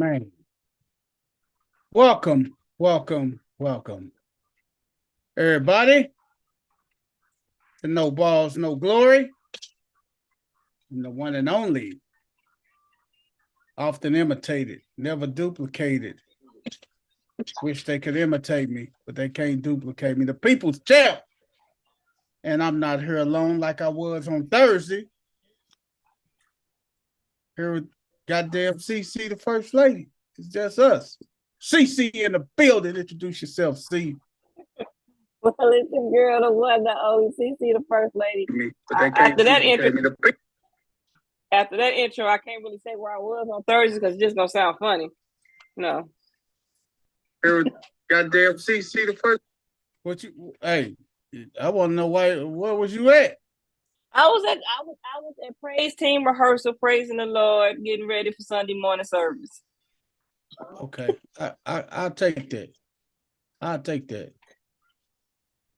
Man, welcome, everybody to No Balls, No Glory, and the one and only, often imitated, never duplicated. Wish they could imitate me, but they can't duplicate me. The people's champ, and I'm not here alone like I was on Thursday. Here with goddamn CC, the first lady. It's just us. CC in the building. Introduce yourself, C. Well, it's the girl, the one, the OECC, the first lady. After that intro, I can't really say where I was on Thursday because it's just gonna sound funny. No. Goddamn CC the first. What you? Hey, I want to know why. Where was you at? I was at praise team rehearsal, praising the Lord, getting ready for Sunday morning service. Okay, I'll take that. I'll take that.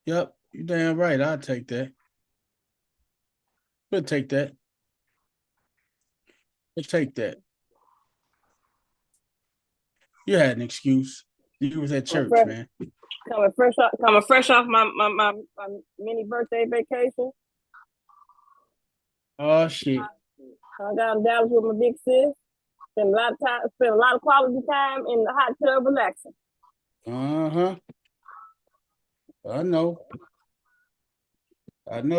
Yep, you damn right. I'll take that. We'll take that. We'll take that. You had an excuse. You was at church, man. Coming fresh off my mini birthday vacation. Oh shit. I got in Dallas with my big sis. Spent a lot of quality time in the hot tub relaxing. Uh-huh. I know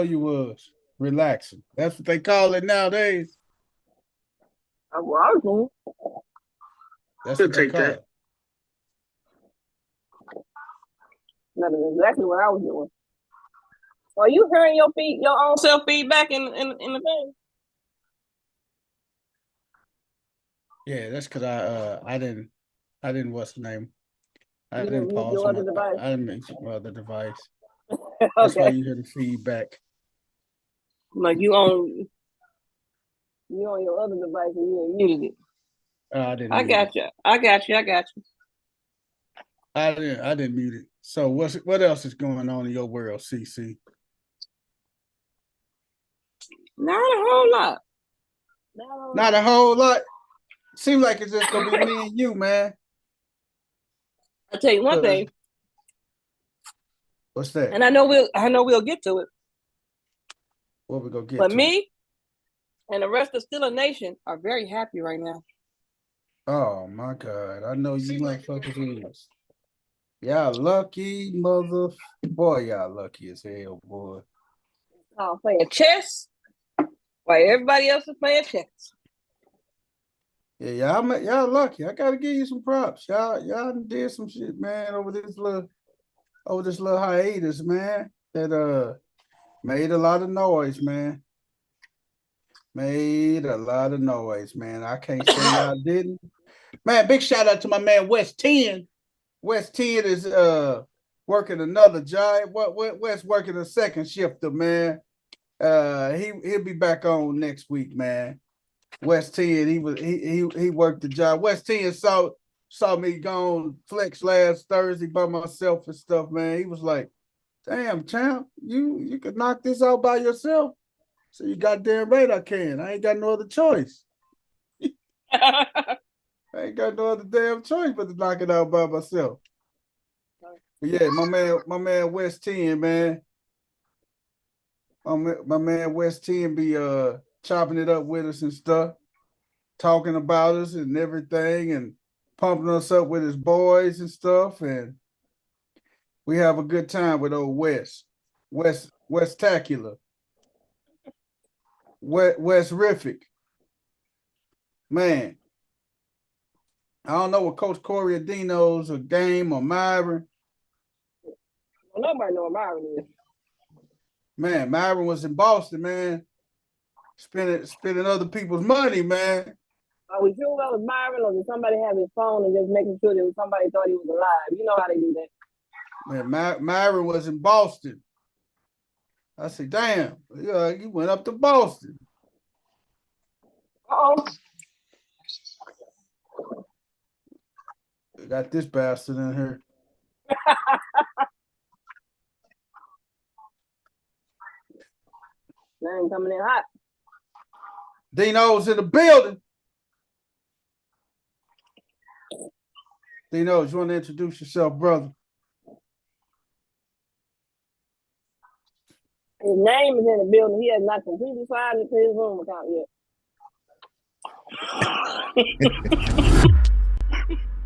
you was relaxing. That's what they call it nowadays. I was. That's what they call it. That is exactly what I was doing. Are you hearing your own self feedback in the thing? Yeah, that's because I didn't what's the name? I didn't use pause your other device. I didn't use my other device. Okay. That's why you hear the feedback. Like you on your other device and you muted it. I got you. I didn't mute it. So what else is going on in your world, CC? Not a whole lot. Not a whole lot. Seems like it's just gonna be me and you, man. I'll tell you one thing. What's that? And I know we'll get to it. What we gonna get but to? Me and the rest of Steeler Nation are very happy right now. Oh my God. I know you motherfuckers is. Y'all lucky, boy, y'all lucky as hell, boy. Playing chess while everybody else is playing chess. Yeah, y'all lucky. I gotta give you some props. Y'all did some shit, man, over this little hiatus, man. That made a lot of noise, man. Made a lot of noise, man. I can't say y'all didn't. Man, big shout out to my man West 10. West 10 is working another job. West working a second shifter, man. He'll be back on next week, man. West 10, he worked the job. West 10 saw me gone flex last Thursday by myself and stuff, man. He was like, damn, champ, you could knock this out by yourself. So you goddamn right I can. I ain't got no other choice. I ain't got no other damn choice but to knock it out by myself. But yeah, my man West 10, man. My man West 10 be chopping it up with us and stuff, talking about us and everything, and pumping us up with his boys and stuff. And we have a good time with old Westacular. West-rific. Man. I don't know what Coach Corey Adino's or Game or Myron. Well, nobody know what Myron is. Man, Myron was in Boston, man. Spending other people's money, man. Are we sure that was Myron, or did somebody have his phone and just making sure that somebody thought he was alive? You know how they do that. Man, Myron was in Boston. I said, damn, you went up to Boston. Uh-oh. Got this bastard in here. Man, coming in hot. Dino's in the building. Dino, you want to introduce yourself, brother? His name is in the building. He has not completely signed into his room account yet.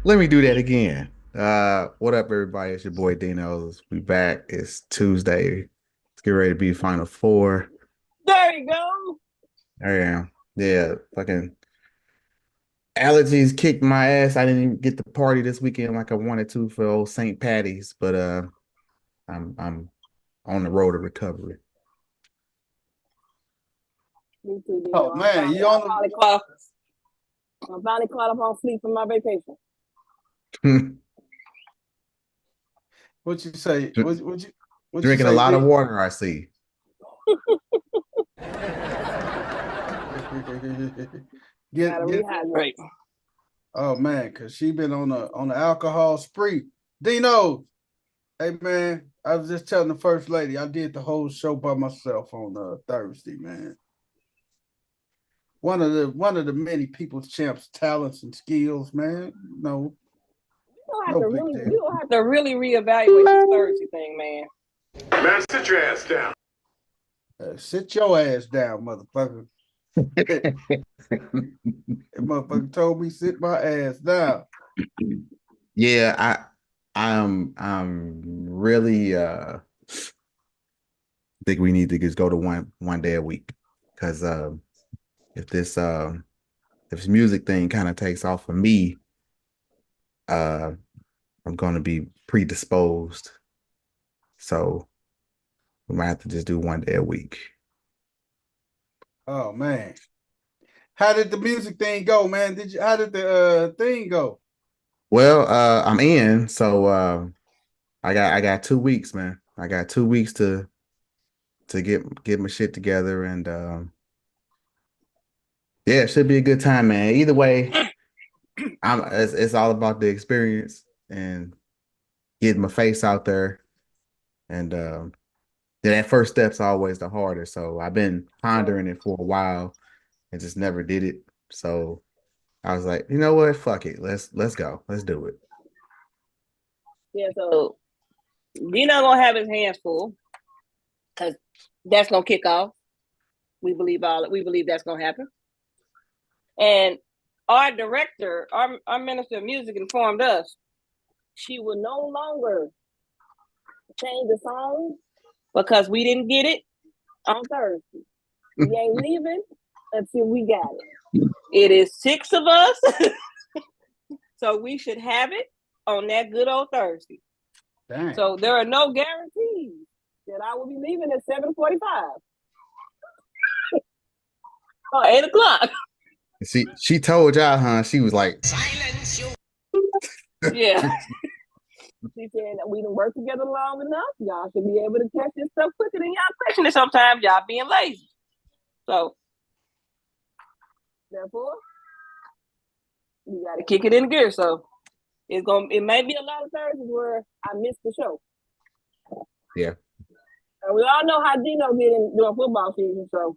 Let me do that again. What up, everybody? It's your boy Dino. We back. It's Tuesday. Let's get ready to be Final Four. There you go. There I am. Yeah, fucking allergies kicked my ass. I didn't even get the party this weekend like I wanted to for old St. Patty's, but I'm on the road to recovery. Me too, Dino. Oh man, you on the? I'm finally caught up on sleep from my vacation. What you say? What drinking you say, a lot of water, I see. Gotta rehydrate. Oh man, cause she been on the alcohol spree. Dino, hey man, I was just telling the first lady I did the whole show by myself on Thursday, man. One of the many People's Champs talents and skills, man. No. You don't have to really reevaluate this Thursday thing, man. Man, sit your ass down. Sit your ass down, motherfucker. That motherfucker told me sit my ass down. Yeah, I'm really think we need to just go to one day a week, because if this music thing kind of takes off for me, I'm going to be predisposed. So we might have to just do one day a week. Oh man. How did the music thing go, man? How did the thing go? Well, I'm in, so I got 2 weeks, man. I got 2 weeks to get my shit together, and yeah, it should be a good time, man. Either way, it's all about the experience and getting my face out there, and that first step's always the hardest. So I've been pondering it for a while and just never did it. So I was like, you know what? Fuck it. Let's go. Let's do it. Yeah, so Dino gonna have his hands full, because that's gonna kick off. We believe that's gonna happen. And our director, our minister of music, informed us she will no longer change the song because we didn't get it on Thursday. We ain't leaving until we got it. It is 6 of us, so we should have it on that good old Thursday. Dang. So there are no guarantees that I will be leaving at 7:45 or 8 o'clock. She told y'all, huh? She was like, silence you. Yeah. She said that we done work together long enough. Y'all should be able to catch this stuff quicker than y'all question it sometimes. Y'all being lazy. So therefore, you gotta kick it in gear. So it may be a lot of Thursdays where I missed the show. Yeah. And we all know how Dino get in during football season, so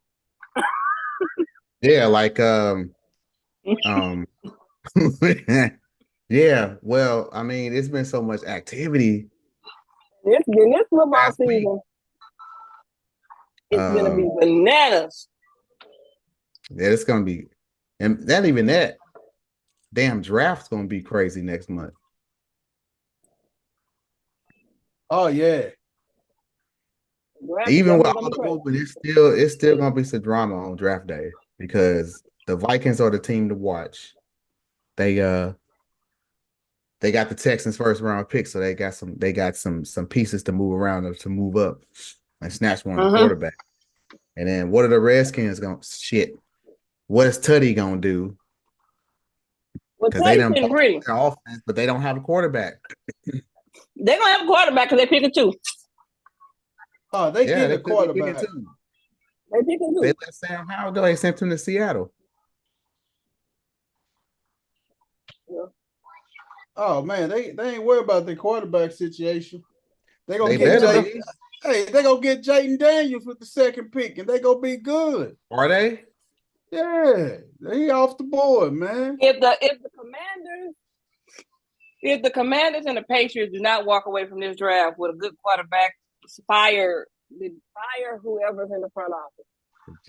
yeah, like yeah, well, I mean, it's been so much activity. This football season, it's gonna be bananas. Yeah, it's gonna be, and that damn draft's gonna be crazy next month. Oh yeah. Even with all the movement, it's still gonna be some drama on draft day, because the Vikings are the team to watch. They got the Texans first round pick, so they got some pieces to move around to move up and snatch one of the quarterback. And then what are the Redskins gonna shit? What is Tutty gonna do? Because they don't play their offense, but they don't have a quarterback. They're gonna have a quarterback because they pick it too. Oh, they get a quarterback. They pick it too. They let Sam Howell go. They sent him to Seattle. Yeah. Oh man, they ain't worried about the quarterback situation. They gonna get Jayden Daniels with the second pick, and they gonna be good. Are they? Yeah, he off the board, man. If the Commanders If the Commanders and the Patriots do not walk away from this draft with a good quarterback, fire whoever's in the front office.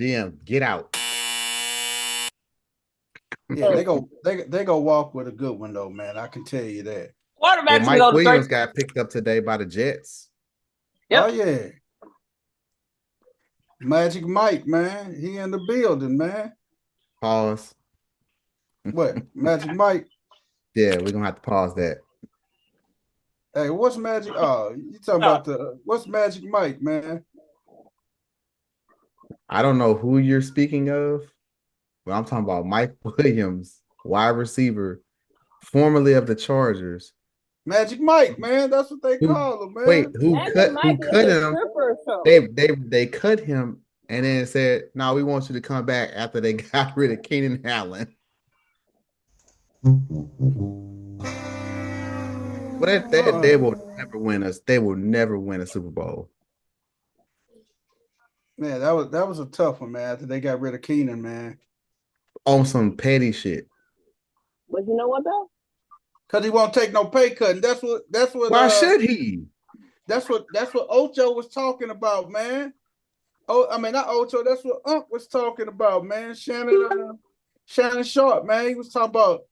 GM, get out. Yeah, they go walk with a good one though, man. I can tell you that. Well, Quarterbacks Mike go to Williams 30. got picked up today by the Jets. Yep. Oh yeah. Magic Mike, man. He in the building, man. Pause. What? Magic Mike? Yeah, we're gonna have to pause that. Hey, what's Magic? Oh, you talking about what's Magic Mike, man? I don't know who you're speaking of, but I'm talking about Mike Williams, wide receiver, formerly of the Chargers. Magic Mike, man. That's what they call him, man. Wait, who cut Mike him? stripper, so. They cut him and then said, "No, we want you to come back after they got rid of Keenan Allen." But they will never win us. They will never win a Super Bowl. Man, that was a tough one, man. After they got rid of Keenan, man. On some petty shit. But you know what though? Because he won't take no pay cut. And that's what Why should he? That's what Ocho was talking about, man. Oh, I mean not Ocho, that's what Unc was talking about, man. Shannon Sharp, man. He was talking about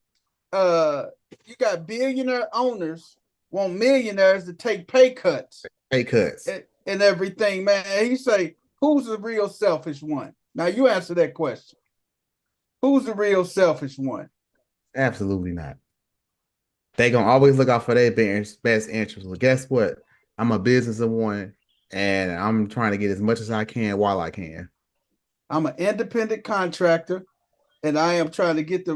you got billionaire owners want millionaires to take pay cuts. Pay cuts. And everything, man. He say, who's the real selfish one? Now you answer that question. Who's the real selfish one? Absolutely not. They gonna always look out for their best interest. Well, guess what? I'm a business of one, and I'm trying to get as much as I can while I can. I'm an independent contractor, and I am trying to get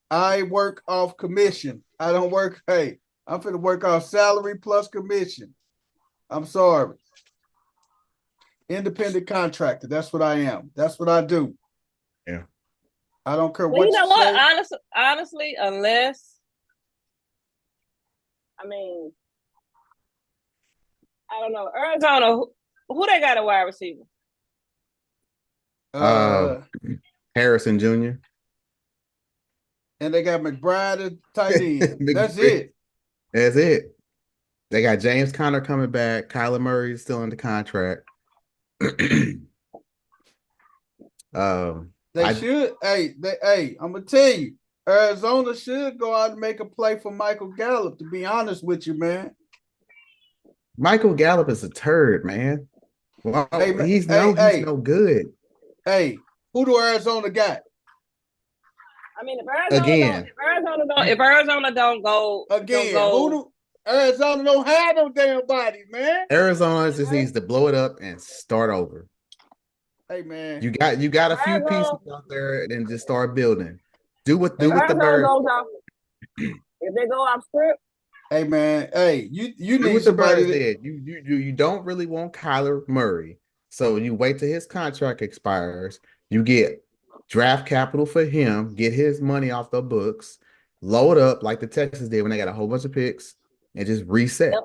I work off commission. I don't work. Hey, I'm finna work off salary plus commission. I'm sorry. Independent contractor. That's what I am. That's what I do. Yeah. I don't care Well, what you know what? say. Honestly, unless I mean, I don't know. Arizona, who they got a wide receiver? Harrison Jr. And they got McBride at tight end. That's it. That's it. They got James Conner coming back. Kyler Murray is still under contract. They should. I'm gonna tell you, Arizona should go out and make a play for Michael Gallup. To be honest with you, man. Michael Gallup is a turd, man. Well, he's no good. Hey, who do Arizona got? I mean, if Arizona don't go again, Arizona don't have no damn body, man. Arizona just needs to blow it up and start over. Hey, man, you got a few pieces out there, and then just start building. Do what the Birds. If they go off script. Hey, man. Hey, you do need what somebody. The Birds did. You don't really want Kyler Murray, so you wait till his contract expires. You get draft capital for him, get his money off the books, load up like the Texans did when they got a whole bunch of picks, and just reset. Yep.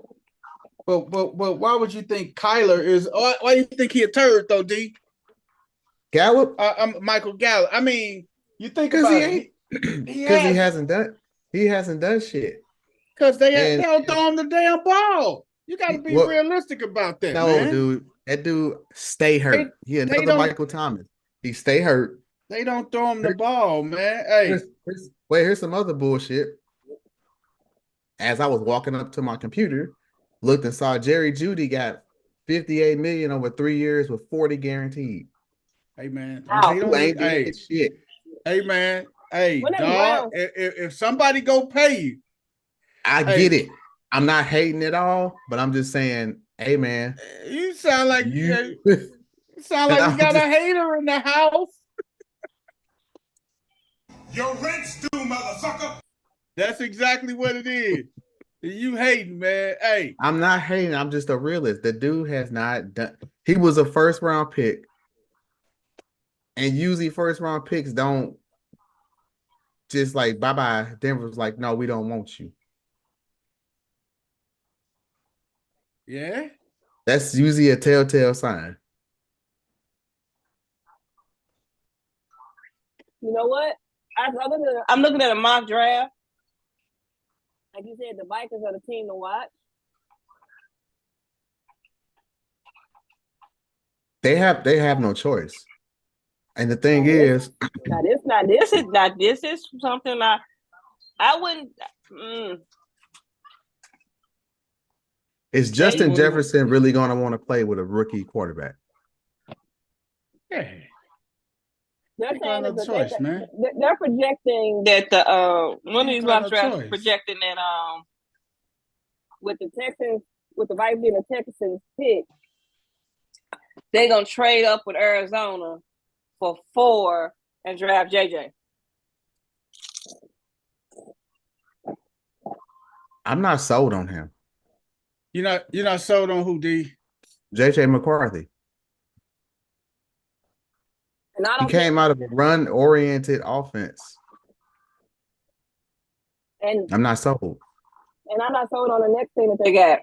But why would you think Kyler is? Why do you think he a turd though, D? Gallup? Michael Gallup. I mean, you think about it. Because he hasn't done shit. Because they don't throw him the damn ball. You got to be realistic about that. No, man. dude. That dude stay hurt. He another Michael Thomas. He stay hurt. They don't throw him the ball, man. Hey, here's some other bullshit. As I was walking up to my computer, looked and saw Jerry Jeudy got $58 million over 3 years with 40 guaranteed. Hey, man. Shit. Hey, man. Hey, dog. If somebody go pay you, I get it. I'm not hating at all, but I'm just saying, hey, man. You sound like you sound like we got a hater in the house. Your rent's due, motherfucker. That's exactly what it is. You hating, man. Hey. I'm not hating. I'm just a realist. The dude has not done. He was a first round pick. And usually first round picks don't just like bye-bye. Denver's like, no, we don't want you. Yeah. That's usually a telltale sign. You know what? I'm looking at a mock draft. Like you said, the Vikings are the team to watch. They have no choice. And the thing is, This is something I wouldn't. is Justin Jefferson really going to want to play with a rookie quarterback? Yeah. They're saying no choice, man. They're projecting that one of these mock drafts projecting that with the Texans, with the Vikings being the Texans pick, they're gonna trade up with Arizona for 4 and draft JJ. I'm not sold on him. You're not sold on who, D? JJ McCarthy. And He came out of a run-oriented offense. And I'm not sold. And I'm not sold on the next thing that they got.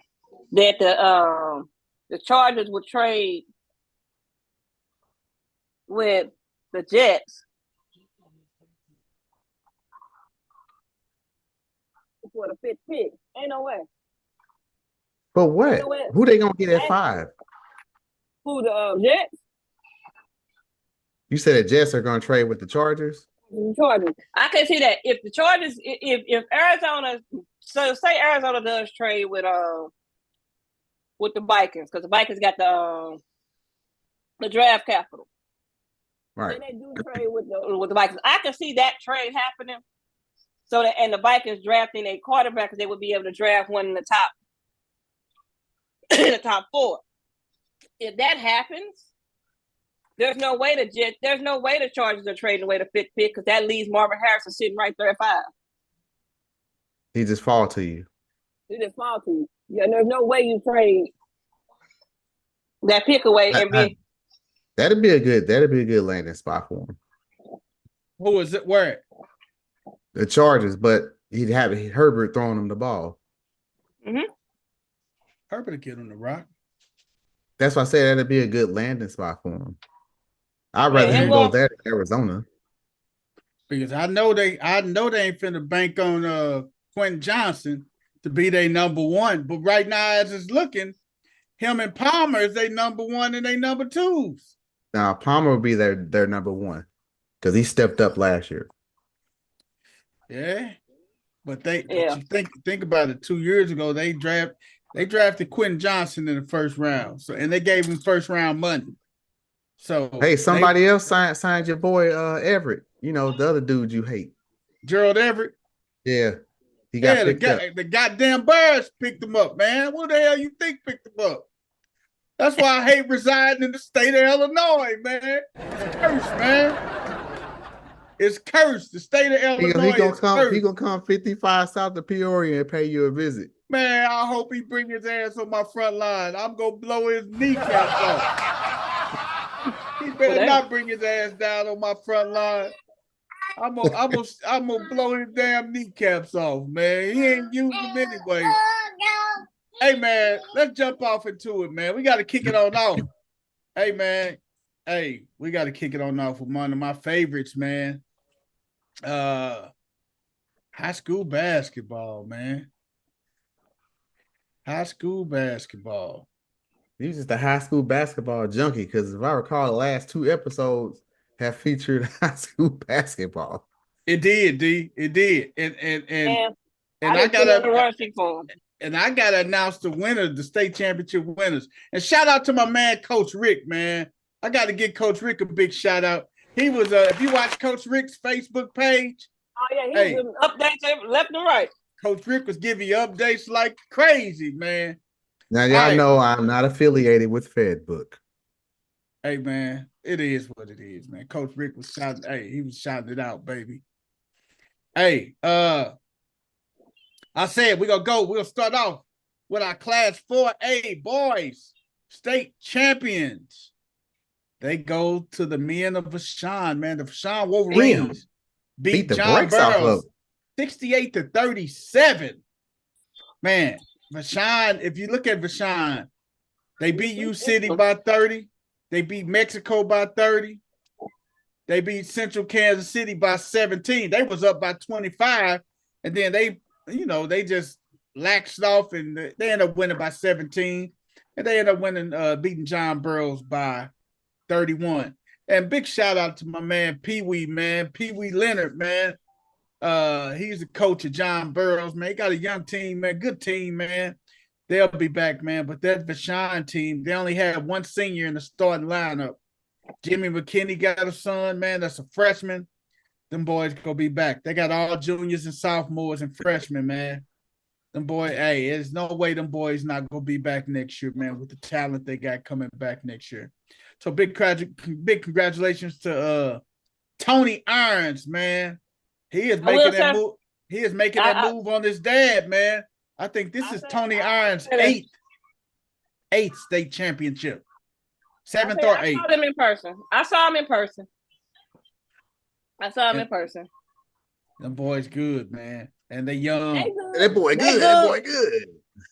That the Chargers would trade with the Jets for the 5th pick. Ain't no way. But what? Who they gonna get at 5? Who, the Jets? You said the Jets are gonna trade with the Chargers? The Chargers. I can see that if the Chargers, if Arizona, so say Arizona does trade with the Vikings, because the Vikings got the draft capital. Right. Then they do trade with the Vikings. I can see that trade happening. So that, and the Vikings drafting a quarterback, because they would be able to draft one in the top 4. If that happens, there's no way the Chargers are trading away the 5th pick, because that leaves Marvin Harrison sitting right there at 5. He just fall to you. He just fall to you. Yeah, there's no way you trade that pick away and be. That'd be a good landing spot for him. Who is it? Where? The Chargers, but he'd have Herbert throwing him the ball. Mm-hmm. Herbert would get him the rock. That's why I said that'd be a good landing spot for him. I'd rather him go there than Arizona. Because I know they ain't finna bank on Quentin Johnson to be their number 1. But right now, as it's looking, him and Palmer is their number 1 and their number 2s. Now Palmer will be their number 1 because he stepped up last year. Yeah, but you think about it. 2 years ago, they drafted Quentin Johnson in the 1st round. So and they gave him 1st round money. So hey, somebody else signed your boy Everett. You know, the other dude you hate. Gerald Everett. Yeah. He got picked up. The goddamn Bears picked him up, man. What the hell you think picked him up? That's why I hate residing in the state of Illinois, man. It's cursed, man. It's cursed. The state of Illinois is cursed. He gonna come 55 south of Peoria and pay you a visit. Man, I hope he bring his ass on my front line. I'm gonna blow his kneecaps off. He better not bring his ass down on my front line. I'm gonna blow his damn kneecaps off, man. He ain't using them anyway. Hey, man, let's jump off into it, man. We got to kick it on off. Hey, man. Hey, we got to kick it on off with one of my favorites, man. High school basketball, man. High school basketball. He's just a high school basketball junkie because if I recall, the last 2 episodes have featured high school basketball. It did, D. It did. And I gotta announce the winners, the state championship winners. And shout out to my man, Coach Rick, man. I got to give Coach Rick a big shout out. He was if you watch Coach Rick's Facebook page. Oh yeah, he was updates left and right. Coach Rick was giving you updates like crazy, man. Now y'all know I'm not affiliated with Fedbook. Hey man, it is what it is, man. Coach Rick was shouting, he was shouting it out, baby. Hey, I said we'll start off with our Class 4A boys, state champions. They go to the men of Vashon, man. The Vashon Wolverines beat the John Burroughs 68-37. Man, Vashon, if you look at Vashon, they beat U City by 30. They beat Mexico by 30. They beat Central Kansas City by 17. They was up by 25. And then they they just laxed off and they end up winning by 17. And they end up winning, beating John Burroughs by 31. And big shout out to my man Pee Wee, man. Pee Wee Leonard, man. He's the coach of John Burroughs, man. He got a young team, man. Good team, man. They'll be back, man. But that Vashon team, they only had one senior in the starting lineup. Jimmy McKinney got a son, man. That's a freshman. Them boys gonna be back. They got all juniors and sophomores and freshmen, man. Them boys, hey, there's no way them boys not gonna be back next year, man, with the talent they got coming back next year. So big congratulations to Tony Irons, man. He is making that move. He is making that move on his dad, man. I think this is Tony Irons' eighth state championship. Seventh or eighth. I saw them in person. I saw him in person. Them boys good, man. And they young. That boy good. That boy good.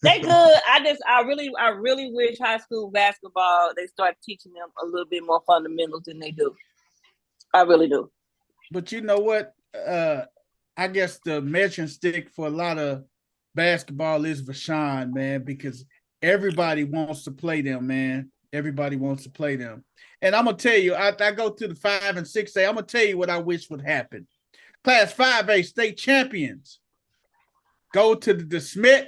They good. I really wish high school basketball, they start teaching them a little bit more fundamentals than they do. I really do. But you know what? I guess the measuring stick for a lot of basketball is Vashon, man, because everybody wants to play them, man. Everybody wants to play them. And I'm going to tell you, I go to the 5 and 6A. I'm going to tell you what I wish would happen. Class 5A state champions go to the DeSmet.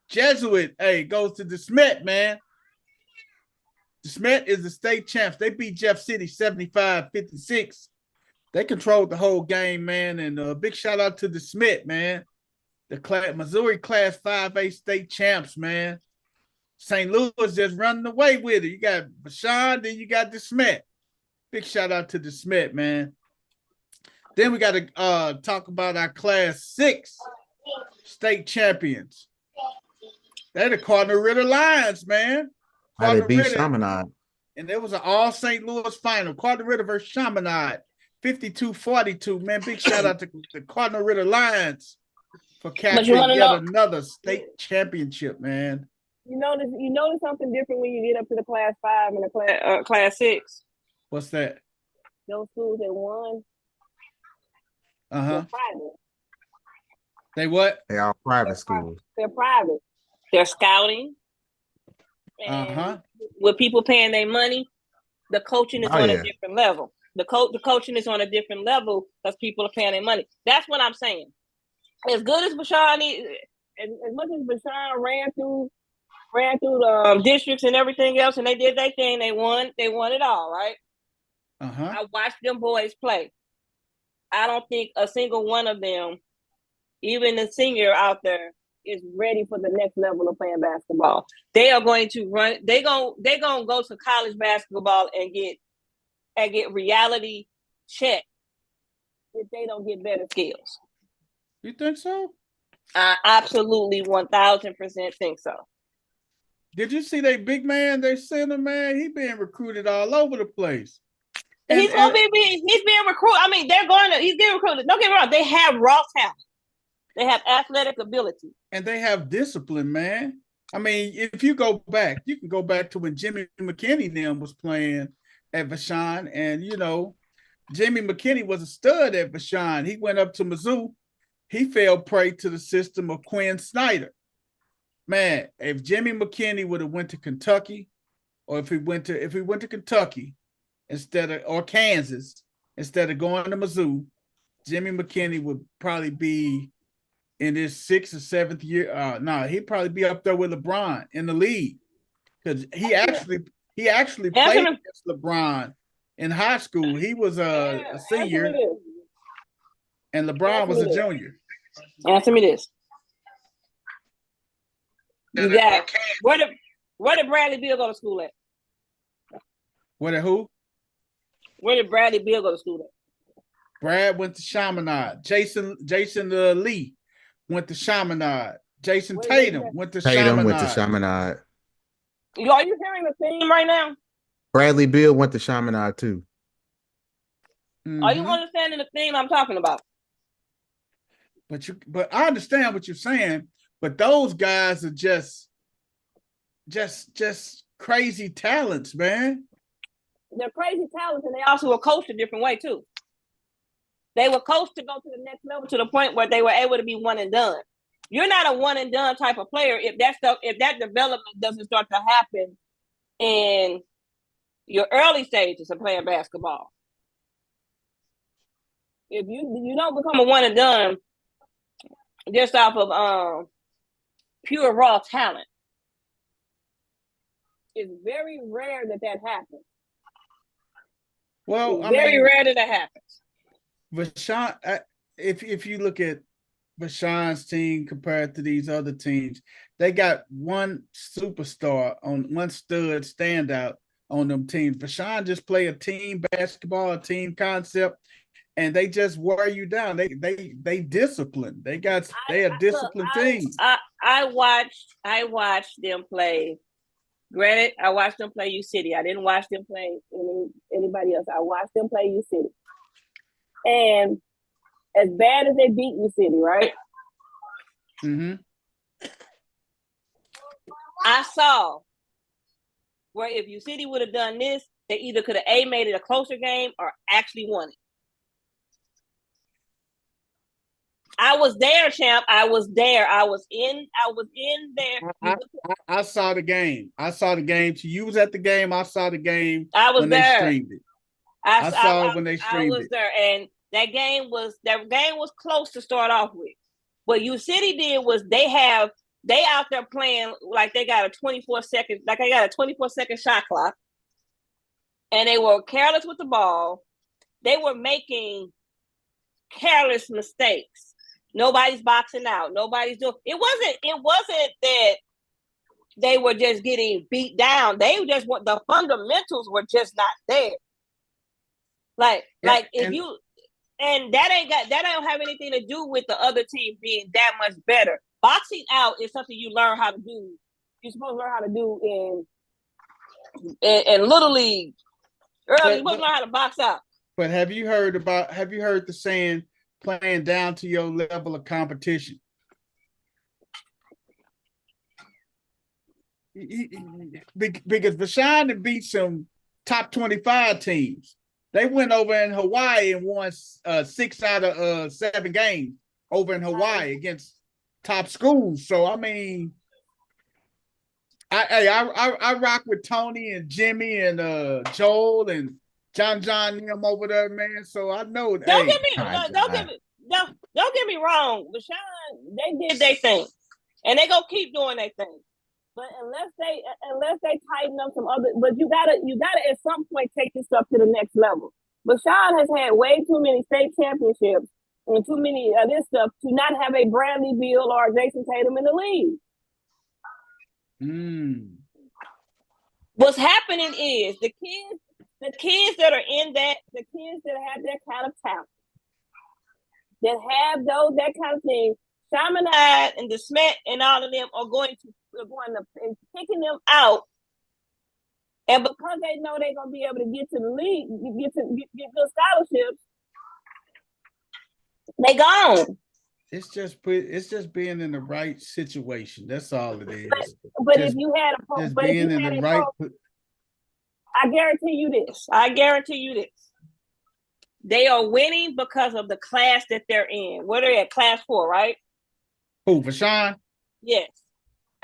Jesuit, goes to DeSmet, man. DeSmet is the state champs. They beat Jeff City 75-56. They controlled the whole game, man. And a big shout out to DeSmet, man. The Missouri Class 5A state champs, man. St. Louis just running away with it. You got Vashon, then you got DeSmet. Big shout out to DeSmet, man. Then we got to talk about our Class 6 state champions. They're the Cardinal Ritter Lions, man. How they beat Chaminade. And there was an all St. Louis final. Cardinal Ritter versus Chaminade. 52-42. Man, big shout out to the Cardinal Ritter Lions for capturing yet another state championship, man. You notice something different when you get up to the Class 5 and the Class 6. What's that? Those schools that won. They're private. They what? They are private schools. They're private. They're scouting. And with people paying their money, the coaching is on a different level. The coaching is on a different level because people are paying their money. That's what I'm saying. As good as Vashon is, as much as Vashon ran through the districts and everything else, and they did their thing, they won it all, right? I watched them boys play. I don't think a single one of them, even the senior out there, is ready for the next level of playing basketball. They are going to run. They're gonna go to college basketball and get reality check if they don't get better skills. You think so? I absolutely 1000% think so. Did you see they big man, they center man? He being recruited all over the place. He's being recruited. I mean, he's getting recruited. Don't get me wrong. They have raw talent. They have athletic ability. And they have discipline, man. I mean, if you go back, you can go back to when Jimmy McKinney then was playing at Vashon. And, Jimmy McKinney was a stud at Vashon. He went up to Mizzou. He fell prey to the system of Quinn Snyder. Man, if Jimmy McKinney would have went to Kentucky, or if he went to Kentucky or Kansas, instead of going to Mizzou, Jimmy McKinney would probably be in his 6th or 7th year. He'd probably be up there with LeBron in the league, because he actually played against LeBron in high school. He was a senior, and LeBron was a junior. Answer me this. You got where did Bradley Beal go to school at? Where did who? Where did Bradley Beal go to school at? Brad went to Chaminade. Jason Lee went to Chaminade. Jason Tatum went to Chaminade. Are you hearing the theme right now? Bradley Beal went to Chaminade too. Mm-hmm. Are you understanding the theme I'm talking about? But I understand what you're saying. But those guys are just crazy talents, man. They're crazy talents, and they also were coached a different way too. They were coached to go to the next level to the point where they were able to be one and done. you're not a one and done type of player if that development doesn't start to happen in your early stages of playing basketball. If you don't become a one and done just off of pure raw talent, it's very rare that happens. Well, it's very rare that happens. Vashawn, if you look at Vashawn's team compared to these other teams, they got one superstar on one stud standout on them teams. Vashawn just play a team basketball, a team concept, and they just wear you down. They discipline. They a disciplined team. I watched them play. Granted, I watched them play U City. I didn't watch them play anybody else. I watched them play U City. And as bad as they beat U City, right? Mm-hmm. I saw where if U City would have done this, they either could have made it a closer game or actually won it. I was there, champ. I was there. I was in there. I saw the game. I saw the game. You was at the game. I saw the game. I was when there. They streamed it. I saw it when they streamed it. I was there, and that game was close to start off with. What U City did was they out there playing like they got a 24-second, like they got a 24-second shot clock, and they were careless with the ball. They were making careless mistakes. Nobody's boxing out. Nobody's doing. It wasn't that they were just getting beat down. They just want the fundamentals were just not there. Like if you and that don't have anything to do with the other team being that much better. Boxing out is something you learn how to do. You're supposed to learn how to do in little league. Early, you're supposed to learn how to box out. But have you heard the saying, playing down to your level of competition? Because Vashawn beat some top 25 teams. They went over in Hawaii and won 6 out of 7 games over in Hawaii against top schools. So I mean, I rock with Tony and Jimmy and Joel and John them over there, man. So I know. Don't get me wrong. Vashawn, they did their thing, and they gonna keep doing their thing. But unless they tighten up some other, but you gotta at some point take this up to the next level. Vashawn has had way too many state championships and too many of this stuff to not have a Bradley Beal or Jason Tatum in the league. What's happening is the kids that are in that, the kids that have that kind of talent, that have that kind of thing, Chaminade and DeSmet and all of them are going to and picking them out, and because they know they're gonna be able to get to the league, get good scholarships, they gone. It's just being in the right situation. That's all it is. But if you had I guarantee you this. They are winning because of the class that they're in. What are they at? Class 4, right? Who, Vashawn? Yes.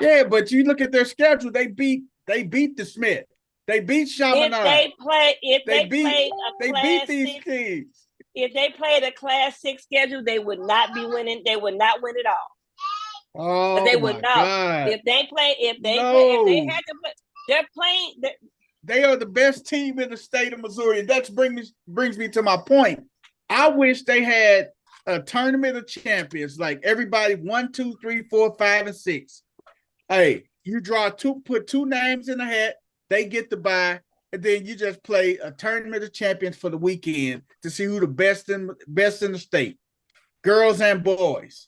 Yeah, but you look at their schedule. They beat DeSmet. They beat Chaminade. If they beat these teams. If they played a Class 6 schedule, they would not be winning. They would not win it all. Oh, but they would not. God. If they had to play, they're playing. They are the best team in the state of Missouri. And that brings me to my point. I wish they had a tournament of champions, like everybody 1, 2, 3, 4, 5, and 6. Hey, you put 2 names in the hat, they get the bye, and then you just play a tournament of champions for the weekend to see who the best in the state, girls and boys.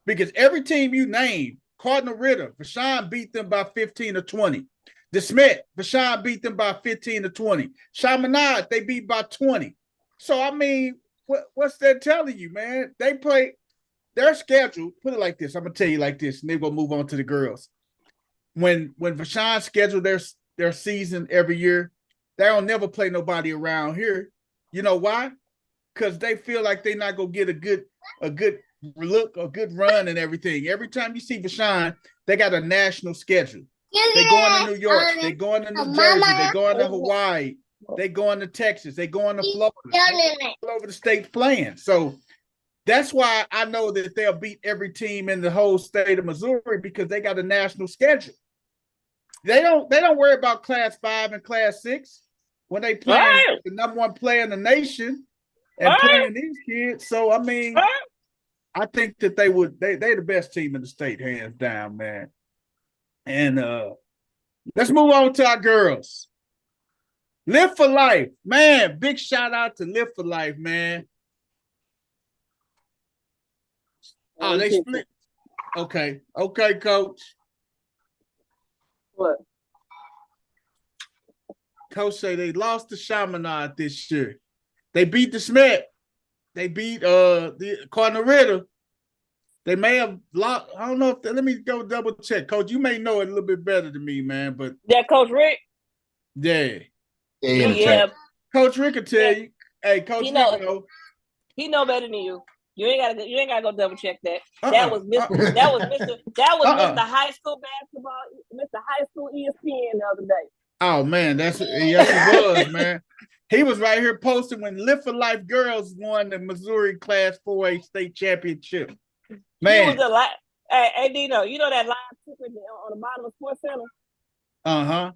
Because every team you name, Cardinal Ritter, Vashawn beat them by 15 or 20. DeSmet, Vashawn beat them by 15 or 20. Chaminade, they beat by 20. So, I mean, what's that telling you, man? They play their schedule. Put it like this. I'm going to tell you like this, and they're going to move on to the girls. When Vashawn scheduled their season every year, they don't never play nobody around here. You know why? Because they feel like they're not going to get a good look, a good run and everything. Every time you see Vashon, they got a national schedule. They going to New York. They going to New Jersey. They going to Hawaii. They going to Texas. They going to Florida. All over the states playing. So that's why I know that they'll beat every team in the whole state of Missouri because they got a national schedule. They don't worry about Class 5 and Class 6 when they play the number one player in the nation and playing these kids. So I mean, I think that they're the best team in the state, hands down, man. And let's move on to our girls. Live for Life, man. Big shout out to Live for Life, man. Oh, they split. Okay, coach. What? Coach say they lost to Chaminade this year. They beat the Smith. They beat the Cardinal Ritter. They may have lost. I don't know if let me go double check. Coach, you may know it a little bit better than me, man. But That Coach Rick? yeah. Yeah. Coach Rick will tell you. Hey, Coach Rick know. He know better than you. You ain't gotta go double check that. That was Mr. High School basketball, Mr. High School ESPN the other day. Oh man, yes it was, man. He was right here posting when Live for Life girls won the Missouri Class 4A state championship. Man, hey Dino, you know that live ticker on the bottom of Sports Center? Uh-huh.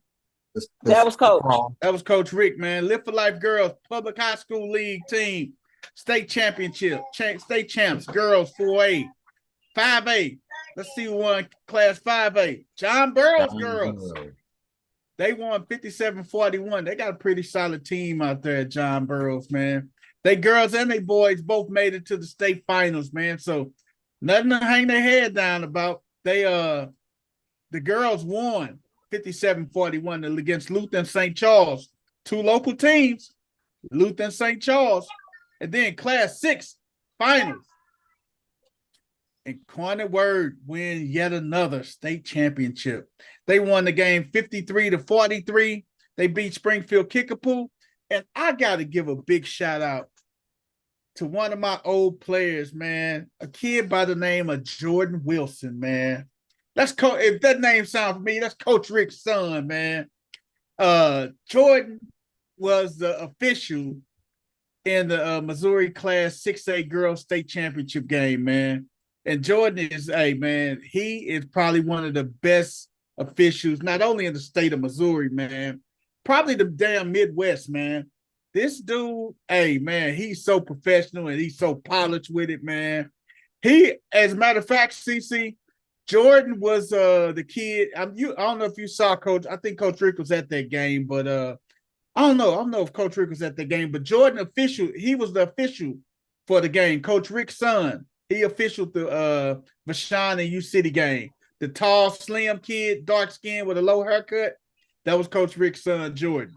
That was Coach. That was Coach Rick, man. Live for Life girls public high school league team. State championship, state champs, girls 4A, 5A. Let's see who won Class 5A. John Burroughs girls. They won 57-41. They got a pretty solid team out there at John Burroughs, man. They girls and they boys both made it to the state finals, man. So nothing to hang their head down about. They the girls won 57-41 against Luther and St. Charles. Two local teams, Luther and St. Charles. And then Class 6 finals. And Corner Word win yet another state championship. They won the game 53-43. They beat Springfield Kickapoo. And I got to give a big shout out to one of my old players, man. A kid by the name of Jordan Wilson, man. If that name sounds familiar, that's Coach Rick's son, man. Jordan was the official in the Missouri Class 6A Girls State Championship game, man. And Jordan is, he is probably one of the best officials, not only in the state of Missouri, man, probably the damn Midwest, man. This dude, he's so professional and he's so polished with it, man. He, as a matter of fact, CC, Jordan was the kid. I don't know if you saw Coach. I think Coach Rick was at that game, but I don't know if Coach Rick was at the game, but Jordan he was the official for the game. Coach Rick's son, he officialed the Vashon and U City game. The tall, slim kid, dark skin with a low haircut, that was Coach Rick's son, Jordan.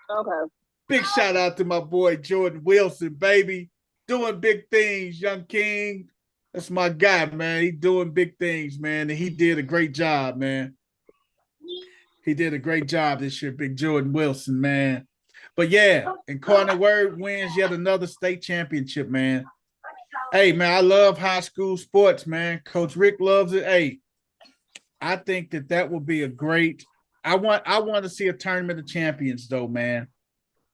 Okay. Big shout out to my boy Jordan Wilson, baby. Doing big things, young king. That's my guy, man. He doing big things, man. And he did a great job, man. He did a great job this year, Big Jordan Wilson, man. But yeah, and Corner Word wins yet another state championship, man. Hey, man, I love high school sports, man. Coach Rick loves it. Hey, I think that will be a great. I want to see a tournament of champions, though, man.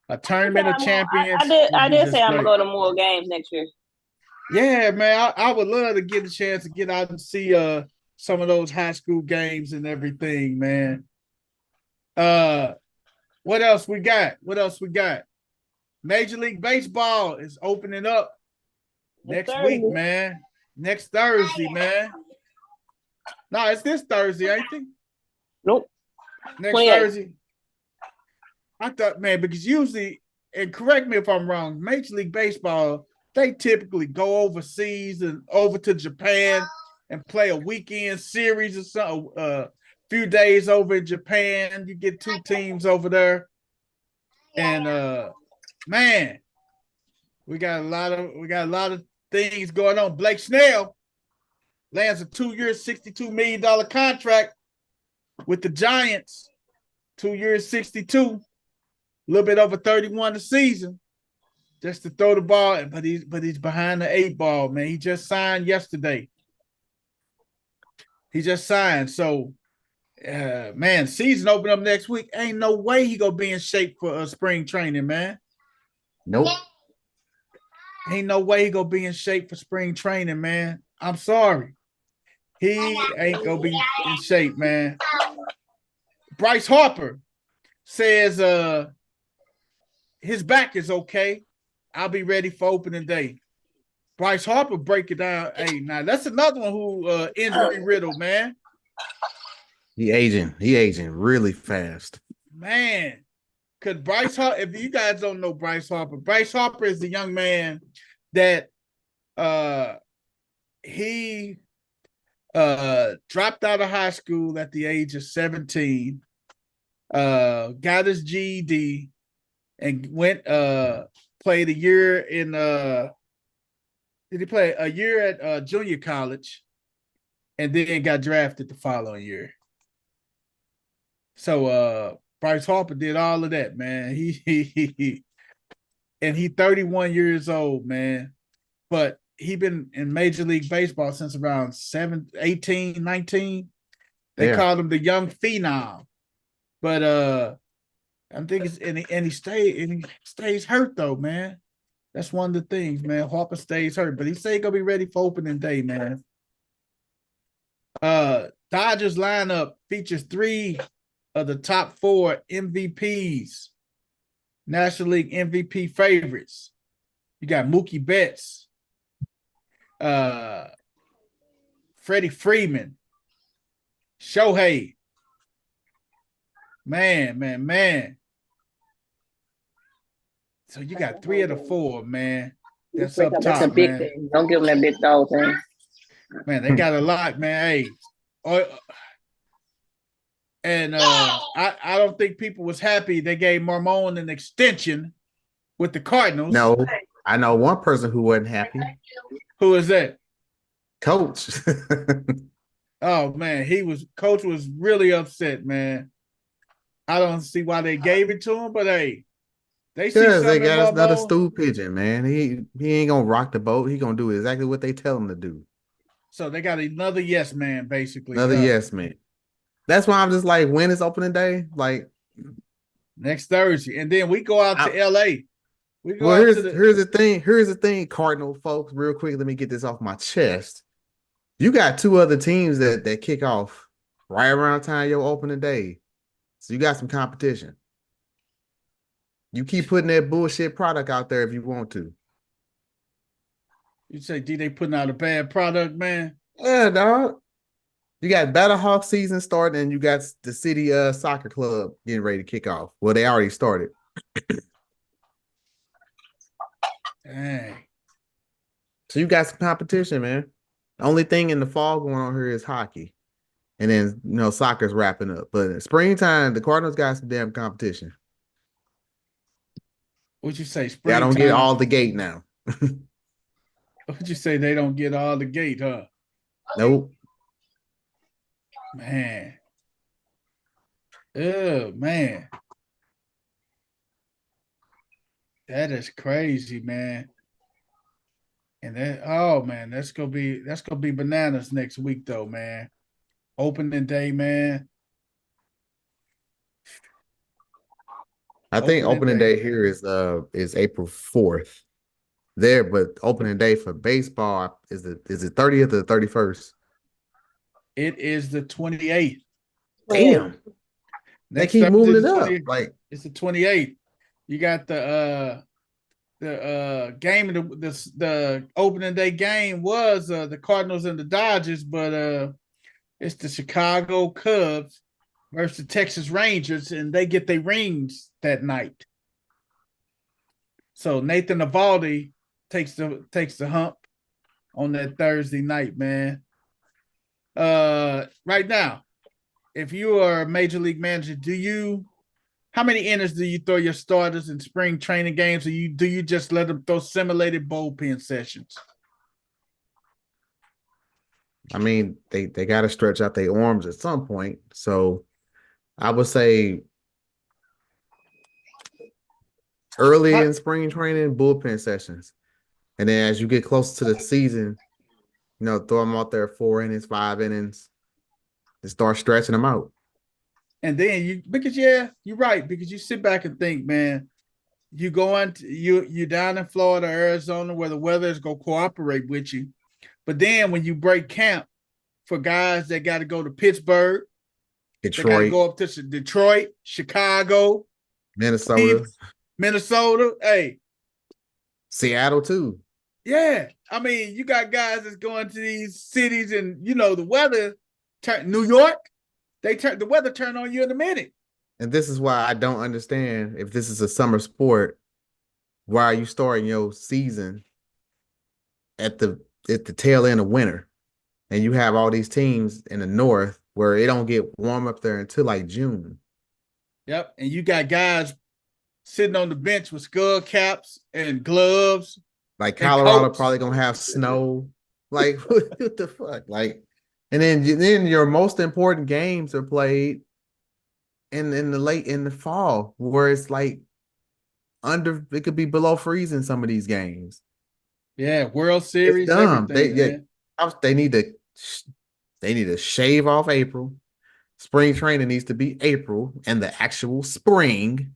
A tournament of champions. I did say I'm gonna go to more games next year. Yeah, man, I would love to get a chance to get out and see some of those high school games and everything, man. What else we got? Major League Baseball is opening up next week, man. Next Thursday, man. No, it's this Thursday, ain't it? Nope. Next Thursday. I thought, man, because usually, and correct me if I'm wrong, Major League Baseball, they typically go overseas and over to Japan and play a weekend series or something. Few days over in Japan, you get two teams over there, and man, we got a lot of things going on. Blake Snell lands a 2-year, $62 million contract with the Giants. 2 years, 62, a little bit over 31 a season. just to throw the ball, but he's behind the 8 ball, man. He just signed yesterday. He just signed. So man, season open up next week. Ain't no way he gonna be in shape for spring training, man. Nope. Ain't no way he gonna be in shape for spring training, man. I'm sorry. He ain't gonna be in shape, man. Bryce Harper says his back is okay. I'll be ready for opening day. Bryce Harper break it down. Hey, now that's another one who injury riddled, man. He aging really fast. Man, because Bryce Harper, if you guys don't know Bryce Harper is the young man that he dropped out of high school at the age of 17, got his GED, and went played a year in did he play a year at junior college, and then got drafted the following year. So Bryce Harper did all of that, man. He and he 31 years old, man. But he been in Major League Baseball since around 18, 19. They called him the young phenom. But I think it's and he stays hurt though, man. That's one of the things, man. Harper stays hurt, but he say he gonna be ready for opening day, man. Dodgers lineup features 3 of the top 4 MVPs, National League MVP favorites. You got Mookie Betts, Freddie Freeman, Shohei. Man. So you got 3 of the 4, man. That's up top, That's a big man. thing. Don't give them that big dog thing. Man, they got a lot, man. Hey, and I don't think people was happy they gave Marmon an extension with the Cardinals. No, I know one person who wasn't happy. Who is that? Coach. Oh man, Coach was really upset, man. I don't see why they gave it to him, but hey, they see Because they something in got another Marmon. stool pigeon, man. He ain't gonna rock the boat. He gonna do exactly what they tell him to do. So they got another yes man, basically. Another yes man. That's why I'm just like, when is opening day? Like next Thursday, and then we go out to LA. We go well, out here's the thing, Cardinal folks. Real quick, let me get this off my chest. You got 2 other teams that kick off right around time your opening day, so you got some competition. You keep putting that bullshit product out there if you want to. You say, D, they putting out a bad product, man? Yeah, dog. You got Battlehawk season starting, and you got the city soccer club getting ready to kick off. Well, they already started. Dang. So you got some competition, man. The only thing in the fall going on here is hockey. And then, soccer's wrapping up. But in springtime, the Cardinals got some damn competition. What'd you say? Y'all don't get all the gate now. What'd you say? They don't get all the gate, huh? Nope. Man. Oh, man. That is crazy, man. And that's gonna be bananas next week, though, man. Opening day, man. I think opening day here is April 4th. There, but opening day for baseball is it 30th or 31st? It is the 28th. Damn. They keep moving it up. Like it's the 28th. You got the game of the opening day game was the Cardinals and the Dodgers, but it's the Chicago Cubs versus the Texas Rangers, and they get their rings that night. So Nathan Eovaldi takes the hump on that Thursday night, man. Right now, if you are a major league manager, how many innings do you throw your starters in spring training games, or do you just let them throw simulated bullpen sessions? I mean, they got to stretch out their arms at some point. So I would say early in spring training, bullpen sessions. And then as you get closer to the season, throw them out there 4 innings, 5 innings, and start stretching them out. And then you're right, because you sit back and think, man, you down in Florida, Arizona, where the weather is gonna cooperate with you. But then when you break camp for guys that got to go to Pittsburgh, Detroit, they got to go up to Detroit, Chicago, Minnesota, hey, Seattle too. Yeah, I mean, you got guys that's going to these cities, and the weather. New York, the weather turn on you in a minute. And this is why I don't understand, if this is a summer sport, why are you starting your season at the tail end of winter, and you have all these teams in the north where it don't get warm up there until like June. Yep, and you got guys sitting on the bench with skull caps and gloves. Like Colorado probably gonna have snow. Like what the fuck? Like, and then your most important games are played in the fall, where it's like it could be below freezing some of these games. Yeah, World Series. It's dumb. They need to shave off April. Spring training needs to be April and the actual spring.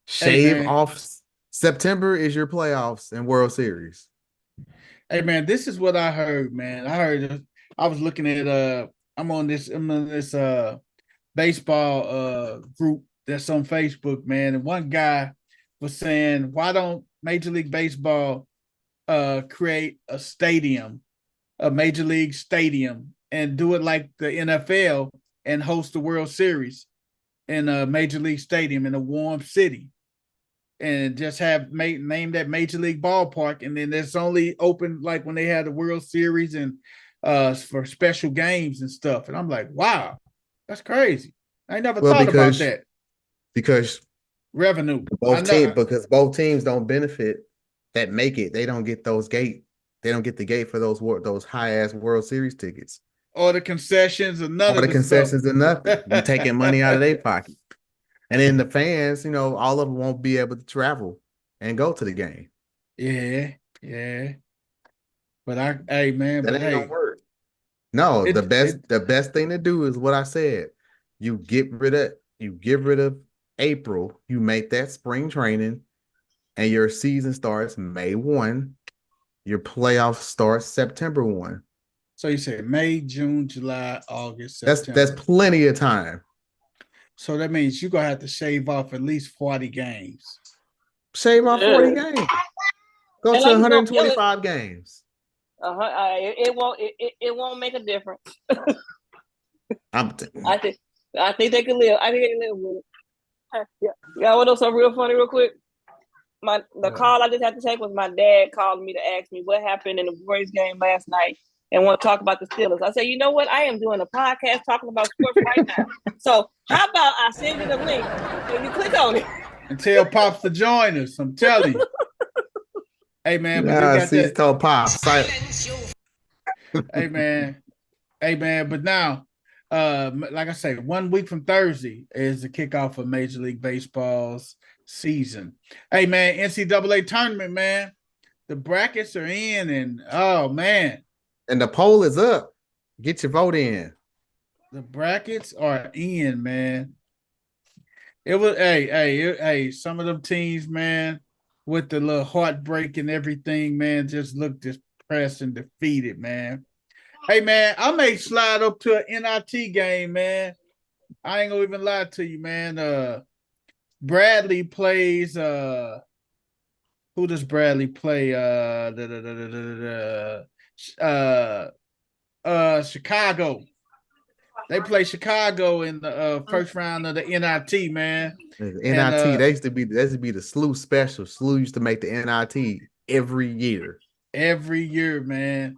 Shave off September is your playoffs and World Series. Hey man, this is what I heard, man. I was looking at I'm on this baseball group that's on Facebook, man, and one guy was saying, why don't Major League Baseball create a Major League stadium, and do it like the NFL and host the World Series in a Major League Stadium in a warm city, and just name that Major League Ballpark, and then it's only open like when they had the World Series and for special games and stuff. And I'm like, wow, that's crazy. I never thought about that. Because revenue. Because both teams don't benefit that make it. They don't get those gate. They don't get the gate for those high ass World Series tickets. Or the concessions or none of the concessions or nothing. You're taking money out of their pocket. And then the fans, all of them won't be able to travel and go to the game. Yeah. But that ain't gonna work. No, the best thing to do is what I said. You get rid of April, you make that spring training, and your season starts May 1. Your playoff starts September 1. So you say May, June, July, August, September. That's plenty of time. So that means you're gonna have to shave off at least 40 games. Shave off 40 games. Go to 125 games. It won't make a difference. I think they can live. I think they can live with it. Yeah. Want to know something real funny, real quick? The call I just had to take was my dad calling me to ask me what happened in the Warriors game last night and want to talk about the Steelers. I said, you know what? I am doing a podcast talking about sports right now. So how about I send you the link and you click on it and tell Pops to join us? I'm telling you. Hey man, but tell Pops. Hey man, but now, like I say, 1 week from Thursday is the kickoff of Major League Baseball's season. Hey man, NCAA tournament, man. The brackets are in, and oh man. And the poll is up. Get your vote in. The brackets are in, man. It was hey, some of them teams, man, with the little heartbreak and everything, man, just look depressed and defeated, man. Hey, man, I may slide up to an NIT game, man. I ain't gonna even lie to you, man. Bradley plays who does Bradley play? Chicago. They play Chicago in the first round of the NIT, man. NIT, they used to be the SLU special. SLU used to make the NIT every year. Every year, man.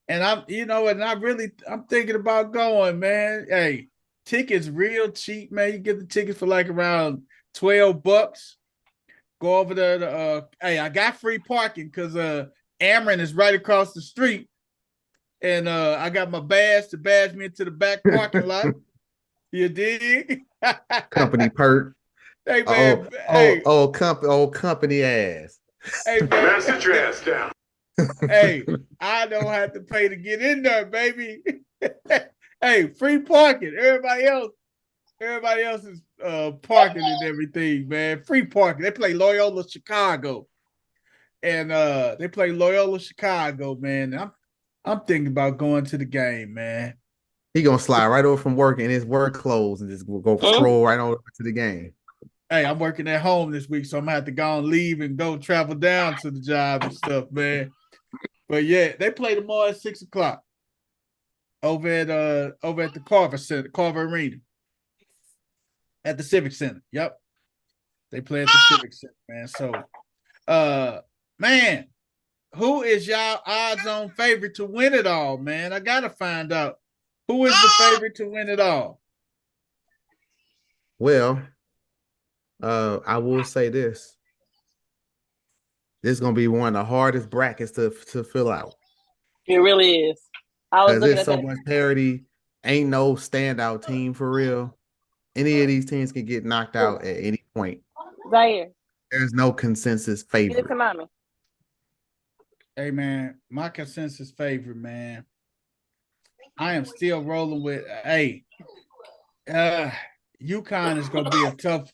And I'm thinking about going, man. Hey, tickets real cheap, man. You get the tickets for like around $12. Go over there to hey, I got free parking because Ameren is right across the street. And I got my badge to badge me into the back parking lot. You dig? Company perk. Hey man, Old company ass. hey man, Man, sit your ass down. hey, I don't have to pay to get in there, baby. Hey, free parking. Everybody else is parking and everything, man. Free parking. They play Loyola Chicago. And they play Loyola Chicago, man. I'm thinking about going to the game, man. He gonna slide right over from work in his work clothes and just go stroll right over to the game. Hey, I'm working at home this week, so I'm gonna have to go and leave and go travel down to the job and stuff, man. But yeah, they play tomorrow at 6:00 over at the Carver Center, Carver Arena. At the Civic Center. Yep. They play at the Civic Center, man. So man, who is y'all odds on favorite to win it all, man? I gotta find out who is the favorite to win it all. Well, I will say this. This is gonna be one of the hardest brackets to fill out. It really is. I was Because looking there's at so that. much parity. Ain't no standout team for real. Any of these teams can get knocked out at any point. Zaire, There's no consensus get it to favorite. mommy. Hey man, my consensus favorite, man. I am still rolling with UConn is gonna be a tough.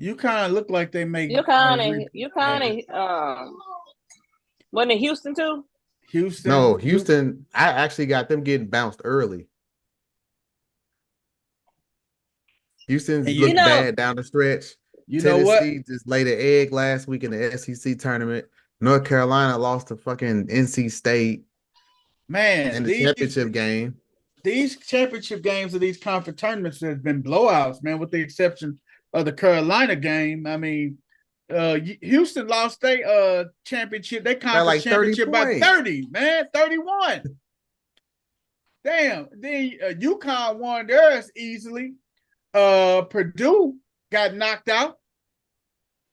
UConn look like they make UConn wasn't it Houston too? Houston. No, Houston, I actually got them getting bounced early. Houston And looked bad down the stretch. You know what? Tennessee just laid an egg last week in the SEC tournament. North Carolina lost to fucking NC State Man, in the championship game. These championship games of these conference tournaments have been blowouts, man, with the exception of the Carolina game. I mean, Houston lost their championship, they conference like 30 championship by points. 30, man, 31. Damn. Then UConn won theirs easily. Purdue got knocked out.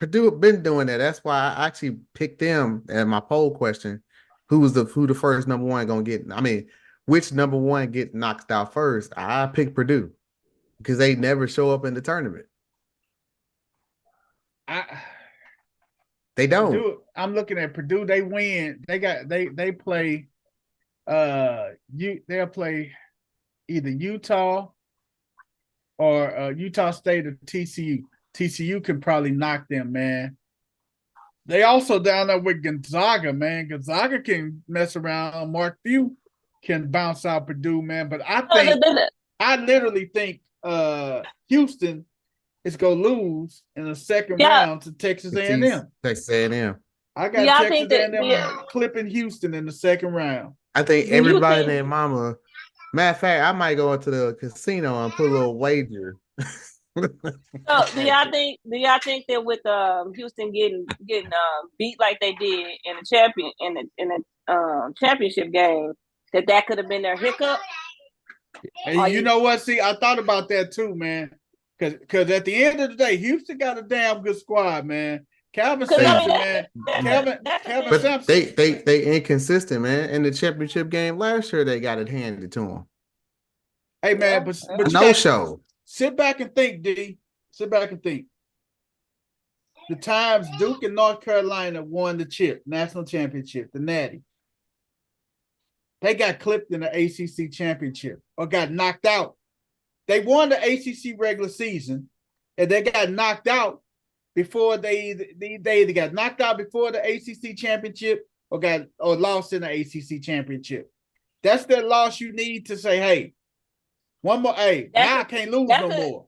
Purdue been doing that. That's why I actually picked them as my poll question. Who the first number one gonna get? I mean, which number one get knocked out first? I picked Purdue because they never show up in the tournament. They don't. Purdue, I'm looking at Purdue. They win. They play. They'll play either Utah or Utah State or TCU. TCU can probably knock them, man. They also down there with Gonzaga, man. Gonzaga can mess around. Mark Few can bounce out Purdue, man. But I literally think Houston is gonna lose in the second round to Texas A&M. Texas A&M. I got Texas A&M clipping Houston in the second round. I think everybody named Mama. Matter of fact, I might go into the casino and put a little wager. So do y'all think that with Houston getting beat like they did in the championship game that could have been their hiccup? And you know what? See, I thought about that too, man. Because at the end of the day, Houston got a damn good squad, man. Calvin Sampson, man. Calvin Sampson. They inconsistent, man. In the championship game last year, they got it handed to them. Hey, man, but no show. Sit back and think, D. Sit back and think. The times Duke and North Carolina won the national championship, the Natty. They got clipped in the ACC championship or got knocked out. They won the ACC regular season, and they got knocked out before they either got knocked out before the ACC championship or lost in the ACC championship. That's that loss you need to say, hey, one more. Hey, now I can't lose no more.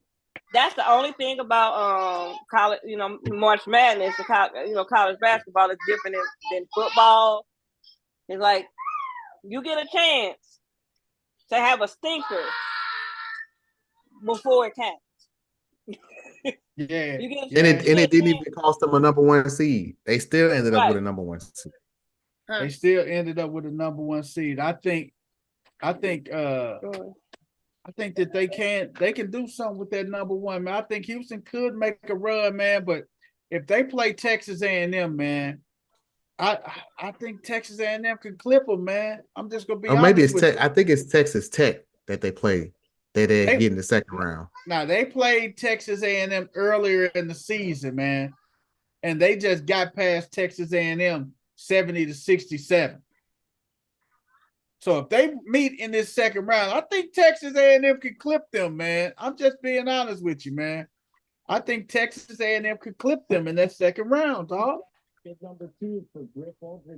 That's the only thing about college. March Madness. College basketball is different than football. It's like you get a chance to have a stinker before it counts. Yeah, and it didn't even cost them a number one seed. They still ended up with a number one seed. They still ended up with a number one seed. I think that they can do something with that number one, man. I think Houston could make a run, man. But if they play Texas A&M, man, I think Texas A&M can clip them, man. I'm just gonna be honest maybe it's with you. I think it's Texas Tech that they play. that they They- get in the second round. Now they played Texas A&M earlier in the season, man, and they just got past Texas A&M 70-67. So if they meet in this second round, I think Texas A&M could clip them, man. I'm just being honest with you, man. I think Texas A&M could clip them in that second round, dog.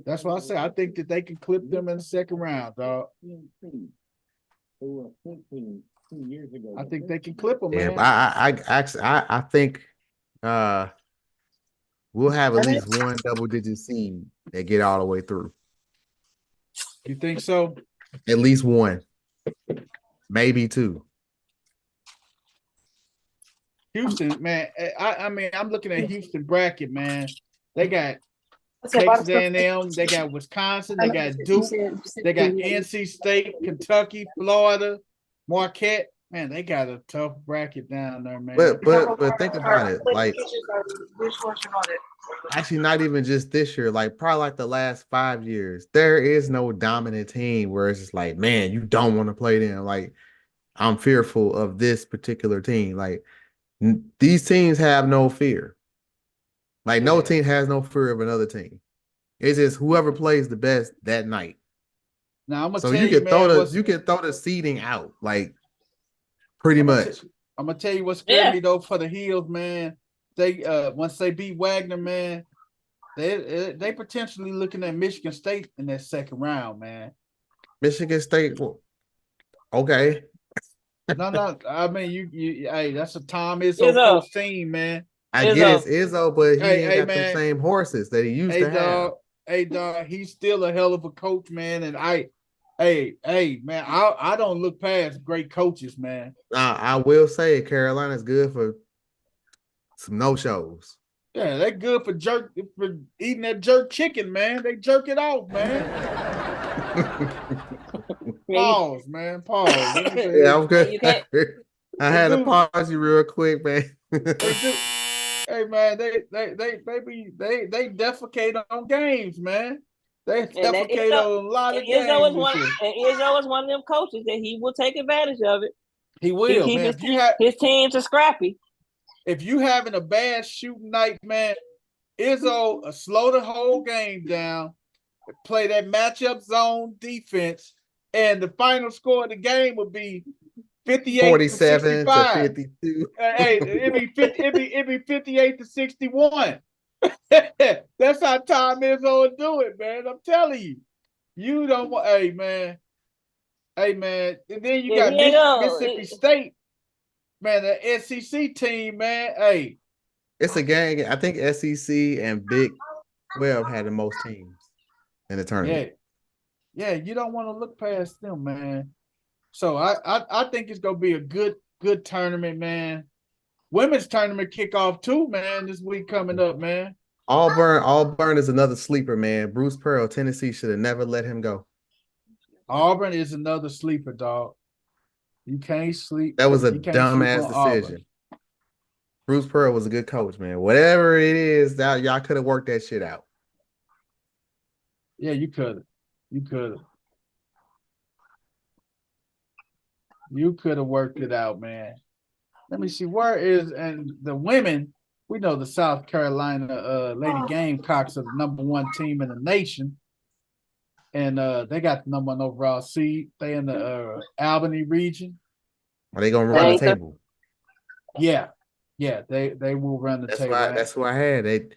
That's what I say. I think that they can clip them in the second round, dog. I think they can clip them, Yeah, man. but I think we'll have at least one double-digit seed that get all the way through. You think so? At least one, maybe two. Houston, man. I mean, I'm looking at Houston bracket, man. They got Texas A&M, they got Wisconsin, they got Duke, they got NC State, Kentucky, Florida, Marquette. Man, they got a tough bracket down there, man. But think about it, like actually not even just this year, like probably like the last 5 years, there is no dominant team where it's just like, man, you don't want to play them. Like, I'm fearful of this particular team. Like, these teams have no fear. Like, no team has no fear of another team. It's just whoever plays the best that night. Now I'm gonna So tell you you, can man, you can throw the seeding out, like pretty much. I'm gonna tell you what scared me though for the Heels, man. They once they beat Wagner, man, they potentially looking at Michigan State in that second round, man. Michigan State, well, okay. No, I mean you hey, that's a Tom Izzo coach team, man. I get it's Izzo, but he ain't got man, the same horses that he used to have. Hey dog, he's still a hell of a coach, man. And hey, man, I don't look past great coaches, man. I will say Carolina's good for some no-shows. Yeah, they're good for eating that jerk chicken, man. They jerk it off, man. Pause, man. Pause. Yeah, I'm good. I had to pause you real quick, man. Hey man, they defecate on games, man. They defecate on a lot of games. Izzo is one of them coaches that he will take advantage of it. He will, man. His teams are scrappy. If you having a bad shooting night, man, Izzo slow the whole game down, play that matchup zone defense, and the final score of the game would be 47 to 52. Hey, it'd be 58 to 61. That's how Tom Izzo will do it, man. I'm telling you. You don't want, hey man. And then you got Mississippi State. Man, the SEC team, man. Hey. It's a gang. I think SEC and Big 12 had the most teams in the tournament. Yeah, you don't want to look past them, man. So I think it's gonna be a good tournament, man. Women's tournament kickoff too, man. This week coming up, man. Auburn is another sleeper, man. Bruce Pearl, Tennessee should have never let him go. Auburn is another sleeper, dog. You can't sleep. That was a dumbass decision. Auburn. Bruce Pearl was a good coach, man. Whatever it is, y'all could have worked that shit out. Yeah, you could have. You could have worked it out, man. Let me see. Where is and the women? We know the South Carolina Lady Gamecocks are the #1 team in the nation, and they got the #1 overall seed. They in the Albany region. Are they gonna run the table? Yeah, they will run the table. That's who I had. They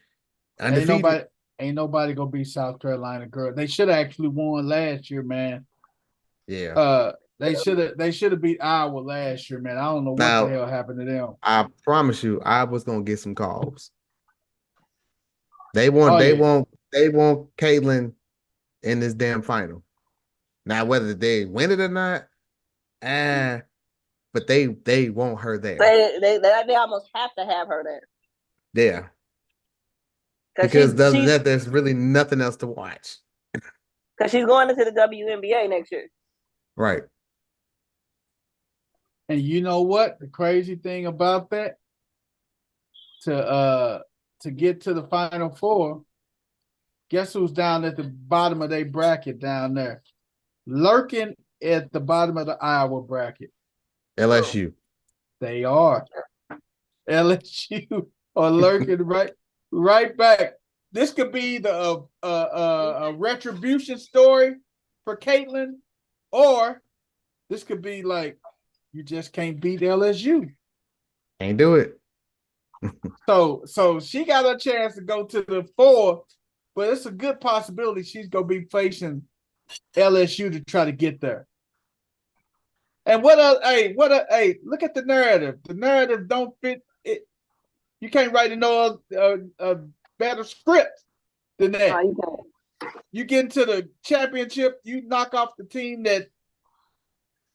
undefeated. Ain't nobody gonna beat South Carolina, girl. They should have actually won last year, man. Yeah. They should have beat Iowa last year, man. I don't know what the hell happened to them. I promise you, I was gonna get some calls. They want Caitlin in this damn final. Now, whether they win it or not, but they want her there. They almost have to have her there. Yeah. Because there's really nothing else to watch. Because she's going into the WNBA next year. Right. And you know what? The crazy thing about that, to get to the Final Four, guess who's down at the bottom of their bracket down there? Lurking at the bottom of the Iowa bracket. LSU. They are. LSU are lurking right back. This could be the a retribution story for Caitlin, or this could be like you just can't beat LSU. Can't do it. So she got a chance to go to the 4, but it's a good possibility she's gonna be facing LSU to try to get there. And look at the narrative. The narrative don't fit it. You can't write a better script than that. No, you can't. You get into the championship, you knock off the team that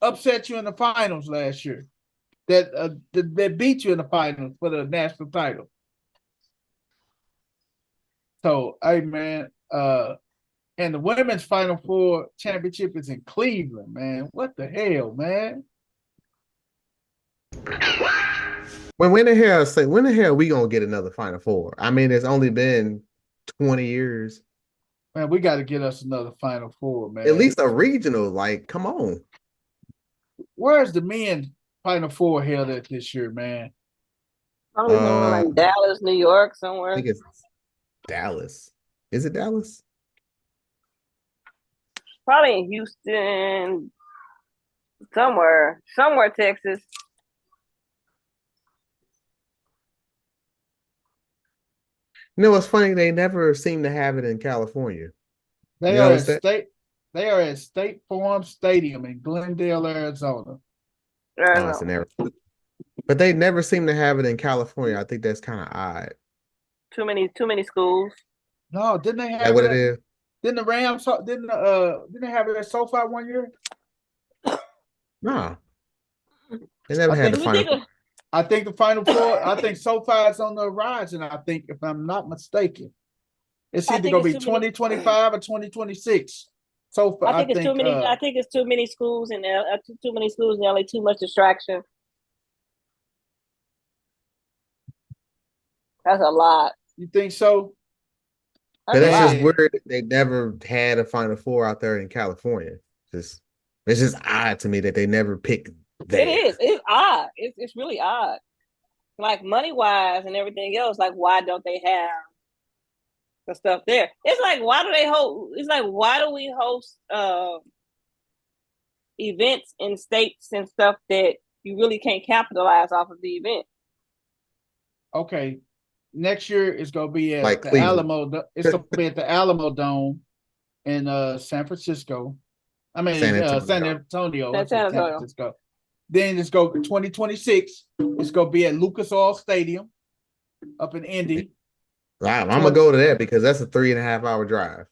upset you in the finals last year, that beat you in the finals for the national title. So, hey man, and the women's Final Four championship is in Cleveland, man. What the hell, man? When the hell are we gonna get another Final Four? I mean, it's only been 20 years. Man, we got to get us another Final Four, man. At least a regional. Like, come on. Where's the men's Final Four held at this year, man? Probably somewhere like Dallas, New York, somewhere. I think it's Dallas. Is it Dallas? Probably in Houston, somewhere, Texas. You know, it's funny. They never seem to have it in California. They You are notice at that? They are at State Farm Stadium in Glendale, Arizona. Oh, it's in Arizona. But they never seem to have it in California. I think that's kind of odd. Too many schools. No, didn't they Is have that what it is? Didn't the Rams didn't they have it at SoFi one year? No. They never I had the think- Final Four. I think the Final Four, I think SoFi is on the horizon, I think, if I'm not mistaken. It's I either think gonna be it's too many- 2025 or 2026. SoFi, I think it's too many. I think it's too many schools in too many schools in LA. Too much distraction. That's a lot. You think so? But that's Yeah. just weird. They never had a Final Four out there in California. It's just odd to me that they never picked there. It is. It's odd. It's really odd. Like money wise and everything else. Like why don't they have the stuff there? It's like why do they host? It's like why do we host events in states and stuff that you really can't capitalize off of the event? Okay. Next year it's gonna be at Like the Cleveland. Alamo. It's gonna be at the Alamo Dome in San Francisco. I mean San Antonio. San Antonio. That's San Antonio. Francisco. Then it's go 2026. It's gonna be at Lucas Oil Stadium up in Indy. I'm gonna go to that because that's a 3.5 hour drive.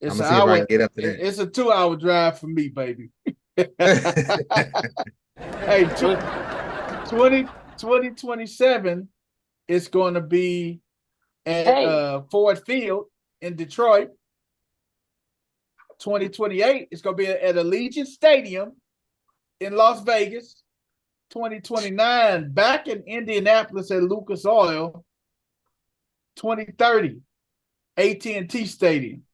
It's I'm an gonna see if I hour. can get up to that. It's a 2-hour drive for me, baby. Hey, 2027 it's going to be at Ford Field in Detroit. 2028 it's going to be at Allegiant Stadium in Las Vegas. 2029 back in Indianapolis at Lucas Oil. 2030 AT&T Stadium,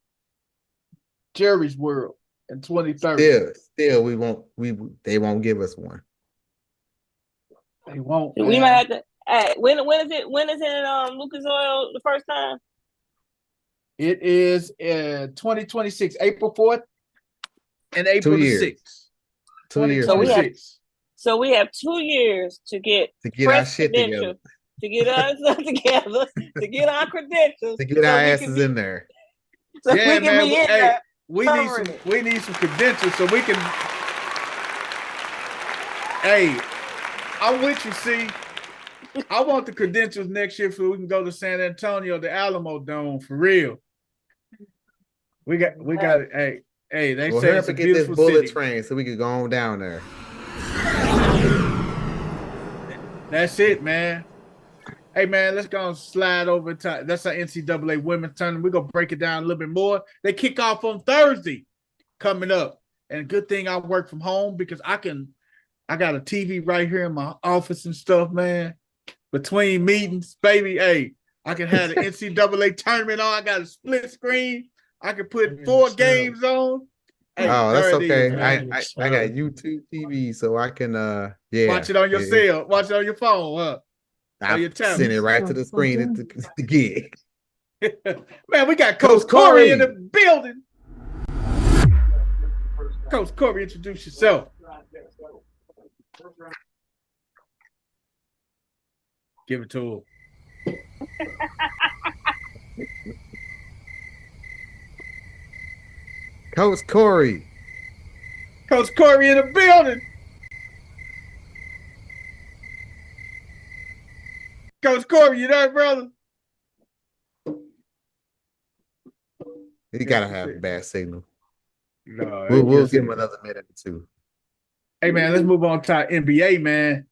Jerry's World in 2030. Still, they won't give us one. They won't. We man. might have to. When is it? When is it in Lucas Oil the first time? It is 2026, April 4th and April 2 years. 6th. 2 years. So we have- 2026. So we have 2 years to get to get our fresh shit together. credentials, to get us together, to get our credentials, To get our so we asses can be- in there. So Yeah, we can man, be in hey, there. We covering need some credentials so we can. Hey, I'm with you. See, I want the credentials next year so we can go to San Antonio, the Alamo Dome for real. We got it. Hey, they Well, say hurry it's up a and get this beautiful bullet city. train so we can go on down there. That's it, man. Hey, man, let's go and slide over to that's our NCAA women's tournament. We're gonna break it down a little bit more. They kick off on Thursday coming up. And good thing I work from home because I got a TV right here in my office and stuff, man. Between meetings, baby. Hey, I can have the NCAA tournament on. I got a split screen. I can put 4 games on. Hey, Oh, that's there it is, okay. man. I got YouTube TV, so I can yeah. Watch it on your cell. Watch it on your phone, huh? I your tablet. send it right to the screen at the gig. Man, we got Coach Corey in the building. Coach Corey, introduce yourself. Give it to him. Coach Corey. Coach Corey in the building. Coach Corey, you there, brother? He gotta have a bad signal. No, We'll give him another minute or two. Hey man, let's move on to our NBA, man.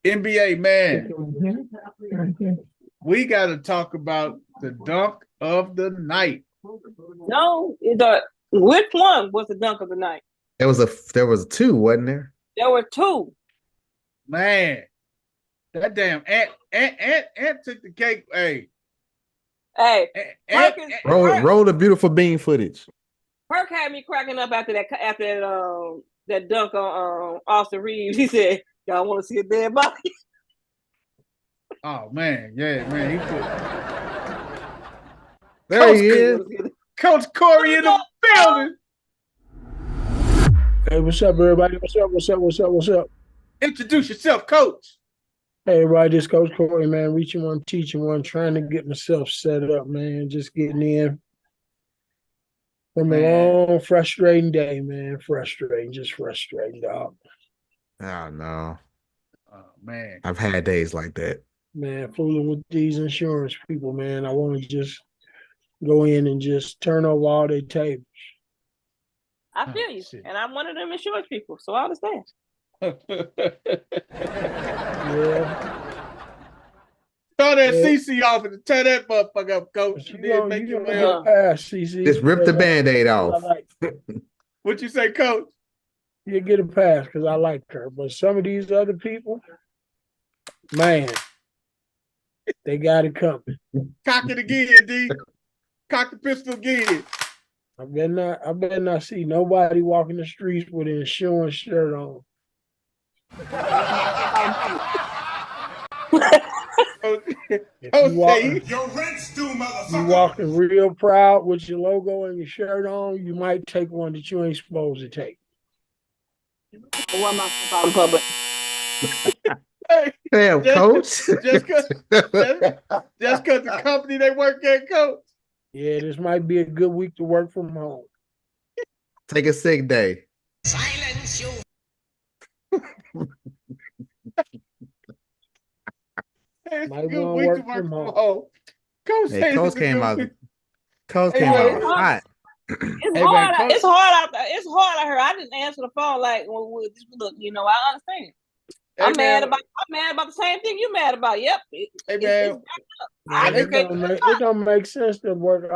NBA, man. We got to talk about the dunk of the night. No, which one was the dunk of the night? There was two, wasn't there? There were two. Man, that damn Ant took the cake. Hey, Roll the beautiful bean footage. Perk had me cracking up after that dunk on Austin Reeves. He said, "Y'all want to see a dead body?" Oh man, yeah, man. He put There he is. Coach Corey in the building. Hey, what's up, everybody? What's up? Introduce yourself, Coach. Hey, everybody, this Coach Corey, man. Reaching one, teaching one, trying to get myself set up, man. Just getting in from a long, frustrating day, man. Just frustrating, dog. Oh no. Oh man. I've had days like that. Man, fooling with these insurance people, man. I want to just go in and just turn over all their tables. I feel you. Shit. And I'm one of them insurance people, so I understand. Yeah. Throw that Yeah. CC off and tear that motherfucker up, Coach. But You you did know, make you your gonna way get up. past, CC. Just rip the Band-Aid I off. like What you say, Coach? you get a pass because I like her. But some of these other people, man, they got it coming. Cock it again, D. Cock the pistol again. I better not see nobody walking the streets with an insurance shirt on. If Oh, you, walk, say, Your rent's due, you motherfucker. walking real proud with your logo and your shirt on, you might take one that you ain't supposed to take. One my out in public. hey, Damn, Just- Coach. just cause the company they work at, Coach. Yeah, this might be a good week to work from home. Take a sick day. Silence you. It's Might good wanna week work to work from from home. home. Coach, Hey, says Coach it's a came good out. week. Coach Hey, came man, out hot. It's Hey, hard. man, Coach- It's hard out there. It's hard out here. I didn't answer the phone. Like, look, I understand. Hey, I'm mad man, about the same thing you mad about. Yep. Hey, man. I Man, just it don't make sense to work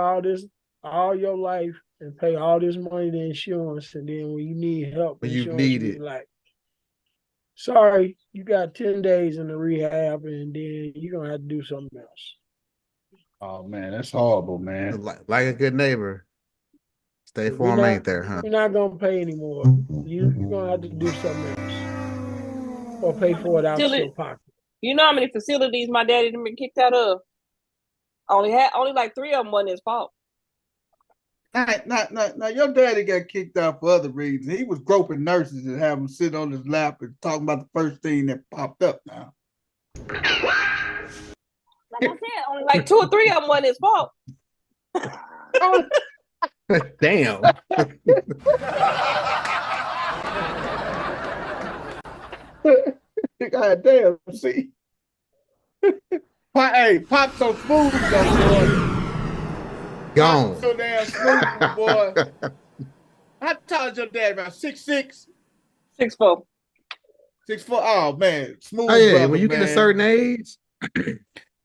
all your life and pay all this money to insurance, and then when you need help, When you insurance need be it. like, sorry, you got 10 days in the rehab, and then you're gonna have to do something else. Oh man, that's horrible, man. Like a good neighbor. Stay We're Farm not- ain't there, huh? You're not gonna pay anymore. You're gonna have to do something else, or pay for it out Till your it- pocket. You know how many facilities my daddy done been kicked out of? Only like 3 of them wasn't his fault. Now, your daddy got kicked out for other reasons. He was groping nurses and having them sit on his lap and talking about the first thing that popped up now. Like I said, only like 2 or 3 of them wasn't his fault. Damn. God damn, see. Pop so smooth though, boy. Gone. Pop so damn smooth, boy. How tall is your dad? About 6'6"? 6'4". 6'4". Oh man, smooth. Oh yeah, brother, when you get a man. certain age,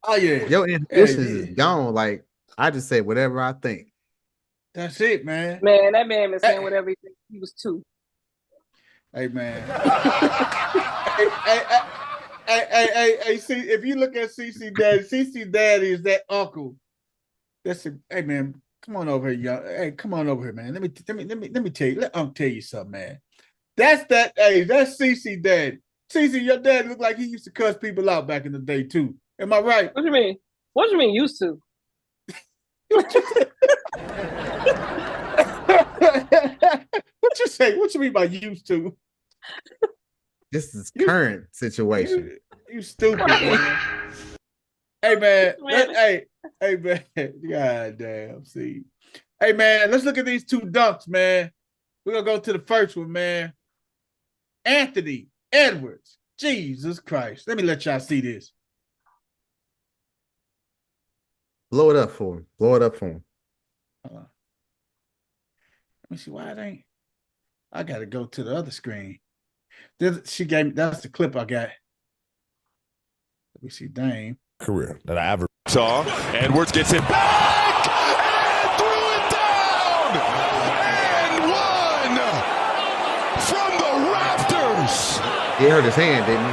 Oh yeah, your inhibitions yeah. is gone. Like I just say whatever I think. that's it, man. Man, that man been saying whatever he think he was 2. Hey man. hey, see, if you look at CC Daddy is that uncle. Hey man, Come on over here, young. Hey, come on over here, man. Let me tell you. I'm tell you something, man. That's CC dad. CC, your dad looked like he used to cuss people out back in the day too. Am I right? What you mean? What you mean used to? What you say? What you mean by used to? This is current situation. You stupid, man. Hey man, hey man, god damn. See, hey man, let's look at these two dunks, man. We're gonna go to the first one, man. Anthony Edwards. Jesus Christ. Let me let y'all see this. Blow it up for him. Blow it up for him. Let me see why it ain't. I gotta go to the other screen. That's the clip I got. Let me see, Dame. Career that I ever saw. Edwards gets it back and threw it down and one from the Raptors. He hurt his hand, didn't he?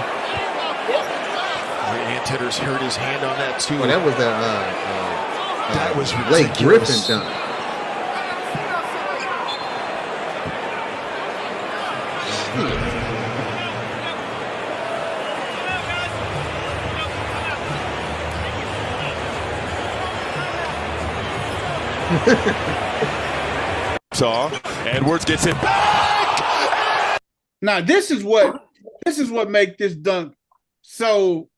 Ant Hitters hurt his hand on that too. Well, that was the that was Blake Griffin ridiculous. dunk. Saw Edwards gets it back. Now this is what make this dunk so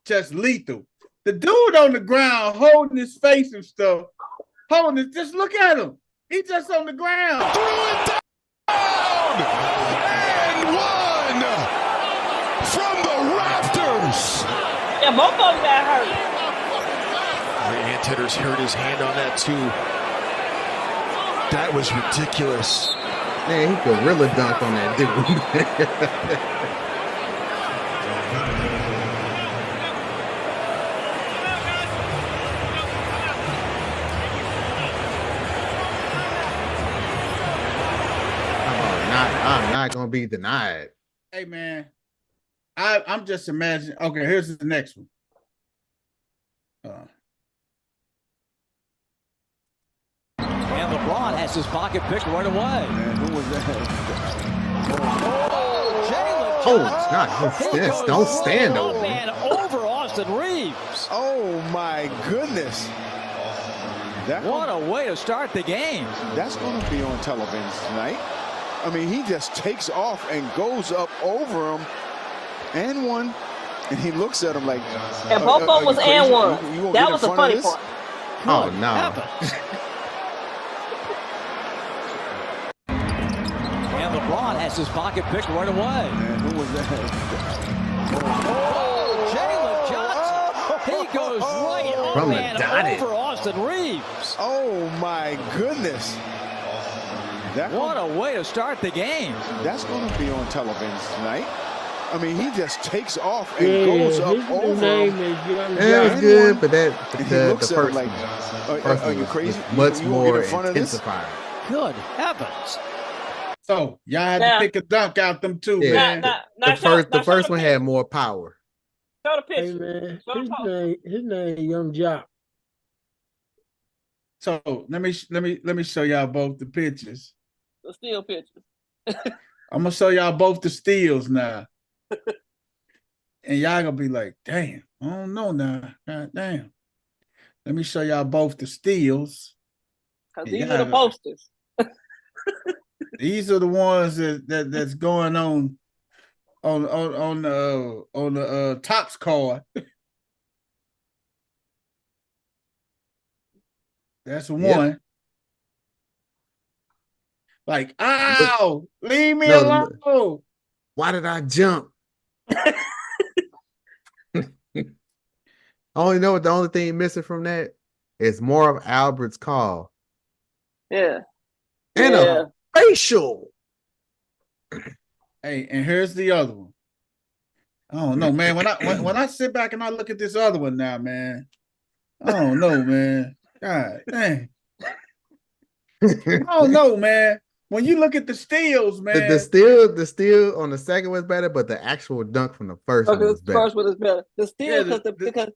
just lethal. The dude on the ground holding his face and stuff, just look at him. He just on the ground. Threw it down and one from the Raptors. Yeah, both of them got hurt. Ant Hitters hurt his hand on that too. That was ridiculous. Man, he gorilla dunk on that dude. I'm not gonna be denied. Hey man, I'm just imagining. Okay, here's the next one. And LeBron has his pocket picked right away. Man, who was that? Oh, Jalen Oh, Johnson. it's not. He goes Don't stand right over up him. and over Austin Reeves. Oh my goodness. What a way to start the game. That's going to be on television tonight. I mean, he just takes off and goes up over him and one, and he looks at him like. And both of them was crazy? and one. You won't That get was in the front funny of this? part. Oh Good no. heavens. And LeBron has his pocket picked right away. Man, who was that? Oh, Jalen Johnson. He goes right up From the and dotted. over Austin Reeves. Oh my goodness. What a way to start the game. That's going to be on television tonight. I mean, he just takes off and Yeah, goes up his over name him. is Young That was and good, one, but and he the looks at him first like, first are one you was crazy? much You won't get more in front of this? intensified. Good heavens. So y'all had Now- to pick a dunk out them two, Yeah. man. Now, The first one had more power. Show the Hey picture. man, Show the post. his name Young Jock. So let me show y'all both the pictures. The still picture. I'm gonna show y'all both the steals now. And y'all gonna be like, damn, I don't know now. God damn. Let me show y'all both the steals. Because Yeah. these are the posters. These are the ones that's going on the Topps card. That's one. Yep. Like, ow, leave me No, alone. Why did I jump? I only know what the only thing missing from that is more of Albert's call Yeah. and Yeah. a facial. Hey, and here's the other one. I don't know, man. When I sit back and I look at this other one now, man, I don't know, man. God dang. I don't know, man. When you look at the steals, man. The steal on the second was better, but the actual dunk from the first one was The better. first one is better. The still Yeah, because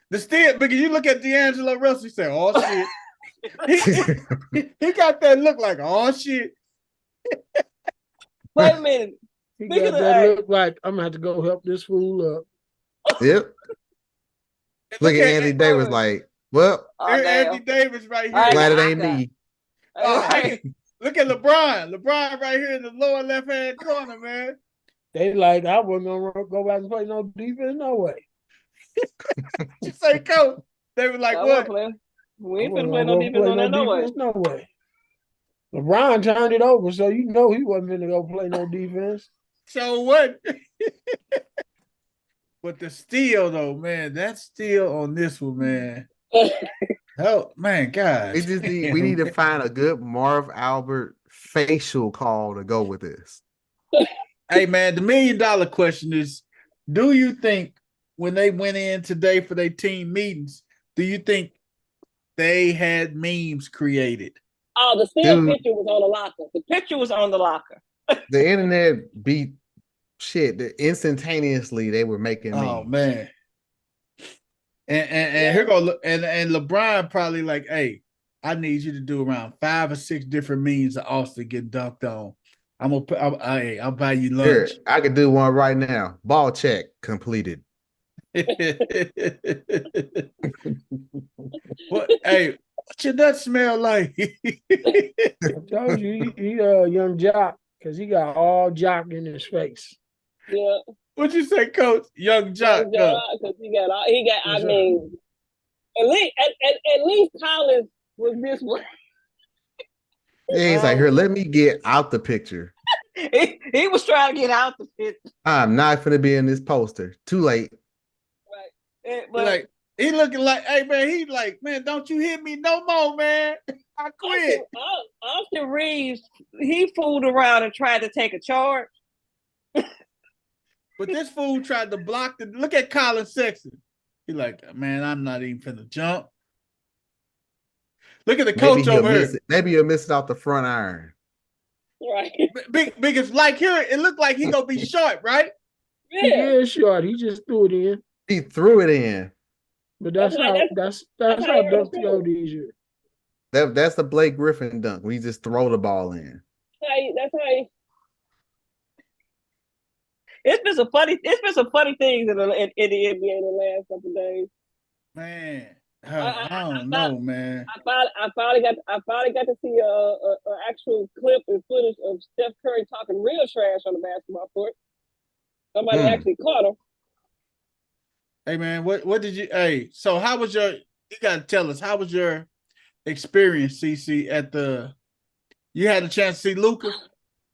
the steal, because you look at D'Angelo Russell, you say, oh shit. He got that look like, oh shit. Wait a minute. He Speaking got of that hey, look like I'm gonna have to go help this fool up. Yep. Look at Anthony Davis oh, like, well, oh Anthony damn. Davis right here. I glad it got- ain't me. Look at LeBron. LeBron right here in the lower left hand corner, man. They like I wasn't gonna go back and play no defense, no way. You say, coach. They were like, I what? wasn't playing. We I ain't wasn't finna play gonna no go defense on that no way. defense, no way. LeBron turned it over, so you know he wasn't gonna go play no defense. So what? But the steal, though, man, that steal on this one, man. Oh, man, God. We need to find a good Marv Albert facial call to go with this. Hey, man, the $1 million question is, do you think when they went in today for their team meetings, do you think they had memes created? Oh, the still Dude. picture was on the locker. The picture was on the locker. The internet beat shit. Instantaneously, they were making memes. Oh, man. And here go and LeBron probably like, hey, I need you to do around 5 or 6 different memes of Austin get dunked on. I'll buy you Here, lunch. I could do one right now. Ball check completed. What? Hey, what your nuts smell like? I told you he young jock because he got all jock in his face. Yeah. What you say, Coach? Young Jock. Because he got. I Yes, sir. mean, at least Collins was this way. Yeah, he's like, here, let me get out the picture. He was trying to get out the picture. I'm not gonna be in this poster. Too late. Right. But Like he looking like, hey man, he like, man, don't you hit me no more, man. I quit. Austin Reeves, he fooled around and tried to take a charge. But this fool tried to block the. Look at Colin Sexton. He like, man, I'm not even finna jump. Look at the coach over here. Maybe you're missing out the front iron. Right. Because like here, it looked like he gonna be short, right? He Yeah. is short. He just threw it in. He threw it in. But that's how how dunks it go is. these years. That's the Blake Griffin dunk. We just throw the ball in. That's how. It's been some funny things in the NBA in the last couple of days. Man, I don't know, man. I finally got to see a actual clip and footage of Steph Curry talking real trash on the basketball court. Somebody actually caught him. Hey man, what did you? Hey, so how was your? You gotta tell us how was your experience, CC, at the? You had a chance to see Luka.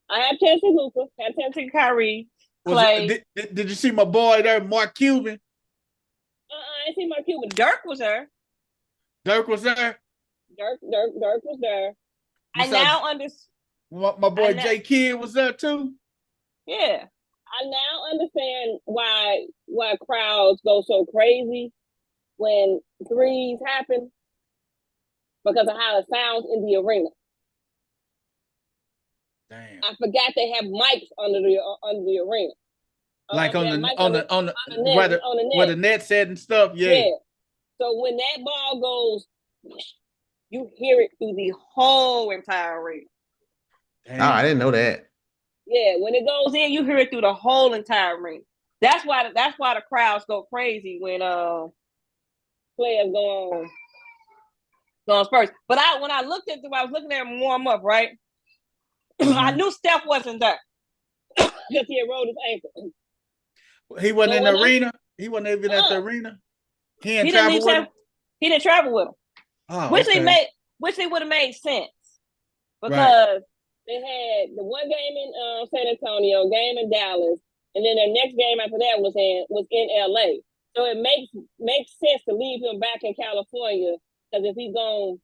I had a chance to see Luka. Had a chance to see Kyrie. Clay. Did you see my boy there, Mark Cuban? I didn't see Mark Cuban. Dirk was there. Dirk was there. Dirk was there. You I saw- now understand. My boy J Kidd was there too. Yeah, I now understand why crowds go so crazy when threes happen because of how it sounds in the arena. Damn. I forgot they have mics under the arena. Like They have mics on the net, where the net said and stuff. Yeah. So when that ball goes, you hear it through the whole entire arena. Damn. Oh, I didn't know that. Yeah, when it goes in, you hear it through the whole entire arena. That's why the crowds go crazy when players go on Spurs. But when I was looking at him warm up, right? I knew Steph wasn't there because he had rolled his ankle. He wasn't in the arena. He wasn't even at the arena. He didn't travel with him. He didn't travel with him. Oh, Which okay. they would have made sense because they had the one game in San Antonio, game in Dallas, and then their next game after that was in LA. So it makes sense to leave him back in California because if he's gone,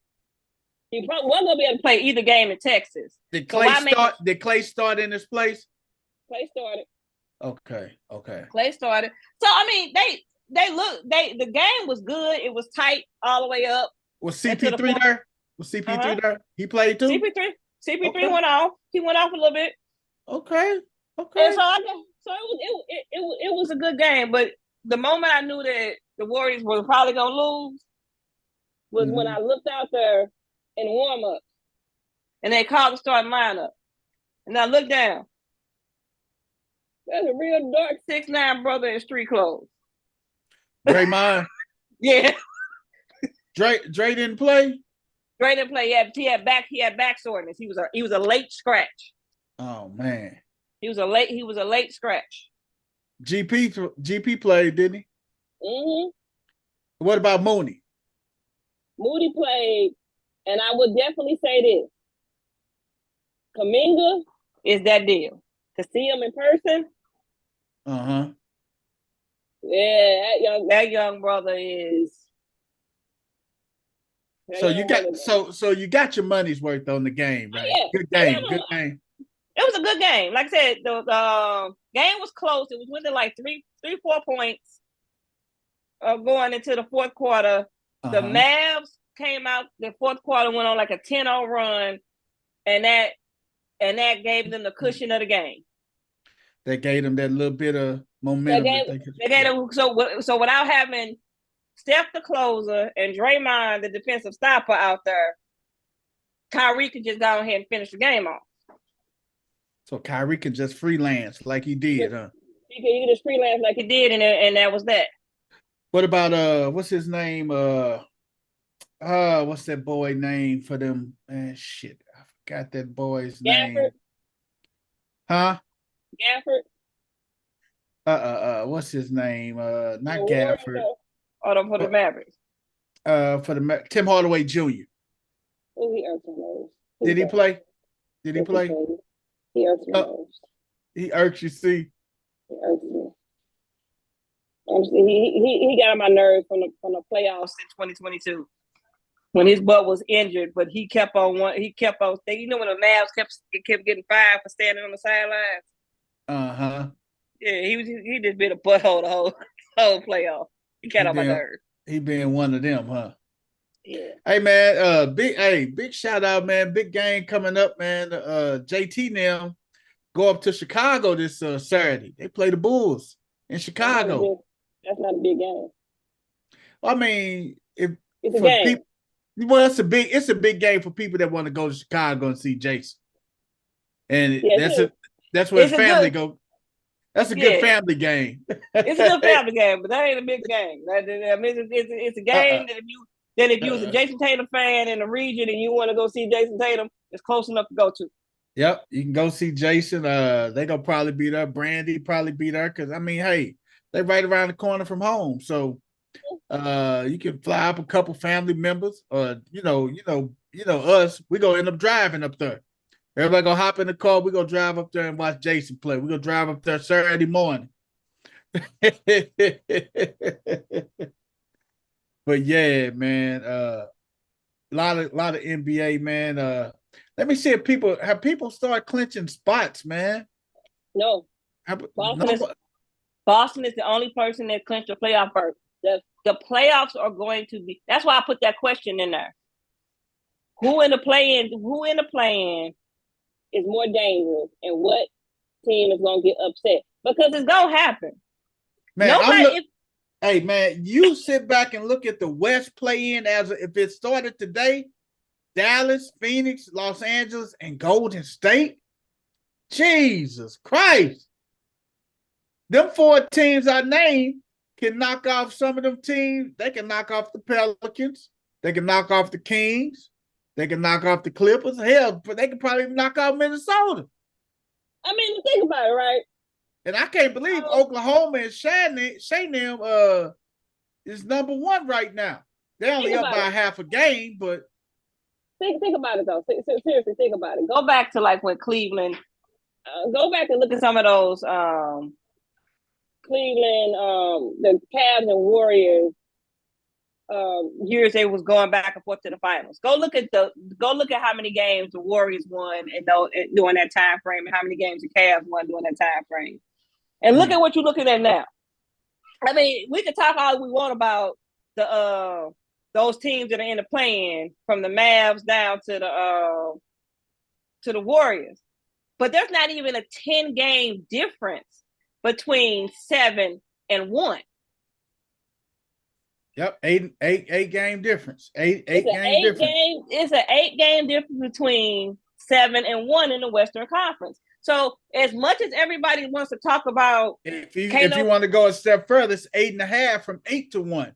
he probably wasn't gonna be able to play either game in Texas. Did Clay start in his place? Clay started. Okay. Clay started. So I mean, the game was good. It was tight all the way up. Was CP3 there? Was CP3 there? He played too? CP3 Okay. went off. He went off a little bit. Okay. And so it was a good game. But the moment I knew that the Warriors were probably gonna lose was when I looked out there in warm-ups. And they called the starting lineup. And I look down. That's a real dark 6'9" brother in street clothes. Draymond. Yeah. Dre didn't play. Dre didn't play. He had back soreness. He was a late scratch. Oh man. He was a late scratch. GP played, didn't he? Mm-hmm. What about Mooney? Moody played, and I would definitely say this. Kuminga is that deal. To see him in person, Uh-huh. yeah, that young brother is. So you got your money's worth on the game, right? Yeah. Good game. Good game. It was a good game. Like I said, the game was close. It was within like 4 points going into the fourth quarter. The Mavs came out. The fourth quarter went on like a 10-0 run, and that gave them the cushion of the game. That gave them that little bit of momentum. They gave them so without having Steph the closer and Draymond the defensive stopper out there, Kyrie could just go ahead and finish the game off. So Kyrie could just freelance like he did, huh? He could just freelance like he did, and that was that. What about what's his name? What's that boy name for them? Shit, I forgot that boy's name. Huh? Gafford. What's his name? Not Gafford. For the Mavericks. For the Tim Hardaway Jr. Did he play? Did he play? He irks me. He irks you, see? He irks me. He got on my nerves from the playoffs in 2022 when his butt was injured, but he kept on staying. You know when the Mavs kept getting fired for standing on the sidelines? Uh-huh. Yeah, he just been a butthole the whole playoff. He got on my nerves. He been one of them, huh? Yeah. Hey man, big shout out, man. Big game coming up, man. JT now go up to Chicago this Saturday. They play the Bulls in Chicago. That's not a big game. I mean, it's a game. People, well, it's a big game for people that want to go to Chicago and see Jason. And that's where his family go. That's a good family game. It's a good family game, but that ain't a big game. I mean, it's a game that if you was a Jason Tatum fan in the region and you want to go see Jason Tatum, it's close enough to go to. Yep, you can go see Jason. They gonna probably be there. Brandy probably be there because I mean, hey, they're right around the corner from home, so you can fly up a couple family members, or you know us. We gonna end up driving up there. Everybody gonna hop in the car. We gonna drive up there and watch Jason play. We gonna drive up there Saturday morning. But yeah, man, a lot of NBA, man. Let me see if people start clinching spots, man. No, Boston is the only person that clinched the playoff berth. The playoffs are going to be. That's why I put that question in there. Who in the play-in is more dangerous, and what team is going to get upset? Because it's going to happen. Man, hey, man, you sit back and look at the West play-in if it started today. Dallas, Phoenix, Los Angeles, and Golden State. Jesus Christ. Them 4 teams I named can knock off some of them teams. They can knock off the Pelicans. They can knock off the Kings. They can knock off the Clippers. Hell, but they can probably knock off Minnesota. I mean, think about it, right? And I can't believe Oklahoma and Shannon is number 1 right now. They're only up by half a game, but think about it though. Seriously, think about it. Go back to like when Cleveland. Go back and look at some of those Cleveland, the Cavs and Warriors years they was going back and forth to the finals. Go look at how many games the Warriors won during that time frame, and how many games the Cavs won during that time frame. And look at what you're looking at now. I mean, we can talk all we want about those teams that are in the play-in, from the Mavs down to the Warriors, but there's not even a 10-game difference between 7 and 1. Yep, eight game difference. Eight It's an game difference. It's an 8-game difference between 7-1 in the Western Conference. So as much as everybody wants to talk about, If you want to go a step further, it's 8.5 from 8-1.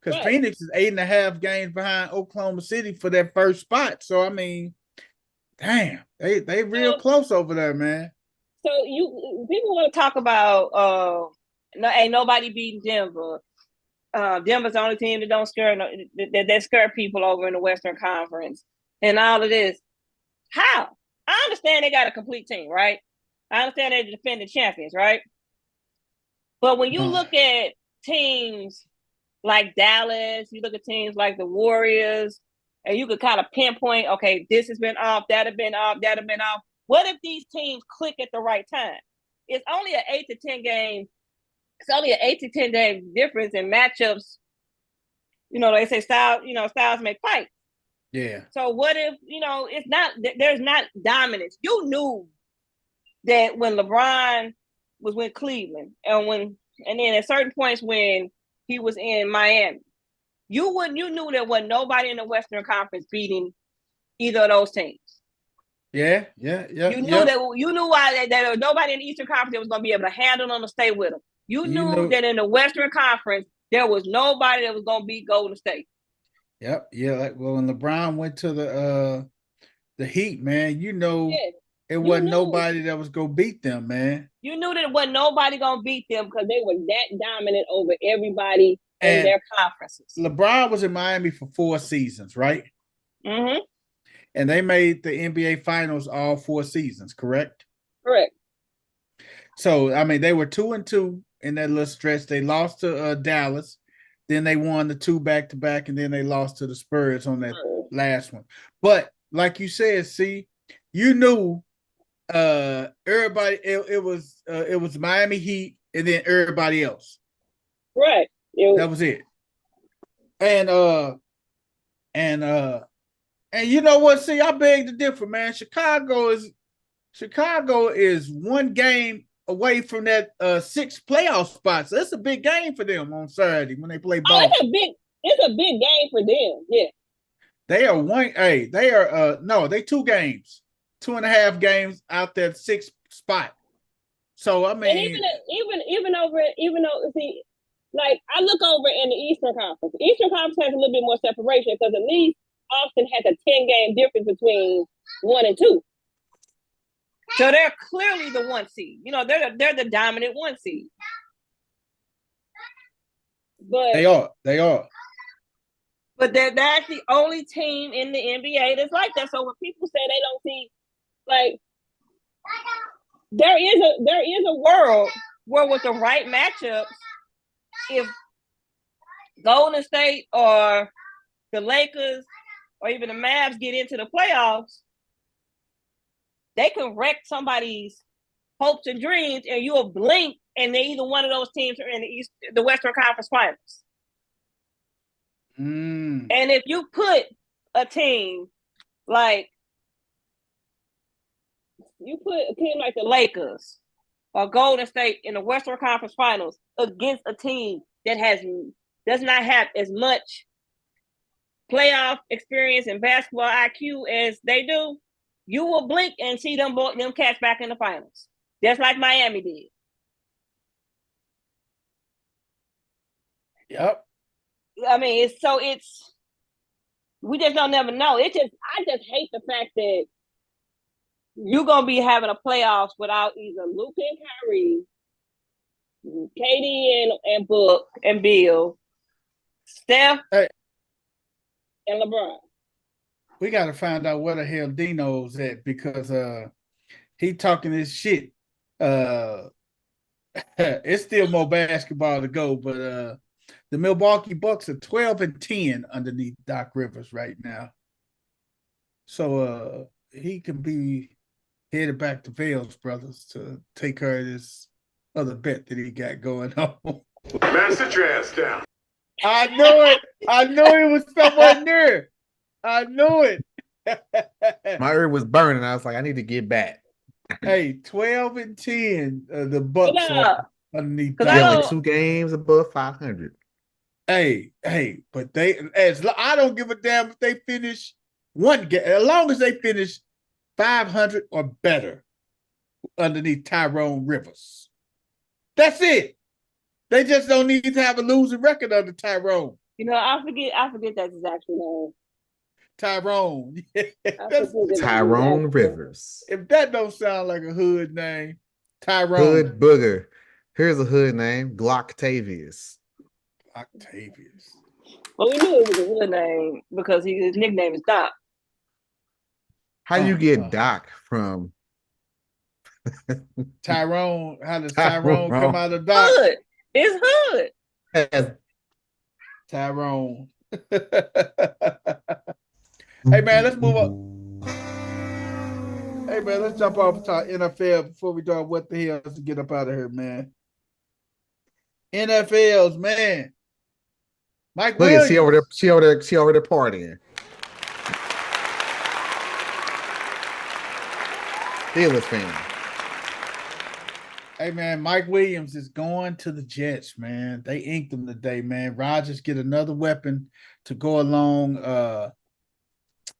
Because Right. Phoenix is 8.5 games behind Oklahoma City for that first spot. So I mean, damn, they real close over there, man. so people want to talk about ain't nobody beating Denver. Denver's the only team that don't scare that scare people over in the Western Conference and all of this. How? I understand they got a complete team, right? I understand they're the defending champions, right? But when you look at teams like Dallas, you look at teams like the Warriors, and you could kind of pinpoint, okay, this has been off, that have been off, that have been off. What if these teams click at the right time? It's only an 8 to 10 game. It's only an 8 to 10 game difference in matchups. They say styles make fights. Yeah. So what if, it's not, there's not dominance. You knew that when LeBron was with Cleveland and then at certain points when he was in Miami, you knew there wasn't nobody in the Western Conference beating either of those teams. Yeah. You knew why there was nobody in the Eastern Conference that was going to be able to handle them or stay with them. You knew that in the Western Conference, there was nobody that was going to beat Golden State. Yep. Yeah. Well, when LeBron went to the Heat, man, it wasn't nobody that was going to beat them, man. You knew that it wasn't nobody going to beat them because they were that dominant over everybody in their conferences. LeBron was in Miami for 4 seasons, right? Mm-hmm. And they made the NBA Finals all 4 seasons, correct? Correct. So, I mean, they were 2-2 in that little stretch. They lost to Dallas. Then they won the 2 back-to-back, and then they lost to the Spurs on that last one. But like you said, you knew everybody. It was Miami Heat, and then everybody else. Right. That was it. And you know what? I beg to differ, man. Chicago is 1 game away from that 6th playoff spot. So it's a big game for them on Saturday when they play ball. It's a big game for them. Yeah. They are they 2 games, 2.5 games out that 6th spot. So I mean, and even though like I look over in the Eastern Conference. The Eastern Conference has a little bit more separation because at least Austin has a 10-game difference between 1 and 2. So they're clearly the 1 seed. They're the dominant 1 seed. But they are. But that's the only team in the NBA that's like that. So when people say they don't see, like, there is a world where with the right matchups, if Golden State or the Lakers or even the Mavs get into the playoffs, they can wreck somebody's hopes and dreams, and you'll blink, and they either one of those teams are in the Western Conference Finals. Mm. And if you put a team like the Lakers or Golden State in the Western Conference Finals against a team that does not have as much playoff experience and basketball IQ as they do, you will blink and see them cats back in the finals, just like Miami did. Yep. I mean, we just don't never know. I just hate the fact that you're gonna be having a playoffs without either Luka and Kyrie, KD and Book and Bill, Steph, and LeBron. We got to find out where the hell Dino's at because he talking his shit. It's still more basketball to go, but the Milwaukee Bucks are 12-10 underneath Doc Rivers right now. So he can be headed back to Vales Brothers to take care of this other bet that he got going on. Man, sit your ass down. I knew it. I knew it was somewhere near. I knew it. My ear was burning. I was like, I need to get back. Hey, 12-10. The Bucks are underneath. They're only 2 games above 500. Hey, but I don't give a damn if they finish one game, as long as they finish 500 or better underneath Tyrone Rivers. That's it. They just don't need to have a losing record under Tyrone. I forget that's his actual name. Tyrone. Tyrone Rivers. If that don't sound like a hood name, Tyrone. Hood booger. Here's a hood name, Glocktavius. Octavius. Well, we knew it was a hood name because his nickname is Doc. How you get Doc from Tyrone? How does Tyrone come out of Doc? Hood. It's hood. Tyrone. Hey man, let's move up. Hey man, let's jump off to NFL before we talk what the hell to get up out of here, man. NFL's man. Mike Look Williams. at she over there partying. Steelers fan. Hey man, Mike Williams is going to the Jets, man. They inked him today, man. Rodgers get another weapon to go along.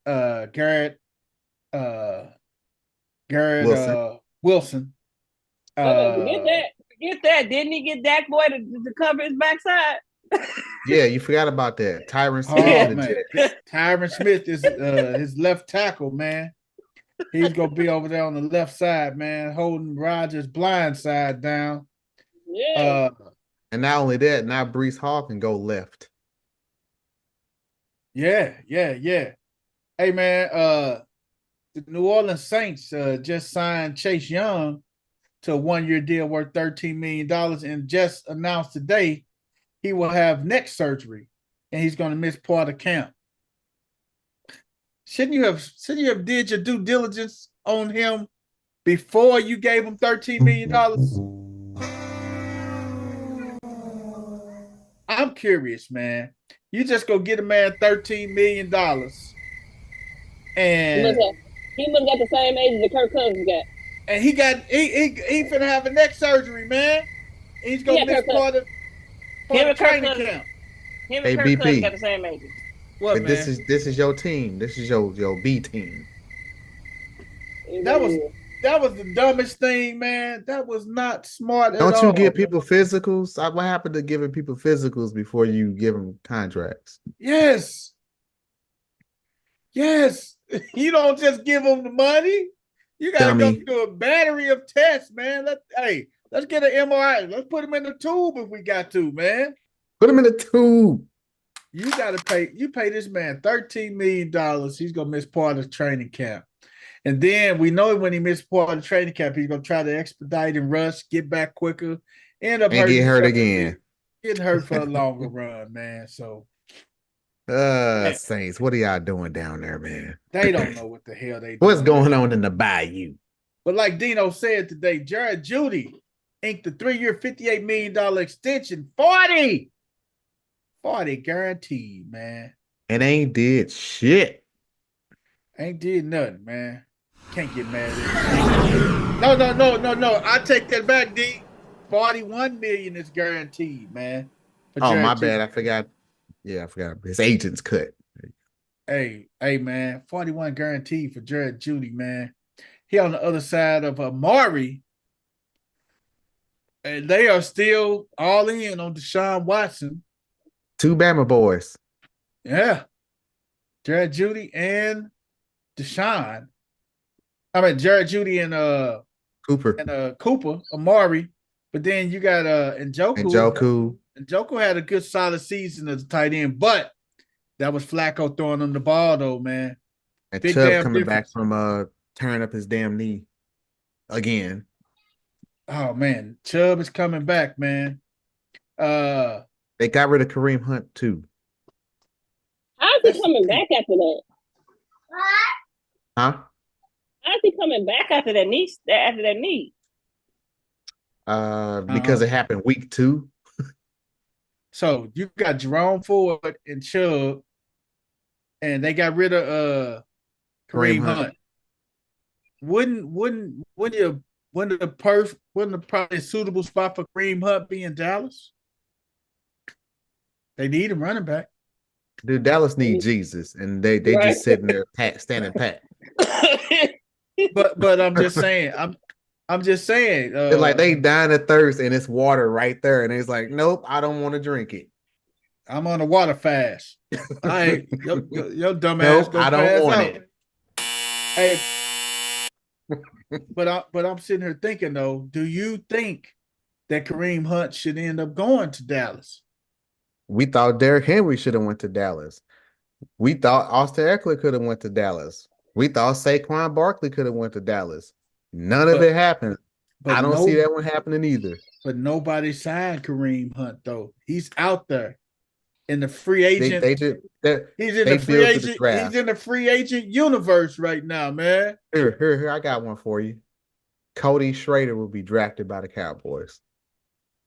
Garrett Wilson. Forget that. Didn't he get Dak Boy to cover his backside? Yeah, you forgot about that. Tyron Smith. Oh, man. Tyron Smith is his left tackle, man. He's gonna be over there on the left side, man, holding Rodgers' blind side down. Yeah. And not only that, now Breece Hall can go left. Yeah. Hey man, the New Orleans Saints just signed Chase Young to a 1-year deal worth $13 million and just announced today he will have neck surgery and he's going to miss part of camp. Shouldn't you have did your due diligence on him before you gave him $13 million? I'm curious, man. You just go get a man $13 million and he must have got the same age that Kirk Cousins got. And he finna have a neck surgery, man. He's gonna miss part of training camp. Him Hey, and Kirk BP. Cousins got the same age. What, But man? this is your team. This is your B team. That was the dumbest thing, man. That was not smart at all. Don't you give people physicals? What happened to giving people physicals before you give them contracts? Yes. You don't just give them the money. You gotta go through a battery of tests, man. Let's get an MRI. Let's put him in the tube if we got to, man. Put him in the tube. You gotta pay this man $13 million. He's gonna miss part of training camp. And then we know when he missed part of training camp, he's gonna try to expedite and rush, get back quicker, end up And get hurt again. Getting hurt for a longer run, man. So Saints, what are y'all doing down there, man? they don't know what the hell they do. What's going on in the bayou? But like Dino said today, Jared Judy inked the 3-year, $58 million extension. 40 guaranteed, man. And ain't did shit. Ain't did nothing, man. Can't get mad at it. No. I take that back, D. $41 million is guaranteed, man. Oh, my bad. I forgot. Yeah, I forgot. His agent's cut. Hey, man. 41 guaranteed for Jared Judy, man. He on the other side of Amari. And they are still all in on Deshaun Watson. 2 Bama boys. Yeah. Jared Judy and Deshaun. I mean, Jared Judy and Cooper, Amari. But then you got Njoku. Njoku had a good solid season as a tight end, but that was Flacco throwing him the ball though, man. And Big Chubb damn coming difference. back from tearing up his damn knee again. Oh man, Chubb is coming back, man. They got rid of Kareem Hunt too. How's he coming back after that? Huh? How's he coming back after that knee? Because it happened week 2. So you got Jerome Ford and Chubb, and they got rid of Kareem Hunt. Wouldn't the probably suitable spot for Kareem Hunt be in Dallas? They need a running back. Dude, Dallas need Jesus, and they Right. just sitting there standing pat. But I'm just saying, I'm just saying. They're like they dying of thirst, and it's water right there, and it's like, nope, I don't want to drink it. I'm on a water fast. I ain't your dumb ass Nope, go I don't pass want out. it. Hey, but I'm sitting here thinking though, do you think that Kareem Hunt should end up going to Dallas? We thought Derrick Henry should have went to Dallas. We thought Austin Eckler could have went to Dallas. We thought Saquon Barkley could have went to Dallas. None of it happened. But I don't see that one happening either. But nobody signed Kareem Hunt though. He's out there in the free agent. He's in the free agent. He's in the free agent universe right now, man. Here. I got one for you. Cody Schrader will be drafted by the Cowboys.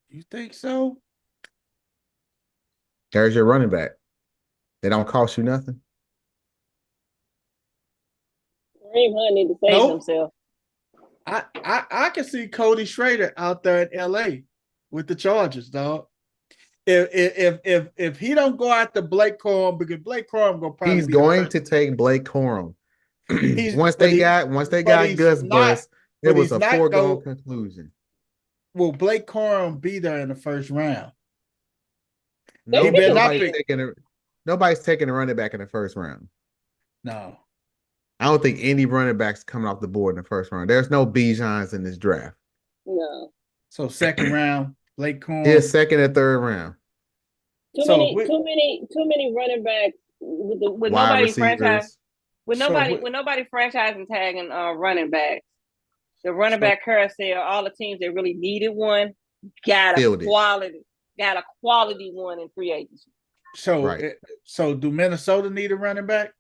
You think so? There's your running back. They don't cost you nothing. Kareem Hunt need to save himself. I can see Cody Schrader out there in LA with the Chargers, dog. If he don't go after Blake Corum, because Blake Corum will probably he's going to take Blake Corum. once they got Gus Bus, it was a foregone conclusion. Will Blake Corum be there in the first round? Nobody's taking a running back in the first round. No. I don't think any running backs coming off the board in the first round. There's no Bijans in this draft. No. So second round, Blake Corum. Yeah, second and third round. Too many running backs with nobody franchise. With nobody franchising tagging a running back. The running back carousel, all the teams that really needed one got a quality one in free agency. So do Minnesota need a running back?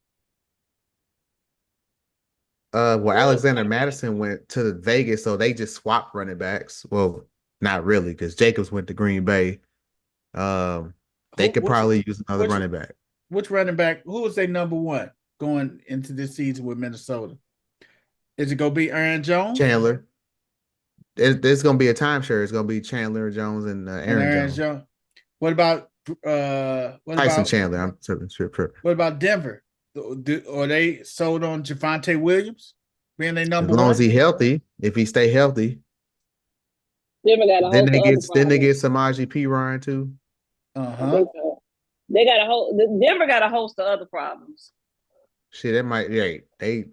Alexander Madison went to Vegas, so they just swapped running backs. Well, not really, because Jacobs went to Green Bay. They could probably use another running back. Which running back? Who was their number one going into this season with Minnesota? Is it gonna be Aaron Jones? Chandler. There's gonna be a timeshare. It's gonna be Chandler Jones and Aaron Jones. What about Tyson Chandler? I'm sure. What about Denver? Are they sold on Javonte Williams being their number one? As long as he's healthy, if he stay healthy. Denver got a then they get Samaje Perine too. They got Denver got a host of other problems. Shit, that might they.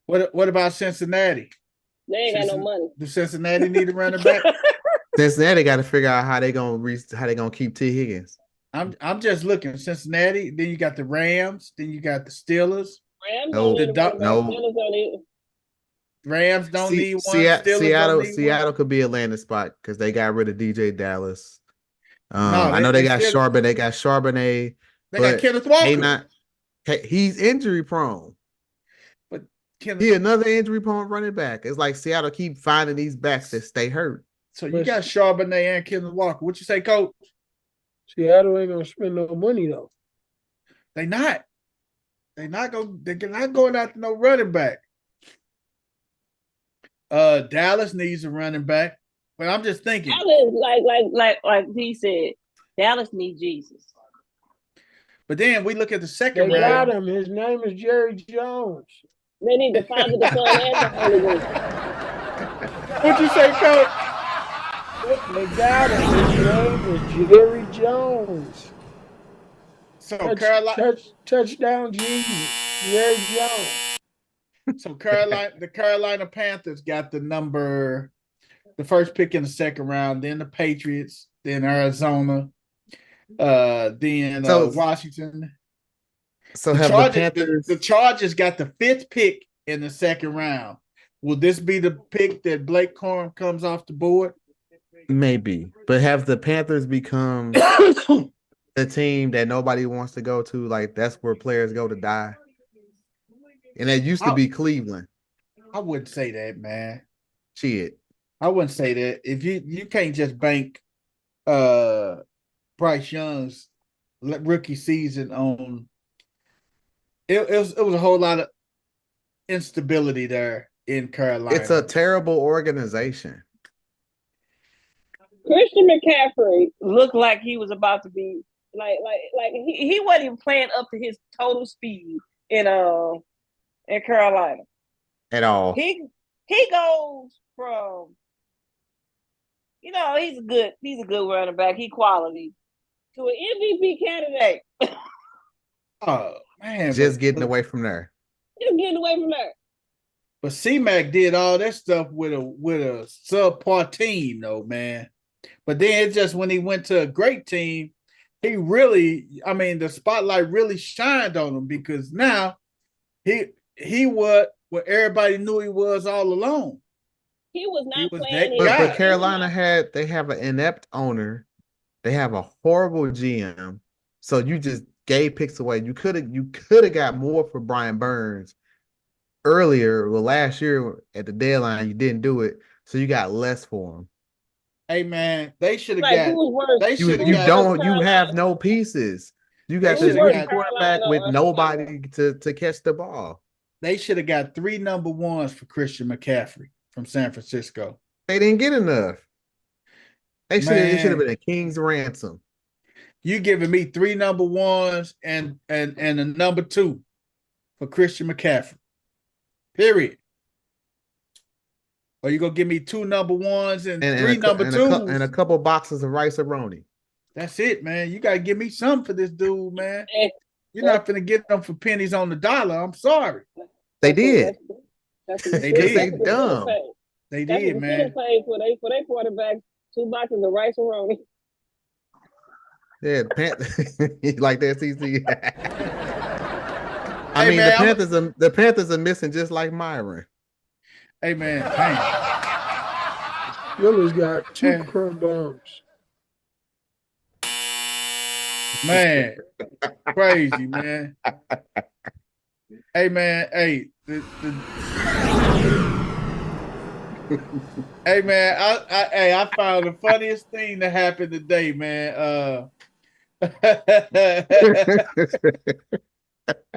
What about Cincinnati? They ain't got no money. Do Cincinnati need a running back? Cincinnati got to figure out how they gonna keep T. Higgins. I'm just looking. Cincinnati. Then you got the Rams. Then you got the Steelers. Rams don't need one. Seattle could be a landing spot because they got rid of DJ Dallas. I know they got Charbonnet. They got Charbonnet. They got Kenneth Walker. He's injury prone. But he another injury prone running back. It's like Seattle keep finding these backs that stay hurt. So you got Charbonnet and Kenneth Walker. What you say, Coach? Seattle ain't gonna spend no money though. They're not going after no running back. Dallas needs a running back, but I'm just thinking. Dallas, like he said, Dallas needs Jesus. But then we look at the second round. They got him. His name is Jerry Jones. They need the Father, the Son, and the Holy Ghost. What'd you say, Coach? They got him. His name is Jerry Jones. So Carolina touchdown Jesus, Jerry Jones. So the Carolina Panthers got the first pick in the second round, then the Patriots, then Arizona, then Washington. So the Chargers got the fifth pick in the second round. Will this be the pick that Blake Corum comes off the board? Maybe, but have the Panthers become the team that nobody wants to go to? Like that's where players go to die. And that used to be Cleveland. I wouldn't say that, man. Shit. I wouldn't say that. If you can't just bank Bryce Young's rookie season on it was a whole lot of instability there in Carolina. It's a terrible organization. Christian McCaffrey looked like he was about to be like he wasn't even playing up to his total speed in Carolina. At all. He goes from he's a good running back, he quality, to an MVP candidate. Oh man, Just getting away from there. Just getting away from there. But C-Mac did all that stuff with a subpar team, though, man. But then it's just when he went to a great team, he really, the spotlight really shined on him because now he what everybody knew he was all along. He was not was playing. that guy. But Carolina they have an inept owner. They have a horrible GM. So you just gave picks away. You could have got more for Brian Burns earlier. Well, last year at the deadline, you didn't do it. So you got less for him. Hey man, they should have Like, got. They should have You got. you have no pieces. You got They this should've rookie got quarterback with nobody to catch the ball. They should have got 3 number ones for Christian McCaffrey from San Francisco. They didn't get enough. It should have Man. been a king's ransom. You giving me 3 number ones and a number 2 for Christian McCaffrey. Period. Or you gonna give me 2 number ones and 3 number 2s and a couple boxes of Rice-A-Roni. That's it, man. You gotta give me something for this dude, man. You're not gonna get them for pennies on the dollar. I'm sorry. They did. They did. They dumb. They did, man. For their quarterback, 2 boxes of Rice-A-Roni. Yeah, like that, CC. Hey, man, the Panthers are missing just like Myron. Hey man, dang. Philly's got 2 crumb bombs. Man, crazy, man. Hey man, hey. Hey man, I found the funniest thing that happened today, man.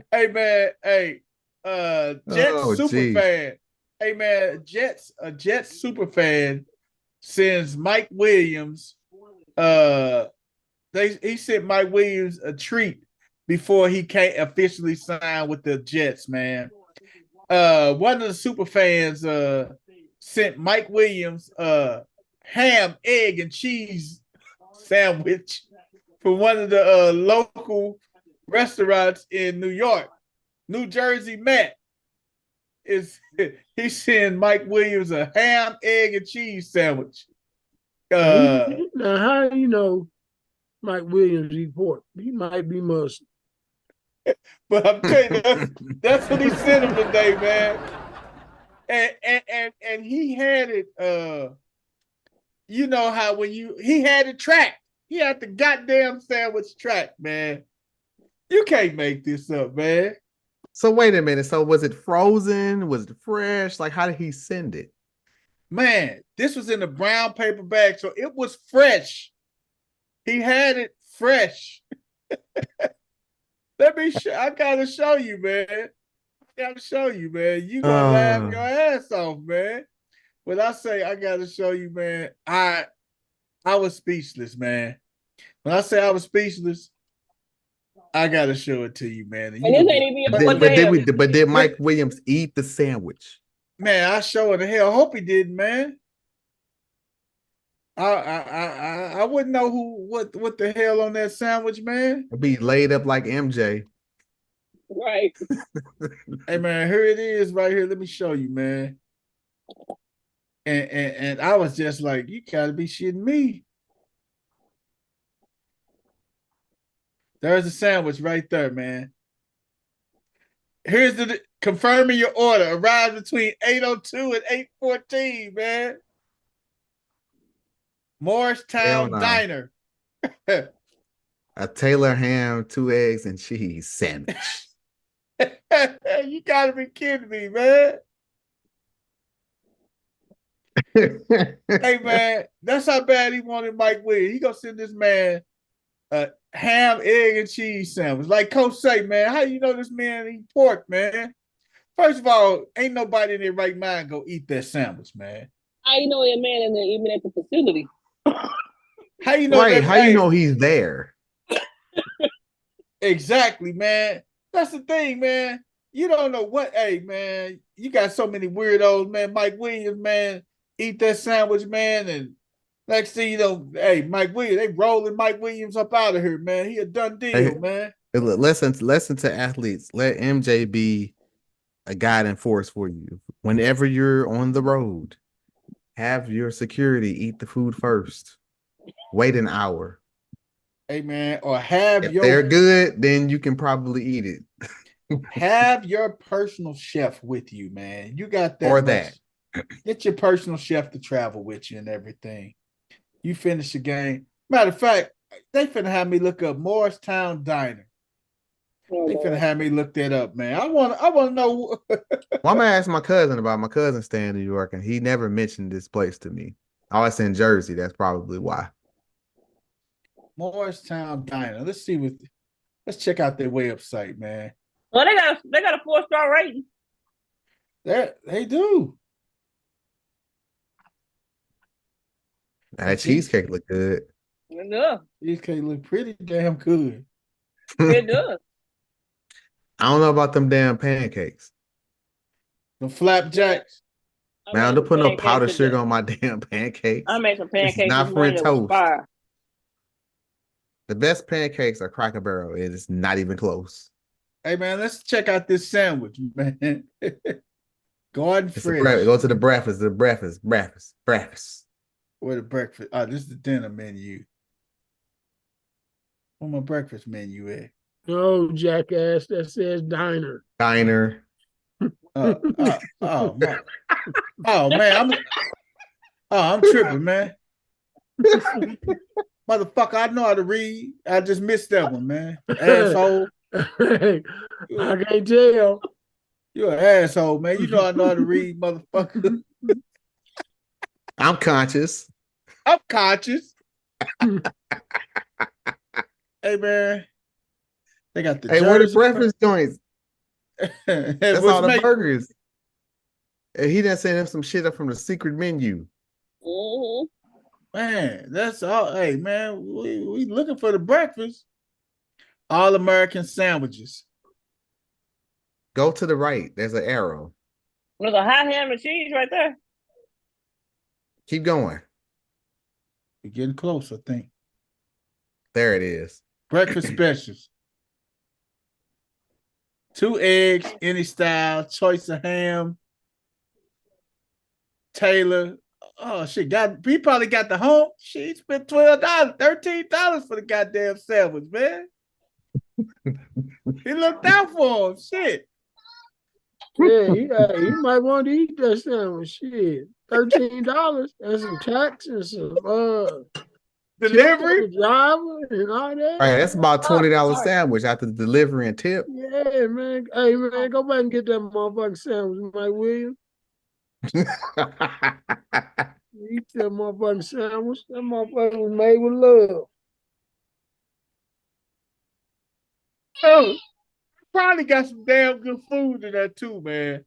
Hey man, hey, Jets super fan. Hey man, a Jets super fan sends Mike Williams. He sent Mike Williams a treat before he can't officially sign with the Jets, man. One of the super fans sent Mike Williams ham, egg, and cheese sandwich from one of the local restaurants in New York. New Jersey Matt he sent Mike Williams a ham, egg, and cheese sandwich. Now, how do you know Mike Williams eat pork? He might be Muslim. But I'm telling you, that's what he sent him today, man. And he had it. You know how when he had it tracked. He had the goddamn sandwich tracked, man. You can't make this up, man. So wait a minute. So was it frozen? Was it fresh? Like, how did he send it? Man, this was in a brown paper bag, so it was fresh. He had it fresh. I gotta show you, man. You gonna laugh your ass off, man. When I say I gotta show you, man, I was speechless, man. When I say I was speechless, I gotta show it to you, man. And this ain't even But did Mike Williams eat the sandwich? Man, I sure in the hell hope he didn't, man. I wouldn't know what the hell on that sandwich, man. It'd be laid up like MJ. Right. Hey man, here it is right here. Let me show you, man. And I was just like, you gotta be shitting me. There's a sandwich right there, man. Here's the confirming your order. Arrives between 8:02 and 8:14, man. Morristown Diner. A Taylor ham, 2 eggs, and cheese sandwich. You gotta be kidding me, man. Hey man, that's how bad he wanted Mike Williams. He gonna send this man a ham, egg, and cheese sandwich. Like Coach say, man, how you know this man eat pork, man? First of all, ain't nobody in their right mind go eat that sandwich, man. I know a man in there even at the facility. How you know Right? that? How you know he's there? Exactly, man. That's the thing, man. You don't know what. Hey, man, you got so many weirdos, man. Mike Williams, man, eat that sandwich, man, and next thing you know, hey, Mike Williams, they rolling Mike Williams up out of here, man. He a done deal, Hey, man. Listen to athletes. Let MJ be a guiding force for you. Whenever you're on the road, have your security eat the food first. Wait an hour. Hey, man, or have If your they're good, then you can probably eat it. have your personal chef with you, man. You got that Or much. Get your personal chef to travel with you and everything. You finish the game. Matter of fact, they finna have me look up Morristown Diner. They finna have me look that up, man. I want to know. Well, I'm gonna ask my cousin about my cousin staying in New York, and he never mentioned this place to me. Oh, it's in Jersey. That's probably why. Morristown Diner. Let's check out their website, man. Well, they got a 4-star rating. They do. That cheesecake look good. It does. Cheesecake look pretty damn good. It does. I don't know about them damn pancakes. The flapjacks. Man, don't put no powdered today. sugar on my damn pancakes. I made some pancakes. It's not this morning French that was toast. fire. The best pancakes are Cracker Barrel. It is not even close. Hey, man, let's check out this sandwich, man. Garden It's Fresh. go to the breakfast. Breakfast. Where the breakfast? Oh, this is the dinner menu. Where my breakfast menu at? No, jackass, that says diner. Diner. Oh man, I'm tripping, man. Motherfucker, I know how to read. I just missed that one, man. Asshole. I can't tell. You're an asshole, man. You know I know how to read, motherfucker. I'm conscious. I'm conscious. Hey, man. They got the Hey, where the Jersey- breakfast joints? That's What's all the make- burgers. And he done sent him some shit up from the secret menu. Mm-hmm. Man, that's all. Hey, man, we looking for the breakfast. All American sandwiches. Go to the right. There's an arrow. There's a hot ham and cheese right there. Keep going. We're getting close, I think. There it is. Breakfast specials. 2 eggs, any style, choice of ham. Taylor. Oh shit, he probably got the home. She spent $12, $13 for the goddamn sandwich, man. He looked out for him. Shit. Yeah, he might want to eat that sandwich. Shit, $13 and some tax and some Delivery. driver and all that. All right, that's about $20 sandwich after the delivery and tip. Yeah, man. Hey, man, go back and get that motherfucking sandwich, Mike Williams. Eat that motherfucking sandwich. That motherfucker was made with love. Oh, probably got some damn good food in there too, man.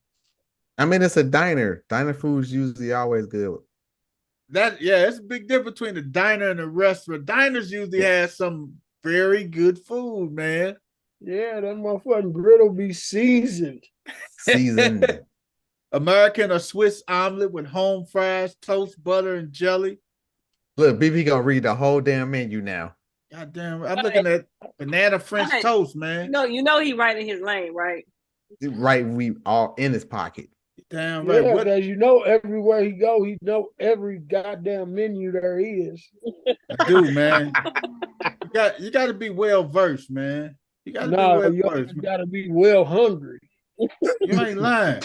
I mean, it's a diner. Diner food's usually always good. It's a big difference between a diner and a restaurant. Diners usually have some very good food, man. Yeah, that motherfucking griddle be seasoned. Seasoned. American or Swiss omelet with home fries, toast, butter, and jelly. Look, BB gonna read the whole damn menu now. God damn, I'm looking at banana French Right. toast, man. You know he right in his lane, right? Right, we all in his pocket. Damn right. Yeah, What, because you know everywhere he go, he know every goddamn menu there is. I do, man. You got to be well versed, man. You got to No, be you well versed. gotta be well hungry. You ain't lying.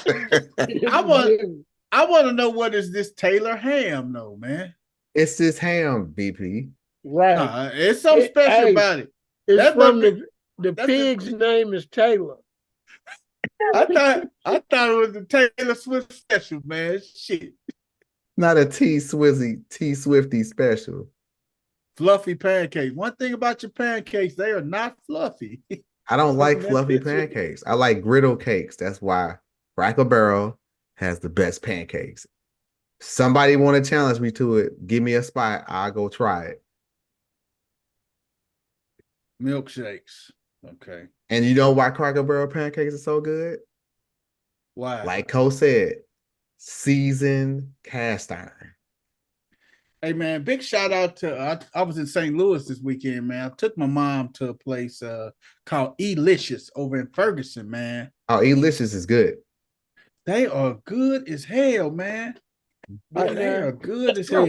I want to know what is this Taylor ham, though, man. It's this ham, BP. Right. It's something special Hey, about it. It's that from must the that's pig's name is Taylor. I thought it was the Taylor Swift special, man. Shit. Not a T Swifty special. Fluffy pancakes. One thing about your pancakes, they are not fluffy. I don't like That fluffy bitch. pancakes. I like griddle cakes. That's why Cracker Barrel has the best pancakes. Somebody want to challenge me to it? Give me a spot. I'll go try it. Milkshakes. Okay. And you know why Cracker Barrel pancakes are so good? Why? Like Cole said, seasoned cast iron. Hey man, big shout out to I was in St. Louis this weekend, man. I took my mom to a place called Elicious over in Ferguson, man. Oh, Elicious is good. They are good as hell, man. Right They now. are good as hell.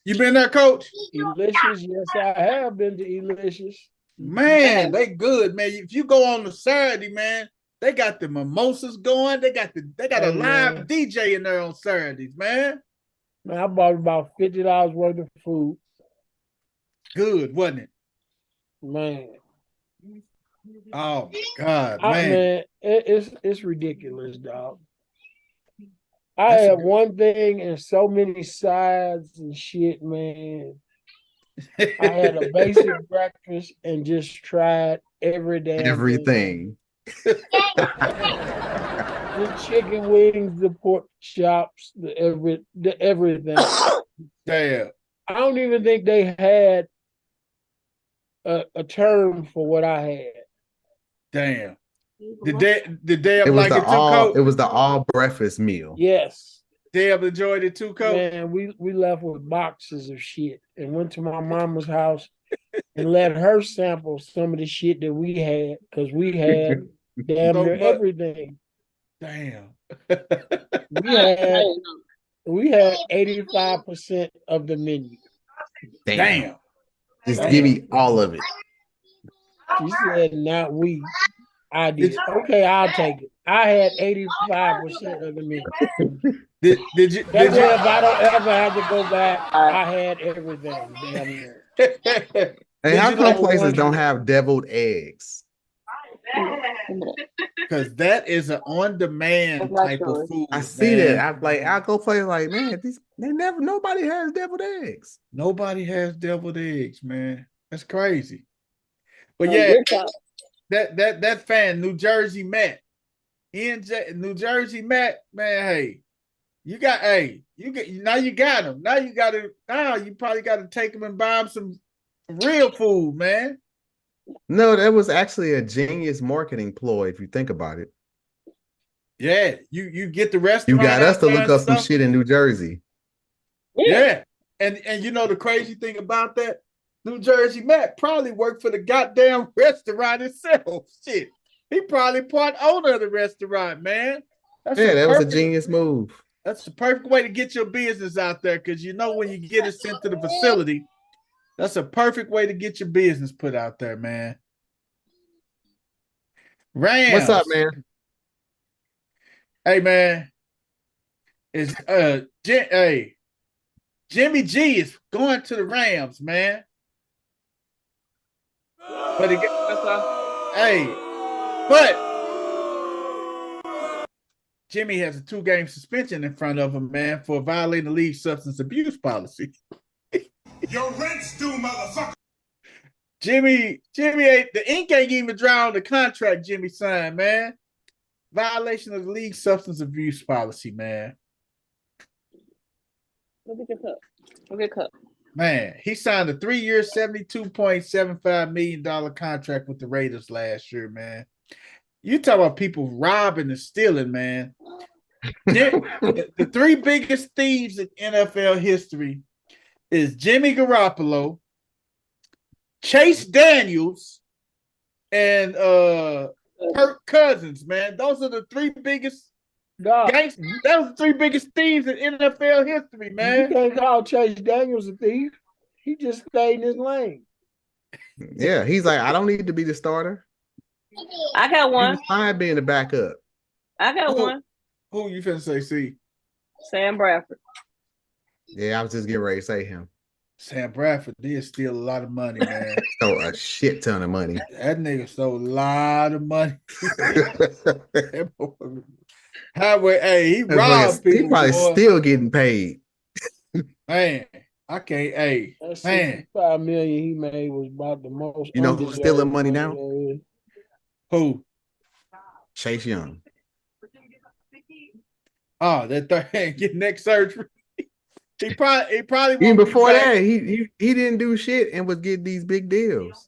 You been there, coach? Elicious, yes, I have been to Elicious. Man, they good, man. If you go on the Saturday, man, they got the mimosas going. They got a live DJ in there on Saturdays, man. Man, I bought about $50 worth of food. Good, wasn't it? Man. Oh my God, Man, it's ridiculous, dog. I That's had a- one thing and so many sides and shit, man. I had a basic breakfast and just tried every damn thing. Everything. The chicken wings, the pork chops, the everything. Damn. I don't even think they had a term for what I had. Damn. Did they It was like it too, Coach? it was the all breakfast meal. Yes. Deb enjoyed it too, Coach. Man, we left with boxes of shit and went to my mama's house and let her sample some of the shit that we had because we had damn So near much. everything. Damn. We had 85% of the menu. Damn. Just give me all of it. She said, not we. I did. Okay, I'll take it. I had 85% of the menu. Did you That way, if I don't ever have to go back, I had everything. Damn near. Hey, how you come like places one- don't have deviled eggs? Because that is an on-demand That's my type choice. of food. I see man. that. I go places like, man, nobody has deviled eggs. Nobody has deviled eggs, man. That's crazy. But Oh, yeah, good job. that fan, New Jersey Matt. New Jersey Matt, man, hey, you got him. Now you probably got to take him and buy him some real food, man. No, that was actually a genius marketing ploy if you think about it. Yeah, you get the You restaurant. got us to out there look and up some stuff. shit in New Jersey. Yeah. And you know the crazy thing about that? New Jersey Matt probably worked for the goddamn restaurant itself. Shit. He probably part owner of the restaurant, man. That was a genius move. That's the perfect way to get your business out there because you know when you get it sent to the facility, that's a perfect way to get your business put out there, man. Rams. What's up, man? Hey, man. It's Jimmy G is going to the Rams, man. But Jimmy has a 2-game suspension in front of him, man, for violating the league substance abuse policy. Your rent's due, motherfucker. Jimmy ain't the ink ain't even dry on the contract Jimmy signed, man. Violation of the league substance abuse policy, man. Look at your cup. Look at cup. Man, he signed a 3-year, $72.75 million contract with the Raiders last year, man. You talk about people robbing and stealing, man. The 3 biggest thieves in NFL history is Jimmy Garoppolo, Chase Daniels, and Kirk Cousins, man. Those are the 3 biggest gangsters. Those are the 3 biggest thieves in NFL history, You man. can't call Chase Daniels a thief. He just stayed in his lane. Yeah, he's like, I don't need to be the starter. I got He one. was fine being the backup. I got one. Who you finna say, C? Sam Bradford. Yeah, I was just getting ready to say him. Sam Bradford did steal a lot of money, man. So a shit ton of money. That nigga stole a lot of money. Hey, he robbed people. He probably boy. still getting paid. Man, I can't. Hey, That man, $65 million he made was about the most. You know who's stealing money now? there is. who? Chase Young. Oh, that third getting neck surgery. He probably Even won't be before back. that, he didn't do shit and was getting these big deals.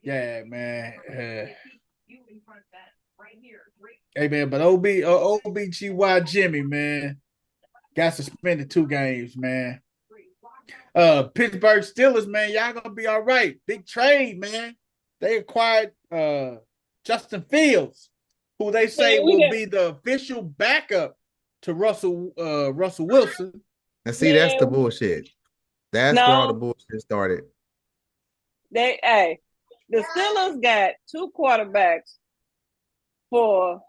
Yeah, man. Hey, man, but OBGY Jimmy, man, got suspended 2 games, man. Pittsburgh Steelers, man, y'all gonna be all right. Big trade, man. They acquired Justin Fields, who they say will be the official backup to Russell Wilson. And see, that's the bullshit. That's where all the bullshit started. The Steelers got 2 quarterbacks for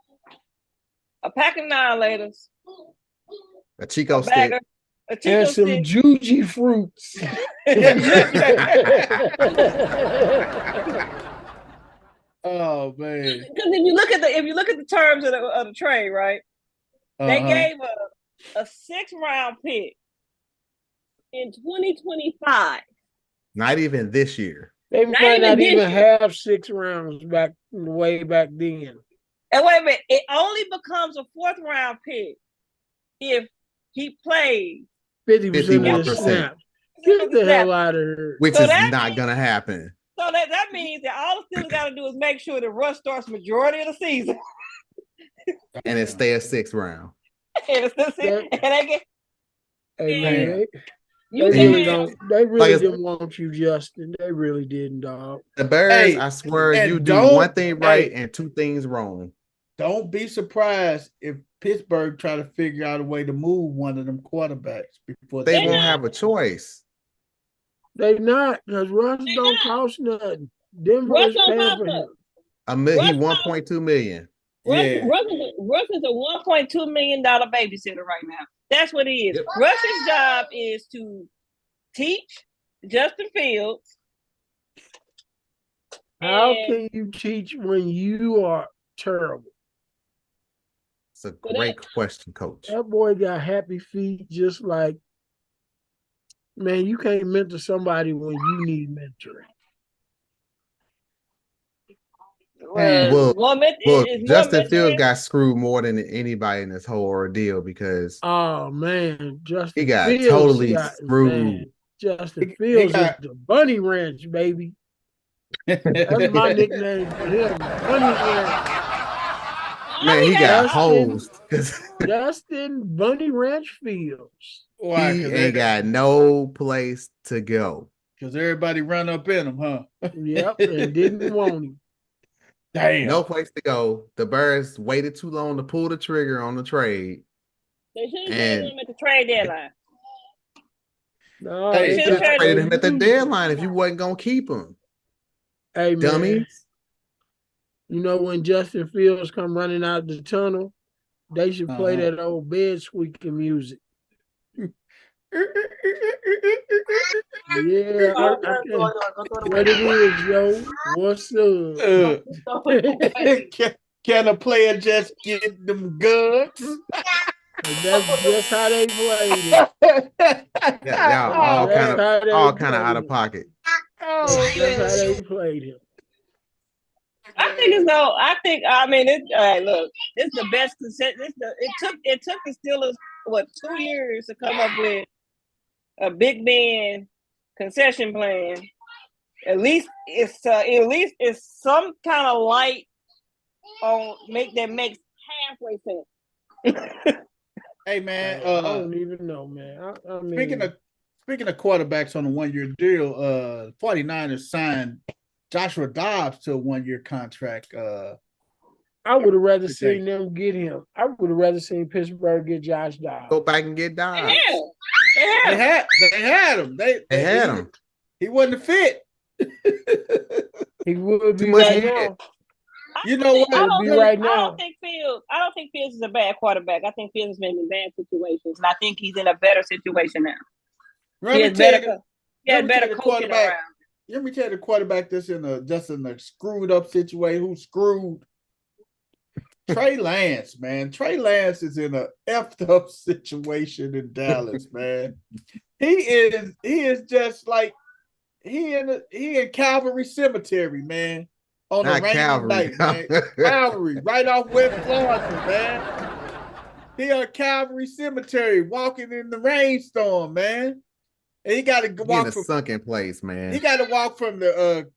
a pack of annihilators, A Chico a stick. bagger, a Chico And some stick. Juji fruits. Oh man! Because if you look at the terms of the trade, right? They gave a 6th round pick in 2025. Not even this year. They Not might even not this even year. have 6 rounds way back then. And wait a minute, it only becomes a 4th round pick if he plays 50% of the 51%. snaps. Get the hell out of here. Which So is that not means- gonna happen. So that means that all the Steelers got to do is make sure that Russ starts majority of the season. And it stay a 6th round. and it's the season, and they get Hey, Yeah. man, you they really can don't. They really Like didn't want you, Justin. They really didn't, dog. The Bears, Hey, I swear, and you do don't- one thing right hey. and 2 things wrong. Don't be surprised if Pittsburgh try to figure out a way to move one of them quarterbacks before They They won't not- have a choice. They not, because Russ don't cost nothing. Denver Russ is don't paying cost for him. nothing. He Russ- 1.2 million. Yeah. Russ is a $1.2 million babysitter right now. That's what he is. Yep. Russ's job is to teach Justin Fields. How And- can you teach when you are terrible? It's a great question, Coach. That boy got happy feet, just like, man, you can't mentor somebody when you need mentoring. Well, It's more Justin Fields mentoring. got screwed more than anybody in this whole ordeal because Oh man, Justin he got Fields totally got- screwed. man, Justin He Fields got- is the Bunny Ranch, baby. That's my nickname for him, Bunny Ranch. Man, he got Justin- hosed because Justin Bunny Ranch Fields. Why? he ain't got no place to go. Because everybody run up in him, huh? Yep, and didn't want him. Damn. No place to go. The Bears waited too long to pull the trigger on the trade. They should have And- traded him at the trade deadline. No, Hey, they should've Just got- traded him at the deadline if you wasn't gonna keep him. Hey man, Dummies. you know when Justin Fields come running out the tunnel, they should play Uh-huh. that old bed squeaking music. Yeah, what it is, yo? What's up? Can a player just get them guns? That's just how they played it. Y'all all That's kind how of they out of played it. pocket. That's how they played him. I mean, look, it's the best consent. It took the Steelers 2 years to come up with a Big Ben concession plan. At least it's some kind of light on that makes halfway sense. Hey man, I don't even know, man. I mean, speaking of quarterbacks on a 1-year deal, 49ers signed Joshua Dobbs to a 1-year contract. I would have rather Today. seen them get him. I would have rather seen Pittsburgh get Josh Dobbs. Go back and get Dobbs. They had They had him. They had him. He wasn't a fit. He would be Too much right head. now. You know what? It'll be right I now. don't think Fields is a bad quarterback. I think Fields has been in bad situations, and I think he's in a better situation now. Let He me has tell better, you, he has let me better tell you the coaching quarterback- around. let me tell you the quarterback that's in a screwed up situation. Who's screwed? Trey Lance, man. Trey Lance is in a effed up situation in Dallas, man. He is just like he in Calvary Cemetery, man. On a Not rainy Calvary. night, man. Calvary, right off West Florida, man. He on Calvary Cemetery walking in the rainstorm, man. And he got to He in walk a from sunken place, man. he got to walk from the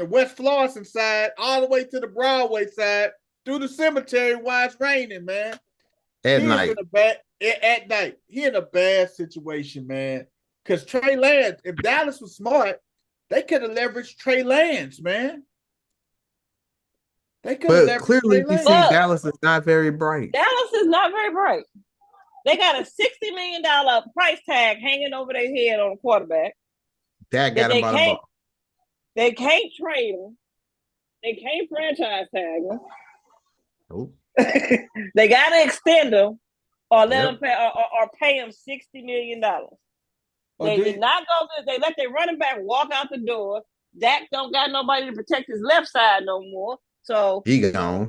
West Florissant side all the way to the Broadway side through the cemetery while it's raining, man. At He is night. in a bad at night. He in a bad situation, man. Because Trey Lance, if Dallas was smart, they could have leveraged Trey Lance, man. They could have But leveraged clearly, Trey you see, Lance. Dallas is not very bright. Dallas is not very bright. They got a $60 million price tag hanging over their head on a quarterback. That got him by the ball. They can't trade him. They can't franchise tag him. Nope. They got to extend him or let Yep. him pay or pay him $60 million. Oh, They do did you- not go. They let their running back walk out the door. Dak don't got nobody to protect his left side no more. So He gone.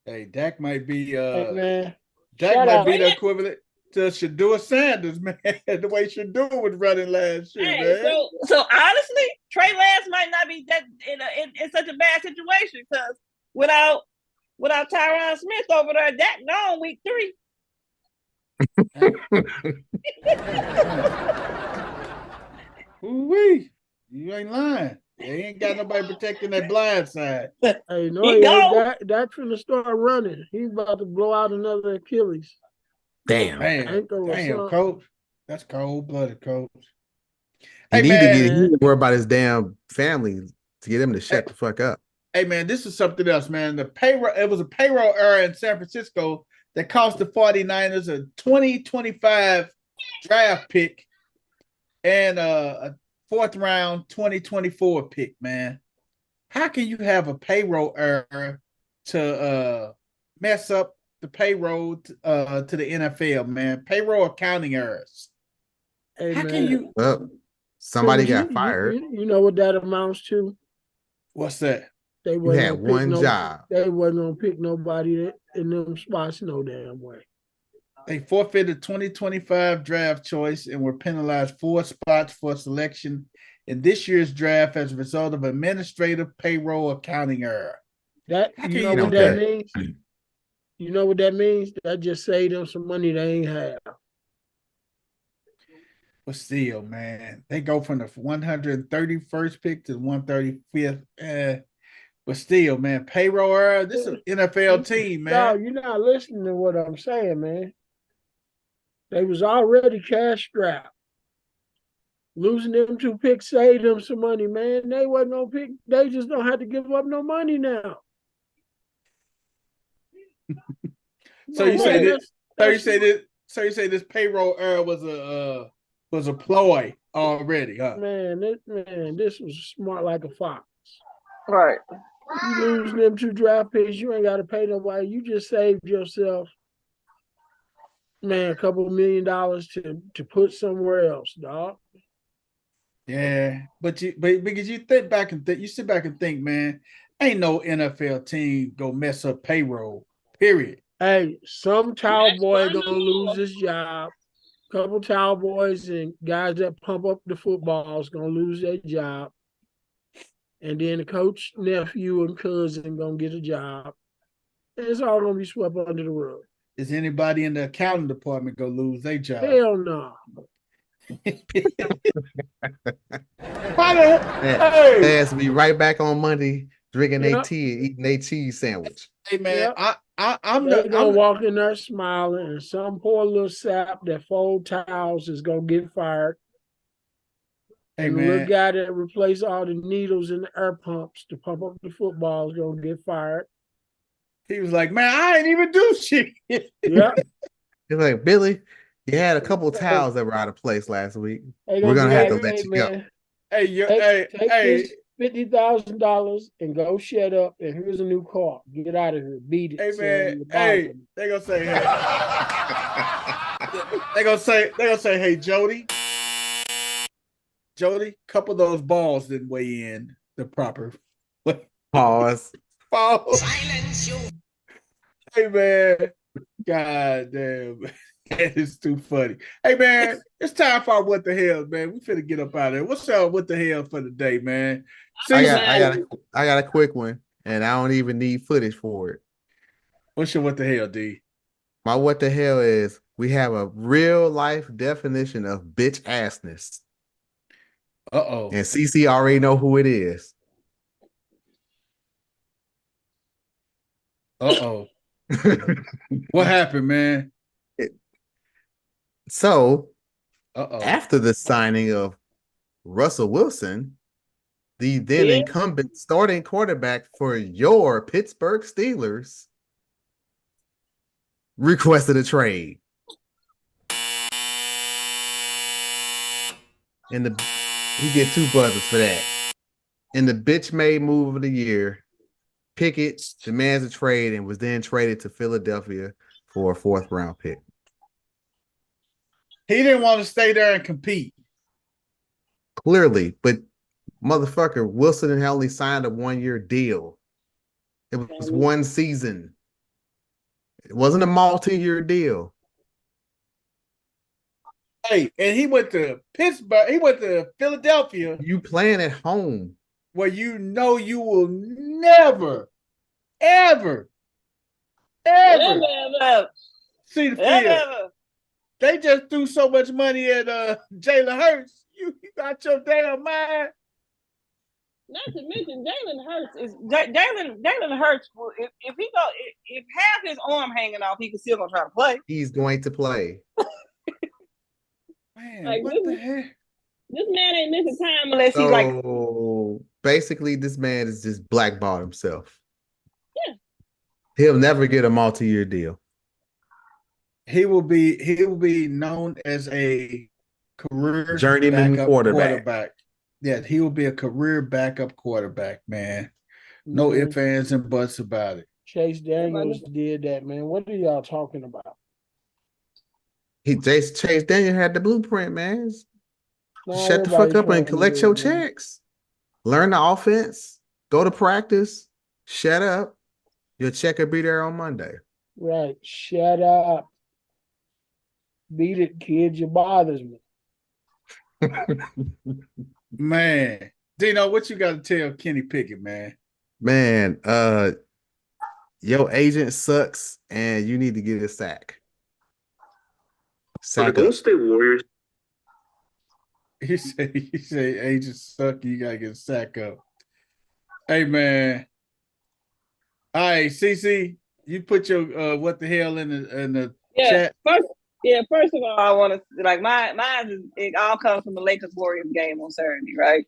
Hey, Dak might be Hey, man. Dak Shout might out. be the equivalent to Shador Sanders, man. The way Shador was running last year, hey, man. so honestly, Trey Lance might not be that in such a bad situation because without Tyron Smith over there, Dak gone week 3. Ooh-wee. You ain't lying. They ain't got nobody protecting that blind side. Hey, no, He go. Dak finna start running. He's about to blow out another Achilles. Damn. Damn, Ankle or something. coach. That's cold-blooded, coach. He Hey, need man. to he need to worry about his damn family to get him to shut the fuck up. Hey, man, this is something else, man. It was a payroll error in San Francisco that cost the 49ers a 2025 draft pick and a 4th round 2024 pick, man. How can you have a payroll error to mess up the payroll to the NFL, man? Payroll accounting errors. Hey, How man. can you? Well, somebody You- got fired. You know what that amounts to? What's that? They You wasn't had gonna pick one job. They wasn't gonna pick nobody in them spots no damn way. They forfeited 2025 draft choice and were penalized 4 spots for selection in this year's draft as a result of administrative payroll accounting error. That How you can know you what do that that? means? You know what that means? That just saved them some money they ain't have. But still, man, they go from the 131st pick to the 135th. But still, man, payroll error. This is an NFL team, No, man. you're not listening to what I'm saying, man. They was already cash strapped. Losing them 2 picks saved them some money, man. They wasn't no pick. They just don't have to give up no money now. So you say Man, this? that's- So you say this payroll error was a ploy already, huh? Man, this was smart like a fox. Right. You lose them 2 draft picks, you ain't got to pay nobody. You just saved yourself, man, a couple $1 million to put somewhere else, dog. Yeah, but because you think back and you sit back and think, man, ain't no NFL team go mess up payroll. Period. Hey, some towel boy fine, gonna lose his job. Couple towel boys and guys that pump up the footballs gonna lose their job. And then the coach, nephew, and cousin gonna get a job. And it's all gonna be swept under the rug. Is anybody in the accounting department gonna lose their job? Hell no. Why the- They hey, has to be right back on Monday drinking Yep. their tea and eating their cheese sandwich. hey, man, Yep. I'm They the gonna I'm, walk in there smiling, and some poor little sap that fold towels is gonna get fired. hey And the little man, guy that replaced all the needles in the air pumps to pump up the football is gonna get fired. he was like, man, I ain't even do shit. Yeah. He's like, Billy, you had a couple of towels that were out of place last week. They We're gonna be have to like, let "Hey, you go." man, Hey, Take hey, this $50,000 and go shut up. And here's a new car. Get out of here. Beat it. hey, So man, you hey, bother me. they gonna say, hey, they gonna say, hey, Jody, couple of those balls didn't weigh in the proper Pause. balls. Hey, man, god damn, that is too funny. Hey, man, it's time for our what the hell, man. We finna get up out of here. What's up? What the hell for the day, man? I Season- got a quick one, and I don't even need footage for it. What's your what the hell, D? My what the hell is we have a real life definition of bitch assness. Uh-oh. And CC already know who it is. Uh-oh. What happened, man? So Uh-oh. after the signing of Russell Wilson, the then Yeah. incumbent starting quarterback for your Pittsburgh Steelers requested a trade. And he get 2 buzzers for that. And the bitch made move of the year, Pickett demands a trade and was then traded to Philadelphia for a 4th round pick. He didn't want to stay there and compete. Clearly, but motherfucker, Wilson had only signed a 1-year deal. It was 1 season. It wasn't a multi-year deal. Hey, and he went to Pittsburgh. He went to Philadelphia, You playing at home. where you know you will never, ever see the field. Ever. They just threw so much money at Jalen Hurts. You got your damn mind. Not to mention Jalen Hurts is Jalen Hurts. If half his arm hanging off, he can still gonna try to play. He's going to play. Man, Like, what the heck? This man ain't missing time unless he's like, So basically, this man is just blackballed himself. Yeah. He'll never get a multi-year deal. He will be known as a career Journeyman backup quarterback. Yeah, he will be a career backup quarterback, man. No Mhm. ifs, ands, and buts about it. Chase Daniels did that, man. What are y'all talking about? Chase Daniel had the blueprint, man. Nah, Shut the fuck everybody up and trying to collect do your it, man. checks. Learn the offense. Go to practice. Shut up. Your check will be there on Monday. Right. Shut up. Beat it, kid. You bothers me. Man, Dino, what you got to tell Kenny Pickett, man? Man, your agent sucks and you need to get a sack. So the Sack Golden up. State Warriors. He said, agents suck. You gotta get a sack up. Hey, man. All right, CC, you put your what the hell in the chat. First of all, I want to like mine is it all comes from the Lakers Warriors game on Saturday, right?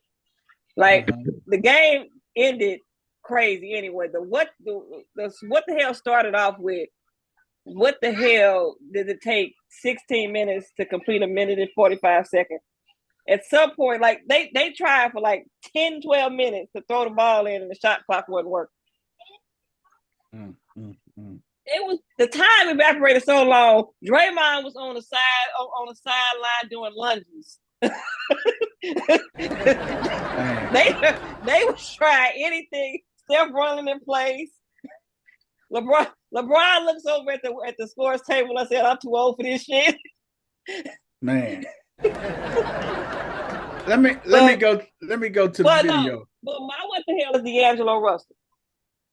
Like the game ended crazy anyway. What the hell started off with? What the hell did it take 16 minutes to complete a minute and 45 seconds? At some point, like they tried for like 10, 12 minutes to throw the ball in and the shot clock wasn't working. It was the time evaporated so long. Draymond was on the sideline doing lunges. they was trying anything. Steph running in place. LeBron looks over at the scores table and said, "I'm too old for this shit." Man. Let me go to the video. But my what the hell is D'Angelo Russell?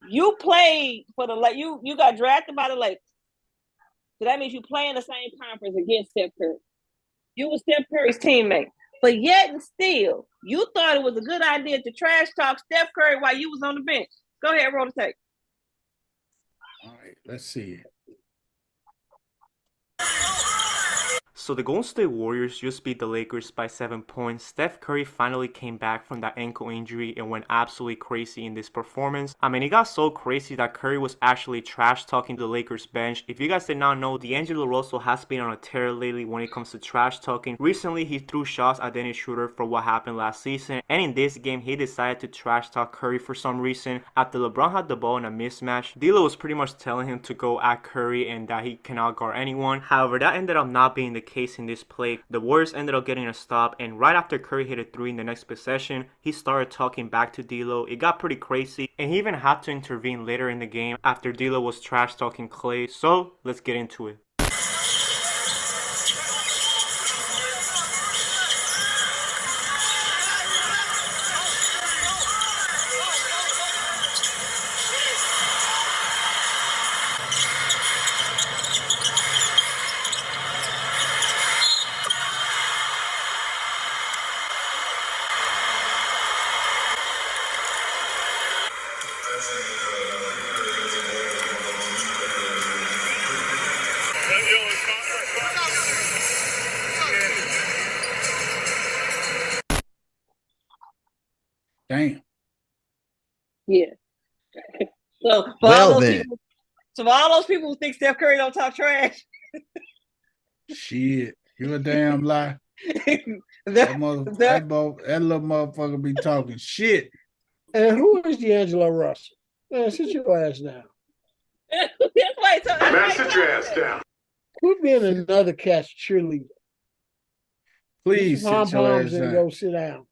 You played for you got drafted by the Lakers. So that means you play in the same conference against Steph Curry. You were Steph Curry's teammate. But yet and still, you thought it was a good idea to trash talk Steph Curry while you was on the bench. Go ahead, roll the tape. All right, let's see it. So the Golden State Warriors just beat the Lakers by 7 points. Steph Curry finally came back from that ankle injury and went absolutely crazy in this performance. I mean, it got so crazy that Curry was actually trash talking to the Lakers bench. If you guys did not know, D'Angelo Russell has been on a tear lately when it comes to trash talking. Recently, he threw shots at Dennis Schroeder for what happened last season, and in this game, he decided to trash talk Curry for some reason. After LeBron had the ball in a mismatch, D'Lo was pretty much telling him to go at Curry and that he cannot guard anyone. However, that ended up not being the case in this play. The Warriors ended up getting a stop, and right after Curry hit a 3 in the next possession, he started talking back to D'Lo. It got pretty crazy, and he even had to intervene later in the game after D'Lo was trash talking Klay. So let's get into it. So for Well all those then. people, so for all those people who think Steph Curry don't talk trash, Shit, you a damn lie. the- That little motherfucker be talking shit. And who is D'Angelo Russell? Man, sit your ass down. that's why. So that's why Sit your ass down. Quit being another cat's cheerleader. Please Get your sit your pom-poms ass and down. go sit down.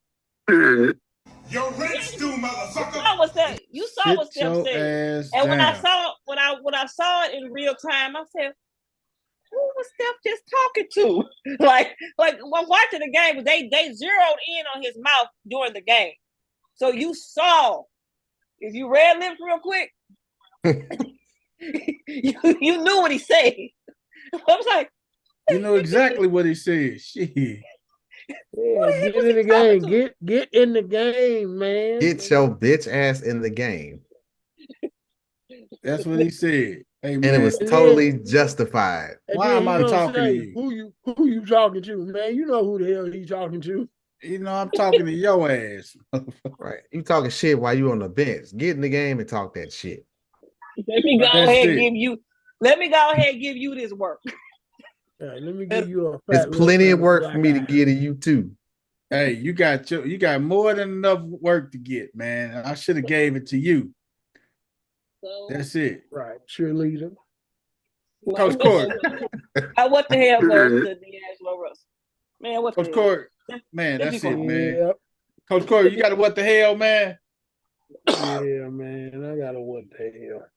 Your rent's due, You motherfucker. saw what Steph, you saw what Sit Steph your said. ass And when I down. saw when I saw it in real time, I said, "Who was Steph just talking to?" like when watching the game, they zeroed in on his mouth during the game. So you saw, if you read lips real quick, you knew what he said. I was like, You know exactly what he said. Shit. Yeah, get was in he the talking game. to? Get in the game, man. Get your bitch ass in the game. That's what he said. Hey And it man, was And totally justified. And why then am he I gonna talking to say, you? Who you talking to, man? You know who the hell he talking to. You know I'm talking to your ass. Right. You talking shit while you on the bench. Get in the game and talk that shit. Let me go That's ahead and it. give you this work. Let me give you a There's fat plenty lip of and a work black for me to eye. get to you too. Hey, you got more than enough work to get, man. I should have gave it to you. So, That's it. Right, cheerleader. Coach Court. what the hell goes to D'Angelo Russell? Man, what the Coach hell? Court. Man, Let's that's be it, quiet. man. Yep. Coach Court, you got a what the hell, man? Yeah, man. I got a what the hell.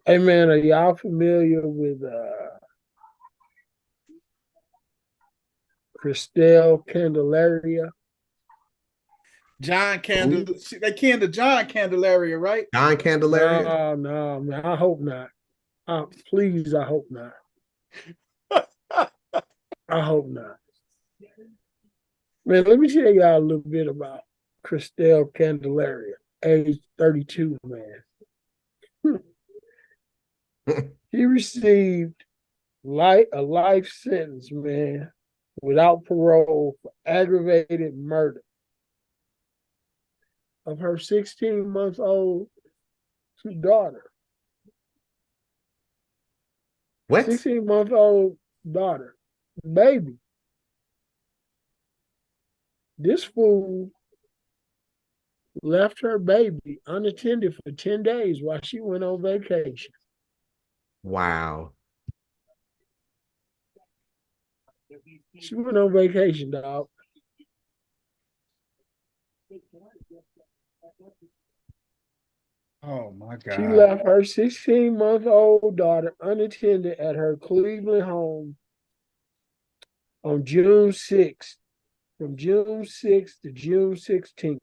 Hey man, are y'all familiar with Christelle Candelaria? John Candelaria. They canned the John Candelaria, right? John Candelaria. No, man. I hope not. Please, I hope not. I hope not. Man, let me tell y'all a little bit about Christelle Candelaria, age 32, man. He received a life sentence, man, without parole for aggravated murder of her 16-month-old daughter. What? 16-month-old daughter, baby. This fool left her baby unattended for 10 days while she went on vacation. Wow. She went on vacation, dog. Oh my God. She left her 16-month-old daughter unattended at her Cleveland home on June 6th, from June 6th to June 16th.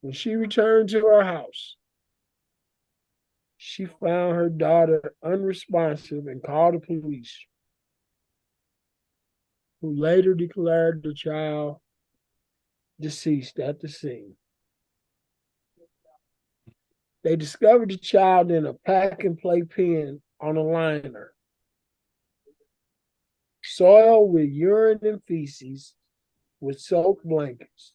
When she returned to her house, she found her daughter unresponsive and called the police, who later declared the child deceased at the scene. They discovered the child in a pack-and-play pen on a liner, soiled with urine and feces, with soaked blankets.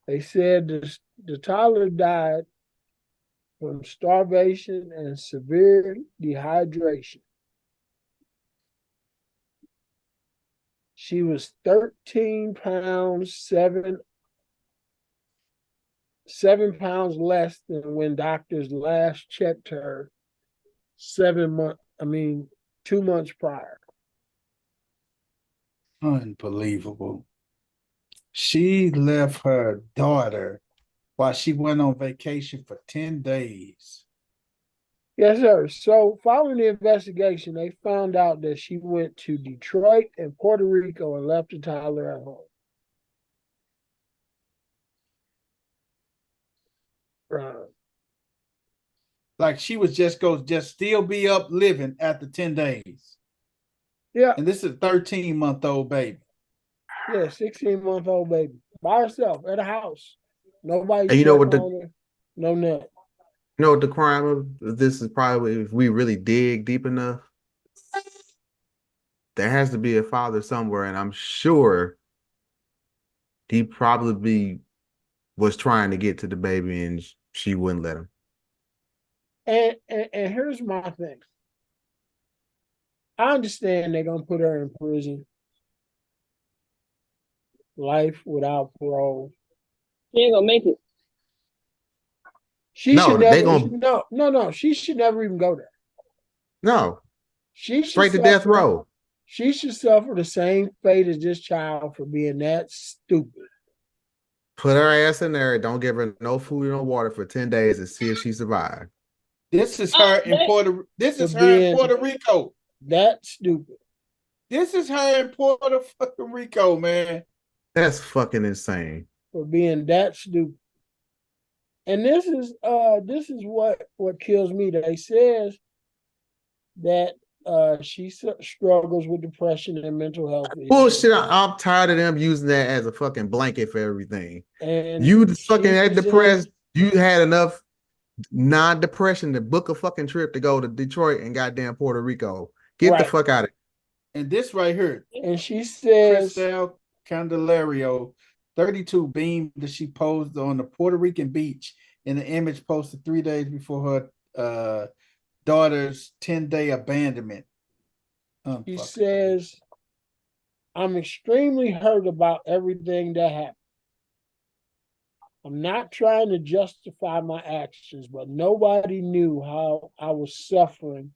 They said the toddler died from starvation and severe dehydration. She was 13 pounds, 7 pounds less than when doctors last checked her 2 months prior. Unbelievable. She left her daughter while she went on vacation for 10 days. Yes, sir. So following the investigation, they found out that she went to Detroit and Puerto Rico and left the toddler at home. Like she was just still be up living after 10 days. Yeah. And this is a 13-month-old baby. Yeah, 16-month-old baby. By herself at a house. Nobody. And you know what no net. You know what the crime of this is probably, if we really dig deep enough, there has to be a father somewhere, and I'm sure he probably was trying to get to the baby and she wouldn't let him. And here's my thing. I understand they're gonna put her in prison, life without parole. She ain't gonna make it. She No, should they never. gonna- No. She should never even go there. No, She should straight to death suffer- row. She should suffer the same fate as this child for being that stupid. Put her ass in there. Don't give her no food or no water for 10 days and see if she survived. This is her in Puerto. This is her in Puerto Rico. That stupid. This is her in Puerto fucking Rico, man. That's fucking insane. For being that stupid. And this is what kills me. They says that she struggles with depression and mental health issues. Bullshit. I'm tired of them using that as a fucking blanket for everything. And You fucking she that says- depressed. You had enough non-depression to book a fucking trip to go to Detroit and goddamn Puerto Rico. Get the Right. fuck out of here. And this right here, And she says, Cristal Candelario, 32, beamed that she posed on the Puerto Rican beach in an image posted 3 days before her daughter's 10-day abandonment. she says, I'm extremely hurt about everything that happened. I'm not trying to justify my actions, but nobody knew how I was suffering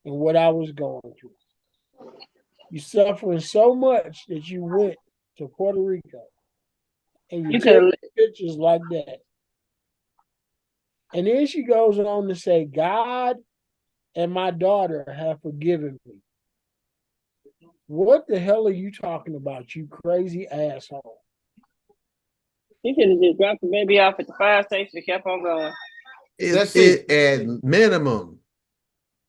and what I was going through. You're suffering so much that you went to Puerto Rico and you took pictures like that. And then she goes on to say, God and my daughter have forgiven me. What the hell are you talking about, you crazy asshole? He could have just dropped the baby off at the fire station and kept on going. That's it. At minimum.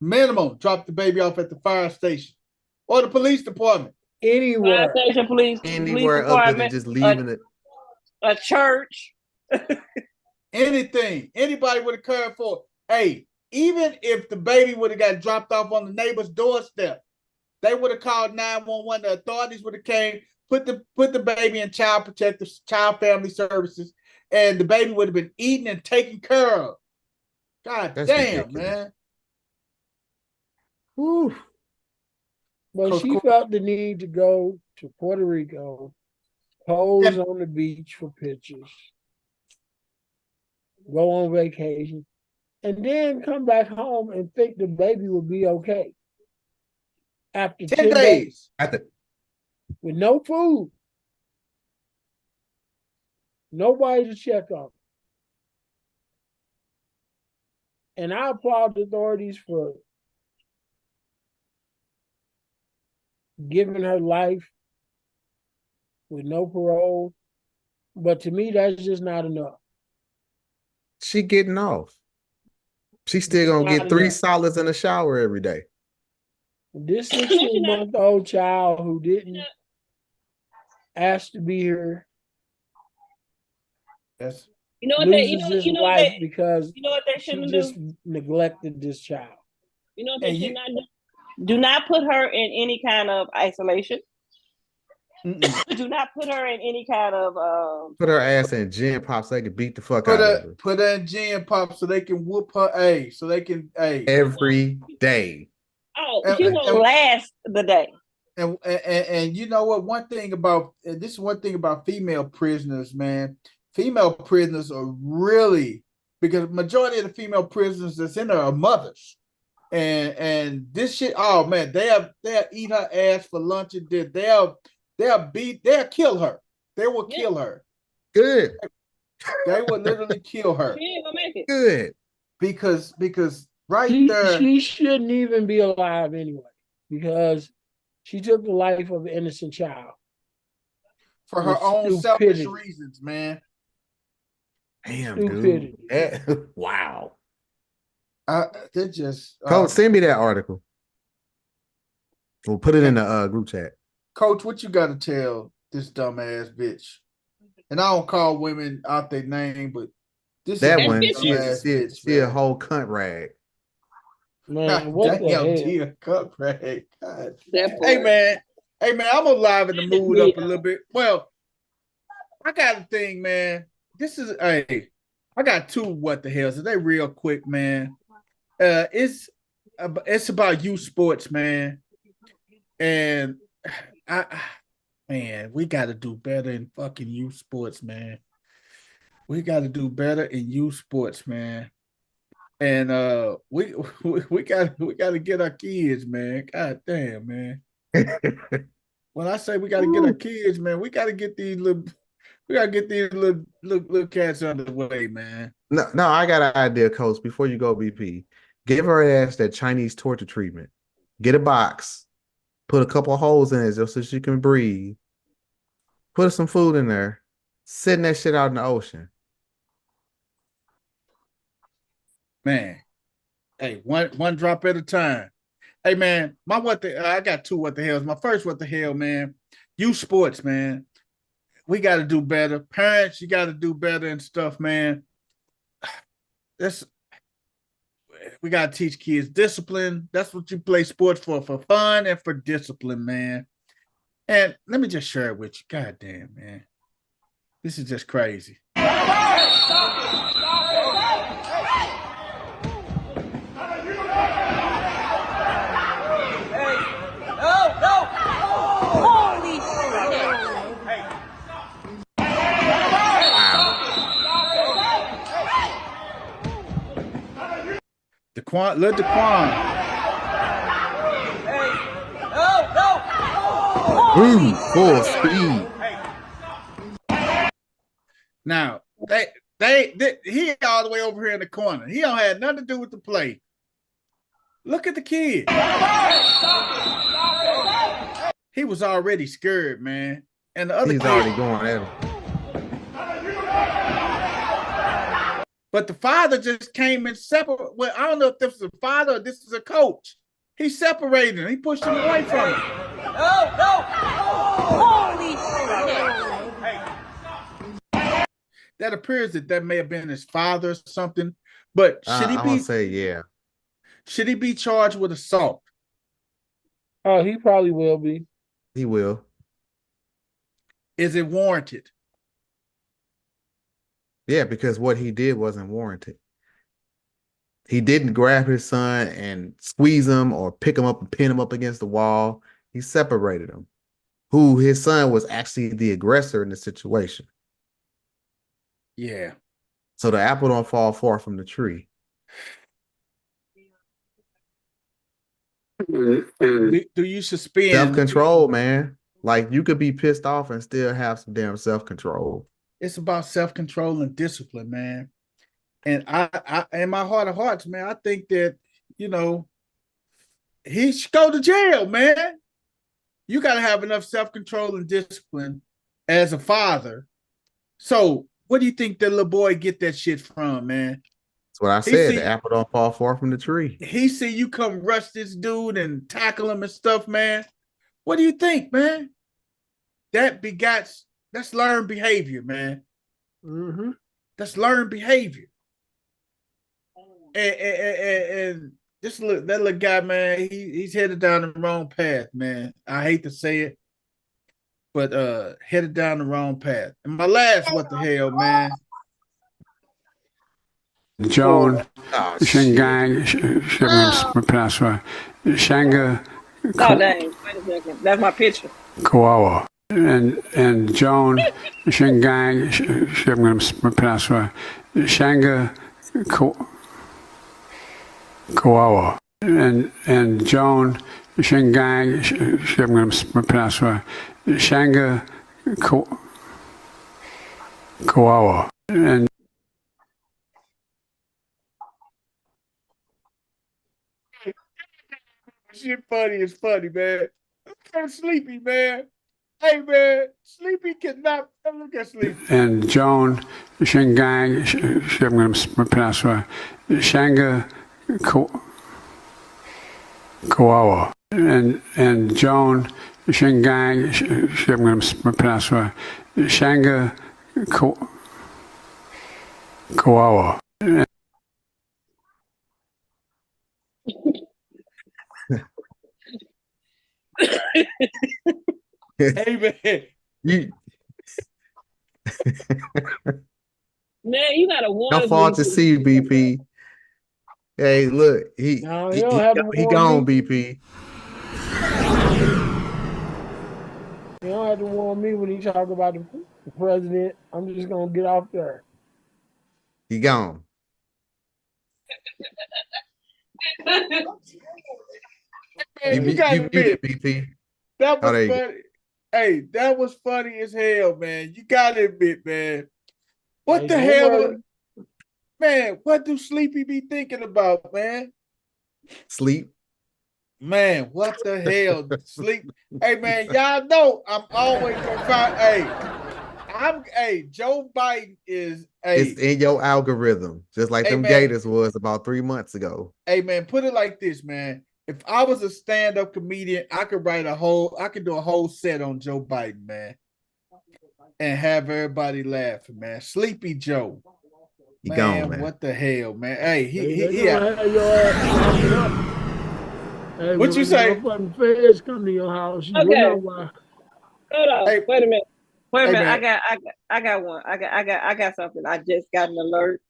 Minimum, drop the baby off at the fire station or the police department. Anywhere. Fire station, police Anywhere other than just leaving it. A church. Anything. Anybody would have cared for. Hey, even if the baby would have got dropped off on the neighbor's doorstep, they would have called 911. The authorities would have came, put the baby in child protective, child family services, and the baby would have been eaten and taken care of. God That's damn, ridiculous. man. Whew. But she felt the need to go to Puerto Rico, pose on the beach for pictures, go on vacation, and then come back home and think the baby will be okay. After 10 days. With no food. Nobody to check on. And I applaud the authorities for giving her life with no parole. But to me, that's just not enough. She getting off. She's still gonna get 3 solids in the shower every day. This 16-month-old child who didn't ask to be here Yes. You know what loses his life because you know what they she shouldn't just do? neglected this child. You know what they should not do? Do not put her in any kind of isolation. Do not put her in any kind of Put her ass in gin pop so they can beat the fuck out of her. Put her in gin pop so they can whoop her so they can every day. Oh, she's gonna last the day. And you know what? This is one thing about female prisoners, man. Female prisoners are really, because majority of the female prisoners that's in there are mothers. And this shit, oh man, they'll eat her ass for lunch and dinner. They'll kill her. They will kill her. Good. They will literally kill her. She ain't gonna make it. Good. Because there she shouldn't even be alive anyway, because she took the life of an innocent child. For her own selfish reasons, man. Damn, Stupidity. dude. Wow. They're just Coach, send me that article. We'll put it in the group chat. Coach, what you got to tell this dumbass bitch? And I don't call women out their name, but this that is one, bitch, she a whole cunt rag. Man, what the hell? Cunt rag. God. Hey man, I'm gonna liven the mood up a little bit. Well, I got a thing, man. this is a. I got two what the hells. They real quick, man. It's about youth sports, man. And man, we got to do better in fucking youth sports, man. We got to do better in youth sports, man. And we got to get our kids, man. God damn, man. When I say we got to get our kids, man, we got to get these little cats under the way, man. No, I got an idea, Coach. Before you go, BP, give her ass that Chinese torture treatment. Get a box, put a couple of holes in it just so she can breathe. Put some food in there, sitting that shit out in the ocean. Man, hey, one drop at a time. Hey, man, I got two what the hells. My first what the hell, man. Youth sports, man. We got to do better. Parents, you got to do better and stuff, man. We got to teach kids discipline. That's what you play sports for fun and for discipline, man. And let me just share it with you. God damn, man. This is just crazy. Lil Daquan. Ooh, full speed. Now, he all the way over here in the corner. He don't have nothing to do with the play. Look at the kid. He was already scared, man. And the other He's kid, already going at him. But the father just came and separated. Well, I don't know if this is a father or this is a coach. He separated him. He pushed him away from him. Holy shit. That appears that may have been his father or something. But should he I'm gonna say yeah. Should he be charged with assault? Oh, he probably will be. He will. Is it warranted? Yeah, because what he did wasn't warranted. He didn't grab his son and squeeze him or pick him up and pin him up against the wall. He separated him. Who his son was actually the aggressor in the situation. Yeah. So the apple don't fall far from the tree. Do you suspend Self-control, man? Like you could be pissed off and still have some damn self-control. It's about self-control and discipline, man. And I in my heart of hearts, man, I think that, he should go to jail, man. You got to have enough self-control and discipline as a father. So what do you think that little boy get that shit from, man? That's what I said. The apple don't fall far from the tree. He see you come rush this dude and tackle him and stuff, man. What do you think, man? That's learned behavior, man. Mm-hmm. That's learned behavior. And that little guy, man, he's headed down the wrong path, man. I hate to say it, but headed down the wrong path. And my last, what the hell, man? Joan, Shingang, Shanga. Oh, dang. Wait a second. That's my picture. Kawawa. And Joan, Shingang, Shanga, Kawawa. And Joan, Shingang, Shanga, Kawawa. And shit funny is funny, man. I'm sleepy, man. Hey, man, Sleepy cannot look at Sleepy. And Joan, Shingang, Shanga, Kawawa. And Joan, Shingang, Shanga, Kawawa. Hey, man. Man, you gotta warn Don't fall to see BP. Hey, look, No, you don't have to he warn gone, me. BP. You don't have to warn me when he talk about the president. I'm just gonna get off there. He gone. Man, you You gotta muted, admit, BP. that Oh, was there you go. funny. Hey, that was funny as hell, man. You gotta admit, man. What Hey, the don't hell, worry. man? What do Sleepy be thinking about, man? Sleep. Man, what the hell? Sleep. Hey, man, y'all know I'm always gonna find. Hey, Joe Biden is It's in your algorithm, just like Hey, them man. Gators was about 3 months ago. Hey, man, put it like this, man. If I was a stand-up comedian, I could do a whole set on Joe Biden, man, and have everybody laughing, man. Sleepy Joe. He Man, gone, man. what the hell, man? Hey, They gonna have your ass locked up. Hey, What you when say? the motherfucking feds come to your house, you will Okay. know why. Hold on. Hey, Wait a minute. Wait a hey, minute. man. I got one. I got something. I just got an alert,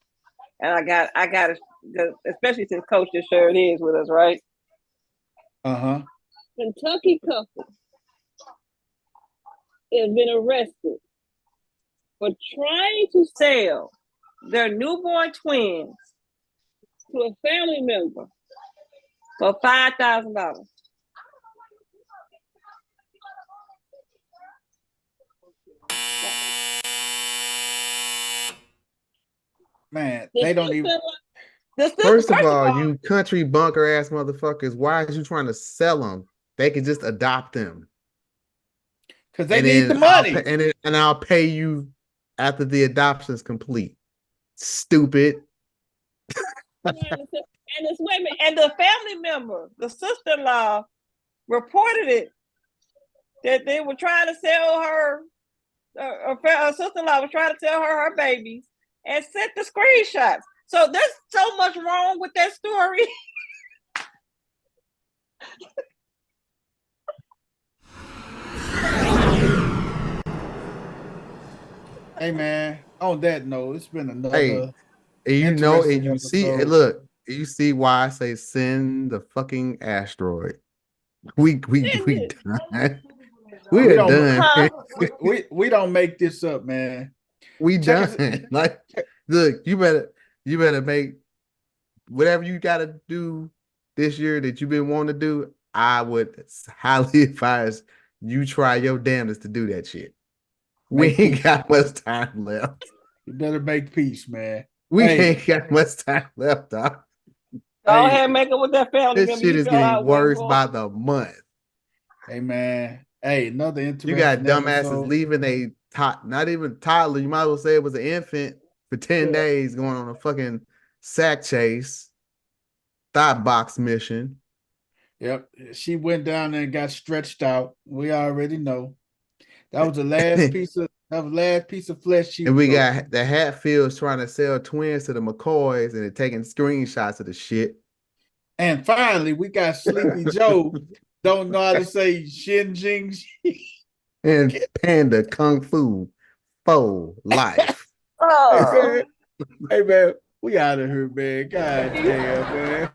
and I got it, especially since Coach just shared his with us, right? Uh-huh. Kentucky couple has been arrested for trying to sell their newborn twins to a family member for $5,000. Man, they don't even. First of all, you country bunker ass motherfuckers, why is you trying to sell them? They can just adopt them. Because they need the money. I'll pay you after the adoption is complete. Stupid. And the family member, the sister-in-law, reported it that they were trying to sell her. Her sister-in-law was trying to sell her babies and sent the screenshots. So there's so much wrong with that story. Hey, man, on that note, it's been another. Hey, and you know, and you interesting see, episode. look, you see why I say send the fucking asteroid. We done. We are done. We don't make this up, man. We Check us- done. Like, look, you better make whatever you got to do this year that you've been wanting to do. I would highly advise you try your damnedest to do that shit. We Make ain't peace. got much time left. You better make peace, man. We Hey. ain't got much time left, dog. Go ahead and make it with that family This member. shit You is feel how getting it went worse for. by the month. Hey, man. Hey, another interesting. You got dumbasses episode. leaving a not even toddler. You might as well say it was an infant for 10 days going on a fucking sack chase, thought box mission. Yep. She went down there and got stretched out. We already know. That was the last piece of flesh she And we broke. got the Hatfields trying to sell twins to the McCoys and they're taking screenshots of the shit. And finally, we got Sleepy Joe. Don't know how to say Shin Jing. And Panda Kung Fu for life. Oh. Hey, man, we out of here, man. God damn, man.